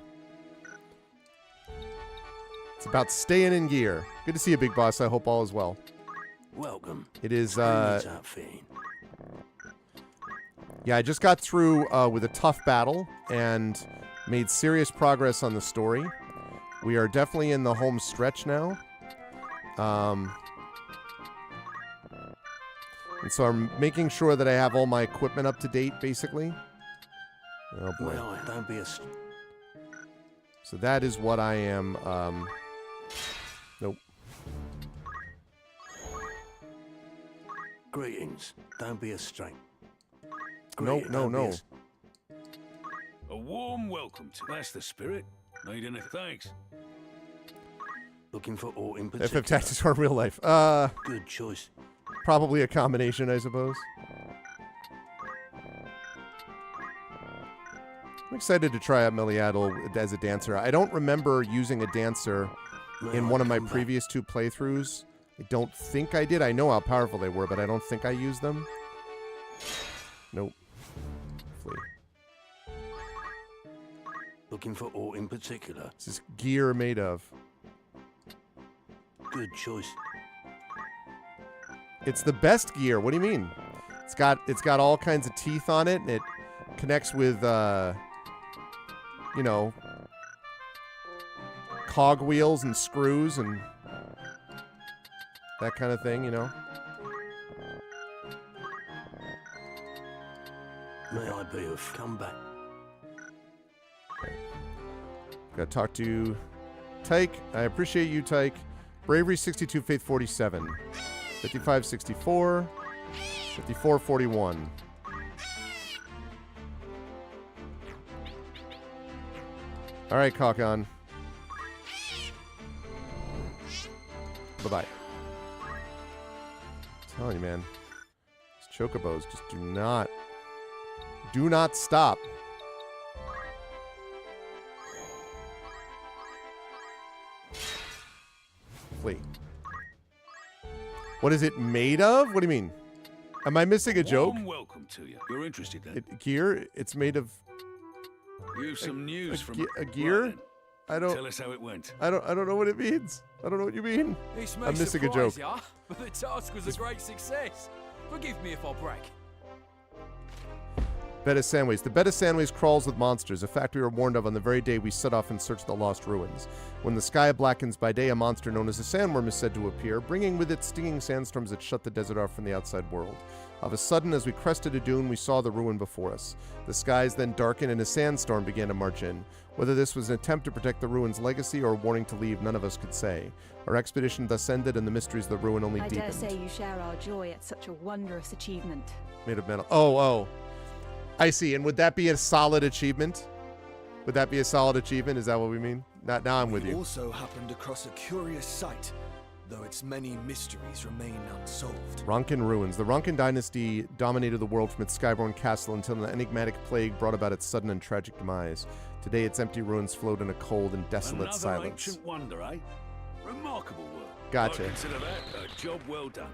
It's about staying in gear. Good to see you, big boss. I hope all is well. Welcome. It is, Who needs outfitting? yeah, I just got through with a tough battle and made serious progress on the story. We are definitely in the home stretch now. And so I'm making sure that I have all my equipment up to date, basically. Oh, boy. Well, don't be a... So that is what I am... Nope. Greetings. Don't be a stranger. No, no, no. A warm welcome to... That's the spirit. Need anything? Thanks. Looking for all in particular. FF Tactics or real life. Good choice. Probably a combination, I suppose. I'm excited to try out Meliadel as a dancer. I don't remember using a dancer in one of my previous two playthroughs. I don't think I did. I know how powerful they were, but I don't think I used them. Nope. Flee. Looking for all in particular. This is gear made of. Good choice. It's the best gear. What do you mean? It's got all kinds of teeth on it, and it connects with you know, cog wheels and screws and that kind of thing, you know. May I be of come back? Gotta talk to Tyke. I appreciate you, Tyke. Bravery 62, Faith 47. 55, 64. 54, 41. All right, Kalkan. Bye-bye. I'm telling you, man. These chocobos just do not stop. Flee. What is it made of? What do you mean? Am I missing a joke? Warm welcome to you. You're interested then? Gear? It's made of... You've some news from... A gear? Right I don't. Tell us how it went. I don't know what it means. I don't know what you mean. This may I'm missing a joke. surprise ya, but the task was a great success. Forgive me if I brag. Bed of Sandways. The Bed of Sandways crawls with monsters, a fact we were warned of on the very day we set off in search of the lost ruins. When the sky blackens by day, a monster known as a sandworm is said to appear, bringing with it stinging sandstorms that shut the desert off from the outside world. Of a sudden, as we crested a dune, we saw the ruin before us. The skies then darkened and a sandstorm began to march in. Whether this was an attempt to protect the ruin's legacy or a warning to leave, none of us could say. Our expedition thus ended, and the mysteries of the ruin only deepened. I dare say you share our joy at such a wondrous achievement. Made of metal. Oh. I see. And would that be a solid achievement? Would that be a solid achievement? Is that what we mean? Now I'm with you. We also happened across a curious sight, though its many mysteries remain unsolved. Ronkin Ruins. The Ronkin dynasty dominated the world from its skyborne castle until an enigmatic plague brought about its sudden and tragic demise. Today, its empty ruins float in a cold and desolate Another silence. ancient wonder, eh? Remarkable work. Gotcha. I consider that a job well done.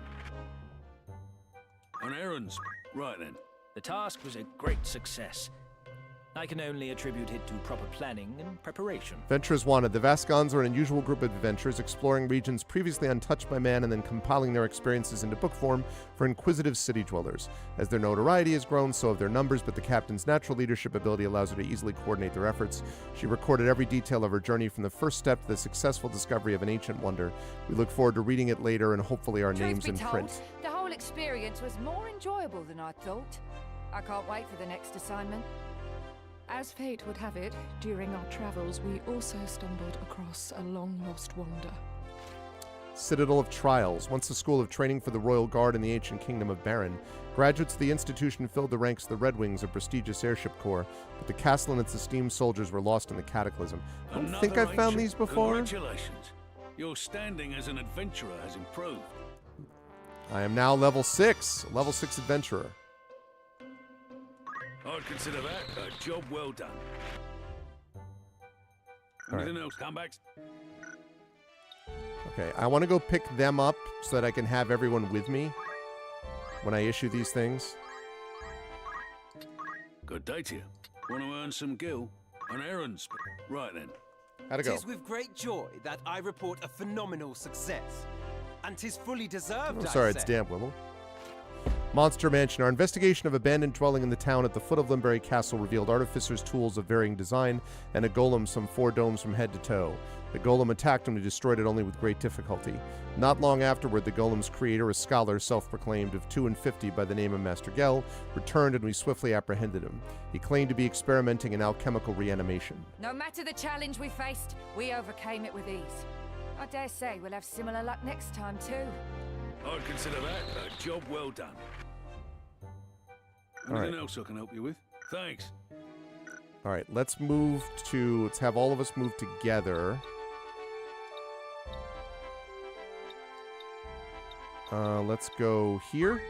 On errands. Right then. The task was a great success. I can only attribute it to proper planning and preparation. Adventurers wanted. The Vascons are an unusual group of adventurers exploring regions previously untouched by man and then compiling their experiences into book form for inquisitive city dwellers. As their notoriety has grown, so have their numbers, but the captain's natural leadership ability allows her to easily coordinate their efforts. She recorded every detail of her journey from the first step to the successful discovery of an ancient wonder. We look forward to reading it later and hopefully our names in print. The whole experience was more enjoyable than I thought. I can't wait for the next assignment. As fate would have it, during our travels, we also stumbled across a long-lost wonder. Citadel of Trials, once a school of training for the Royal Guard in the ancient kingdom of Baron. Graduates of the institution filled the ranks of the Red Wings, a prestigious airship corps, but the castle and its esteemed soldiers were lost in the cataclysm. I don't think I've found these before. Congratulations. Your standing as an adventurer has improved. I am now level 6 adventurer. I'd consider that a job well done. Anything else? Comebacks? Okay, I want to go pick them up so that I can have everyone with me when I issue these things. Good day to you. Want to earn some gil? On errands. Right then. How'd it go? 'Tis with great joy that I report a phenomenal success. And 'tis fully deserved, I'm sorry, I it's say. damp, Wibble. Monster Mansion. Our investigation of abandoned dwelling in the town at the foot of Limbury Castle revealed artificers' tools of varying design and a golem some 4 domes from head to toe. The golem attacked him and destroyed it only with great difficulty. Not long afterward, the golem's creator, a scholar self-proclaimed of 2 and 50 by the name of Master Gell, returned and we swiftly apprehended him. He claimed to be experimenting in alchemical reanimation. No matter the challenge we faced, we overcame it with ease. I dare say we'll have similar luck next time too. I'd consider that a job well done. Anything else I can help you with? Thanks. All right, let's have all of us move together. Let's go here.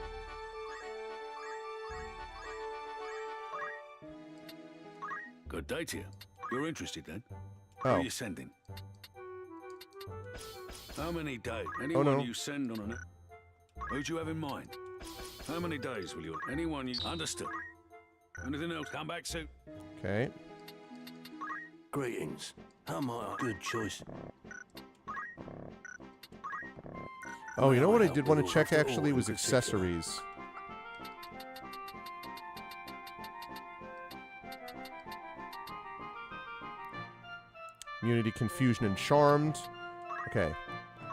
Good day to you. You're interested then? Oh. Who are you sending? How many days? Anyone you send on an... Who do you have in mind? How many days will you... Anyone you... Understood. Anything else? Come back soon. Okay. Greetings. How am I? Good choice. Oh, you know what I did want to check actually was accessories. Immunity, Confusion, and Charmed. Okay.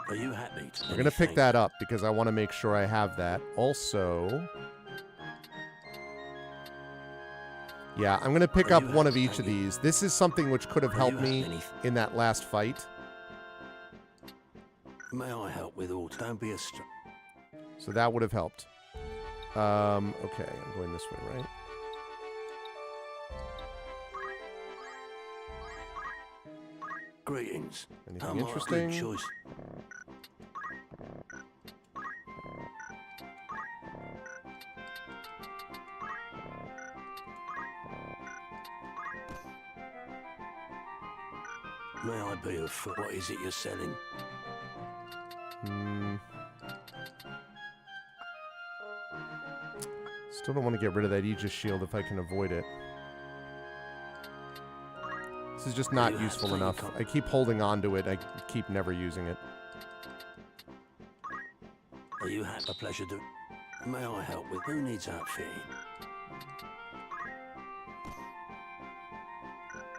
Are you happy? We're going to pick that up because I want to make sure I have that. Also... Yeah, I'm going to pick up one of each of these. This is something which could have helped me in that last fight. May I help with all? Don't be a So that would have helped. Okay, I'm going this way, right? Greetings. Anything interesting? Good choice. May I be of foot? What is it you're selling? Still don't want to get rid of that Aegis shield if I can avoid it. This is just not useful enough. I keep holding on to it. I keep never using it. Are you had a pleasure to... May I help with... Who needs outfitting?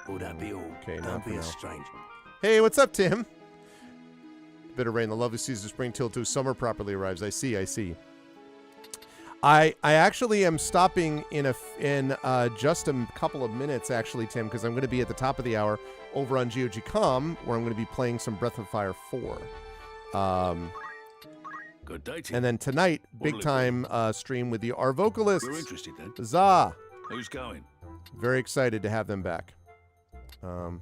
Will that be all? Okay, Don't be now. a stranger. Hey, what's up, Tim? Bit of rain. The lovely season of spring till to summer properly arrives. I see. I actually am stopping in just a couple of minutes, actually, Tim, because I'm going to be at the top of the hour over on GOG.com, where I'm going to be playing some Breath of Fire 4. Good day, Tim. And then tonight, big time stream with the Our Vocalists. You're interested then? Huzzah! Who's going? Very excited to have them back. How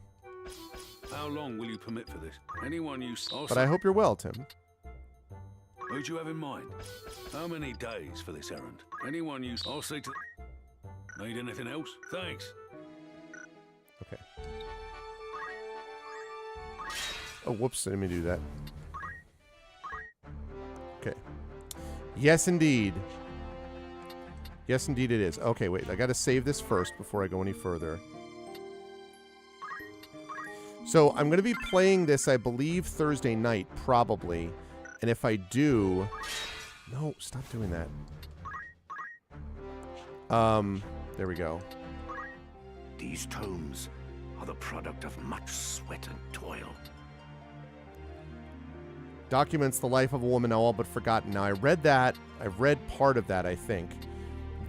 long will you permit for this? Anyone you... But I hope you're well, Tim. Who'd you have in mind? How many days for this errand? Anyone you... I'll see to... Need anything else? Thanks. Okay. Oh, whoops. Let me do that. Okay. Yes, indeed. Yes, indeed it is. Okay, wait. I got to save this first before I go any further. So I'm going to be playing this, I believe, Thursday night, probably. And if I do... No, stop doing that. There we go. These tomes are the product of much sweat and toil. Documents the life of a woman all but forgotten. Now, I read that. I've read part of that, I think.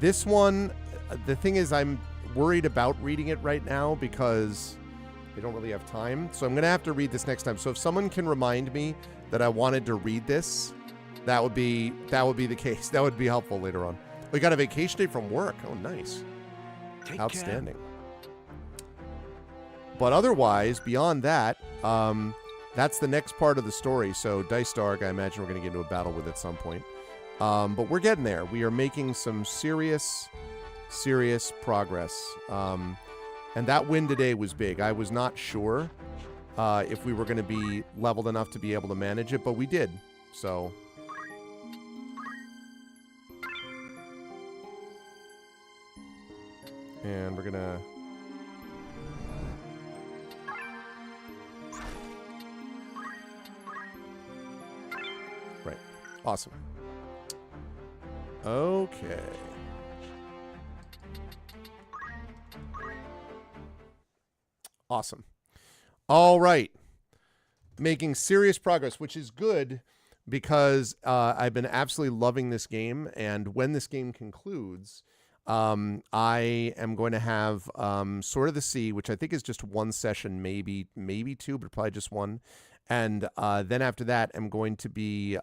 This one, the thing is, I'm worried about reading it right now because I don't really have time. So I'm going to have to read this next time. So if someone can remind me that I wanted to read this, that would be the case. That would be helpful later on. We got a vacation day from work. Oh, nice. Outstanding. But otherwise, beyond that, that's the next part of the story. So Dice Dark, I imagine we're going to get into a battle with at some point. But we're getting there. We are making some serious progress. And that win today was big. I was not sure if we were going to be leveled enough to be able to manage it, but we did. So... And we're going to... Right. Awesome. Okay. Awesome. All right. Making serious progress, which is good because I've been absolutely loving this game. And when this game concludes, I am going to have Sword of the Sea, which I think is just one session, maybe two, but probably just one. And then after that, I'm going to be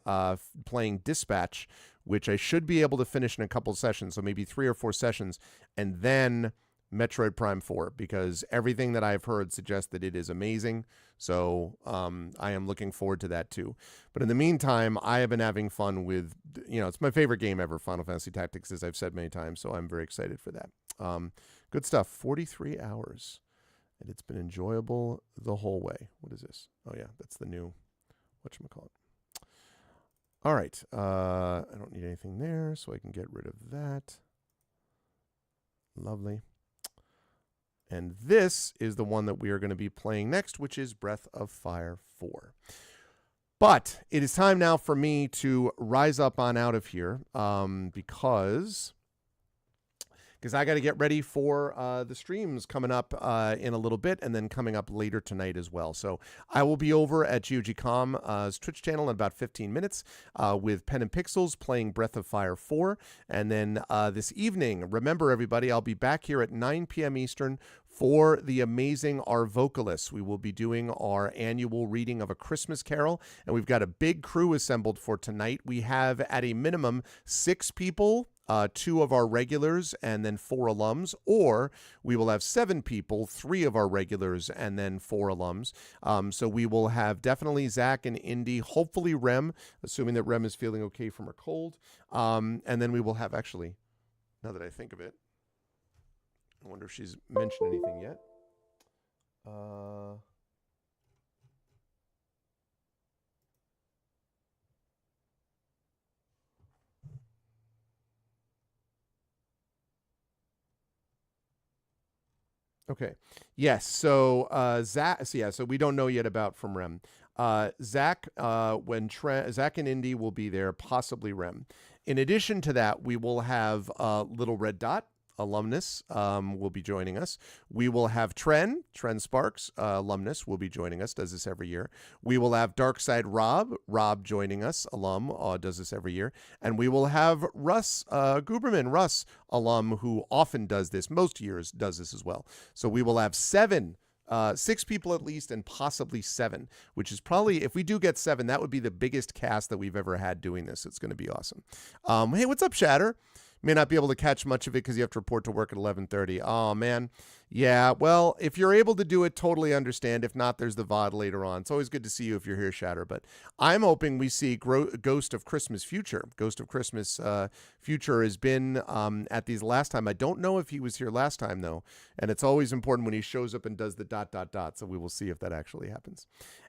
playing Dispatch, which I should be able to finish in a couple of sessions, so maybe 3 or 4 sessions, and then Metroid Prime 4, because everything that I've heard suggests that it is amazing. So I am looking forward to that too. But in the meantime, I have been having fun with, it's my favorite game ever, Final Fantasy Tactics, as I've said many times. So I'm very excited for that. Good stuff. 43 hours. And it's been enjoyable the whole way. What is this? Oh, yeah, that's the new, whatchamacallit. All right. I don't need anything there, so I can get rid of that. Lovely. And this is the one that we are going to be playing next, which is Breath of Fire 4. But it is time now for me to rise up on out of here because I got to get ready for the streams coming up in a little bit and then coming up later tonight as well. So I will be over at GOG.com's Twitch channel in about 15 minutes with Pen and Pixels playing Breath of Fire 4. And then this evening, remember everybody, I'll be back here at 9 p.m. Eastern for the amazing Our Vocalists. We will be doing our annual reading of A Christmas Carol, and we've got a big crew assembled for tonight. We have at a minimum 6 people, 2 of our regulars and then 4 alums, or we will have 7 people, 3 of our regulars and then 4 alums. So we will have definitely Zach and Indy, hopefully Rem, assuming that Rem is feeling okay from her cold. And then we will have, actually, now that I think of it, I wonder if she's mentioned anything yet. Okay. Yes. So Zach. So yeah. So we don't know yet about from Rem. Zach. Zach and Indy will be there, possibly Rem. In addition to that, we will have Little Red Dot alumnus will be joining us. We will have Tren Sparks, alumnus, will be joining us, does this every year. We will have Darkside Rob joining us, alum, does this every year. And we will have Russ Guberman, alum, who often does this, most years does this as well. So we will have 6 people at least, and possibly 7, which is probably, if we do get 7, that would be the biggest cast that we've ever had doing this. It's going to be awesome. Hey, what's up, Shatter? May not be able to catch much of it because you have to report to work at 11:30. Oh, man. Yeah, well, if you're able to do it, totally understand. If not, there's the VOD later on. It's always good to see you if you're here, Shatter. But I'm hoping we see Ghost of Christmas Future. Ghost of Christmas Future has been at these last time. I don't know if he was here last time, though. And it's always important when he shows up and does the ... So we will see if that actually happens.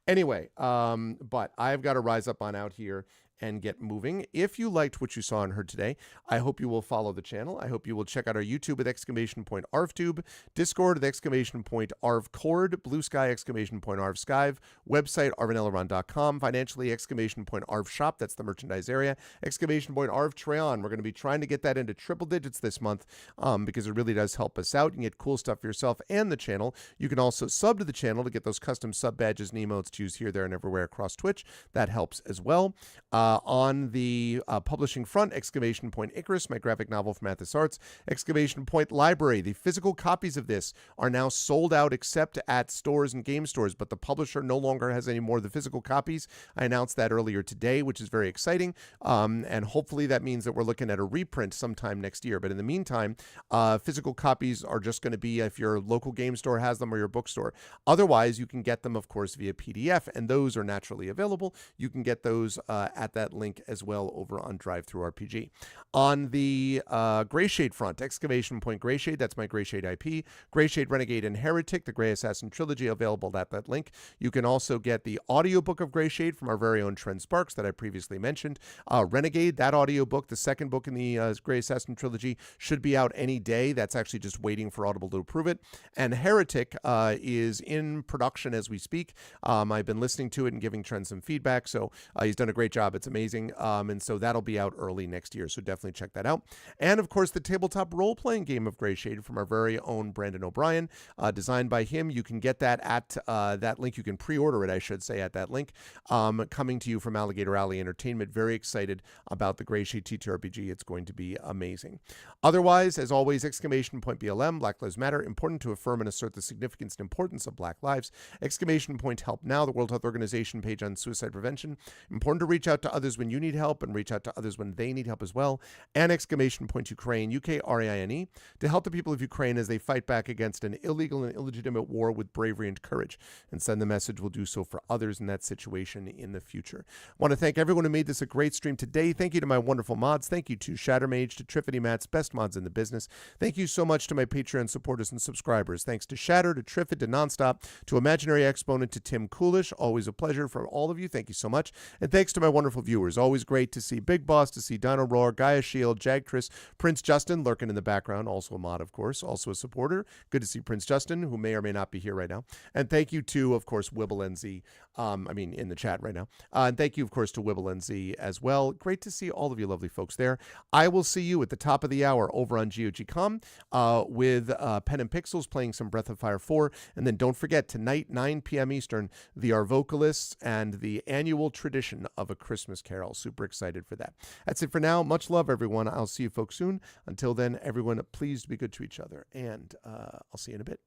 Anyway, but I've got to rise up on out here and get moving. If you liked what you saw and heard today, I hope you will follow the channel. I hope you will check out our YouTube with !ArvTube, Discord with !ArvCord, Blue Sky !ArvSkyve, website arvaneleron.com, financially !ArvShop, that's the merchandise area, !ArvTreon. We're going to be trying to get that into triple digits this month because it really does help us out. You can get cool stuff for yourself and the channel. You can also sub to the channel to get those custom sub badges and emotes to use here, there, and everywhere across Twitch. That helps as well. On the publishing front, Icarus, my graphic novel from Athos Arts, Library. The physical copies of this are now sold out except at stores and game stores, but the publisher no longer has any more of the physical copies. I announced that earlier today, which is very exciting, and hopefully that means that we're looking at a reprint sometime next year. But in the meantime, physical copies are just going to be if your local game store has them or your bookstore. Otherwise, you can get them, of course, via PDF, and those are naturally available. You can get those at that link as well over on DriveThruRPG. On the Greyshade front, Greyshade, that's my Greyshade IP, Greyshade Renegade and Heretic, the Grey Assassin trilogy, available at that link. You can also get the audiobook of Greyshade from our very own Tren Sparks that I previously mentioned. Renegade, that audiobook, the second book in the Grey Assassin trilogy, should be out any day. That's actually just waiting for Audible to approve it. And Heretic is in production as we speak. I've been listening to it and giving Tren some feedback, so he's done a great job. It's amazing. And so that'll be out early next year. So definitely check that out. And of course, the tabletop role-playing game of Greyshade from our very own Brandon O'Brien, designed by him. You can get that at that link. You can pre-order it, I should say, at that link. Coming to you from Alligator Alley Entertainment. Very excited about the Greyshade TTRPG. It's going to be amazing. Otherwise, as always, BLM, Black Lives Matter, important to affirm and assert the significance and importance of Black lives. Help Now, the World Health Organization page on suicide prevention. Important to reach out to others when you need help and reach out to others when they need help as well. And Ukraine, UKRAINE, to help the people of Ukraine as they fight back against an illegal and illegitimate war with bravery and courage. And send the message, we'll do so for others in that situation in the future. I want to thank everyone who made this a great stream today. Thank you to my wonderful mods. Thank you to Shattermage, to Triffity Mats, best mods in the business. Thank you so much to my Patreon supporters and subscribers. Thanks to Shatter, to Triffid, to Nonstop, to Imaginary Exponent, to Tim Coolish. Always a pleasure for all of you. Thank you so much. And thanks to my wonderful viewers. Always great to see Big Boss, to see Dino Roar, Gaia Shield, Jagtris, Prince Justin lurking in the background, also a mod, of course, also a supporter. Good to see Prince Justin, who may or may not be here right now. And thank you to, of course, WibbleNZ, in the chat right now. And thank you, of course, to WibbleNZ as well. Great to see all of you lovely folks there. I will see you at the top of the hour over on GOG.com with Pen and Pixels playing some Breath of Fire 4. And then don't forget, tonight, 9 p.m. Eastern, the Our Vocalists and the annual tradition of A Christmas Carol. Super excited for that. That's it for now. Much love, everyone. I'll see you folks soon. Until then, everyone, please be good to each other. And I'll see you in a bit.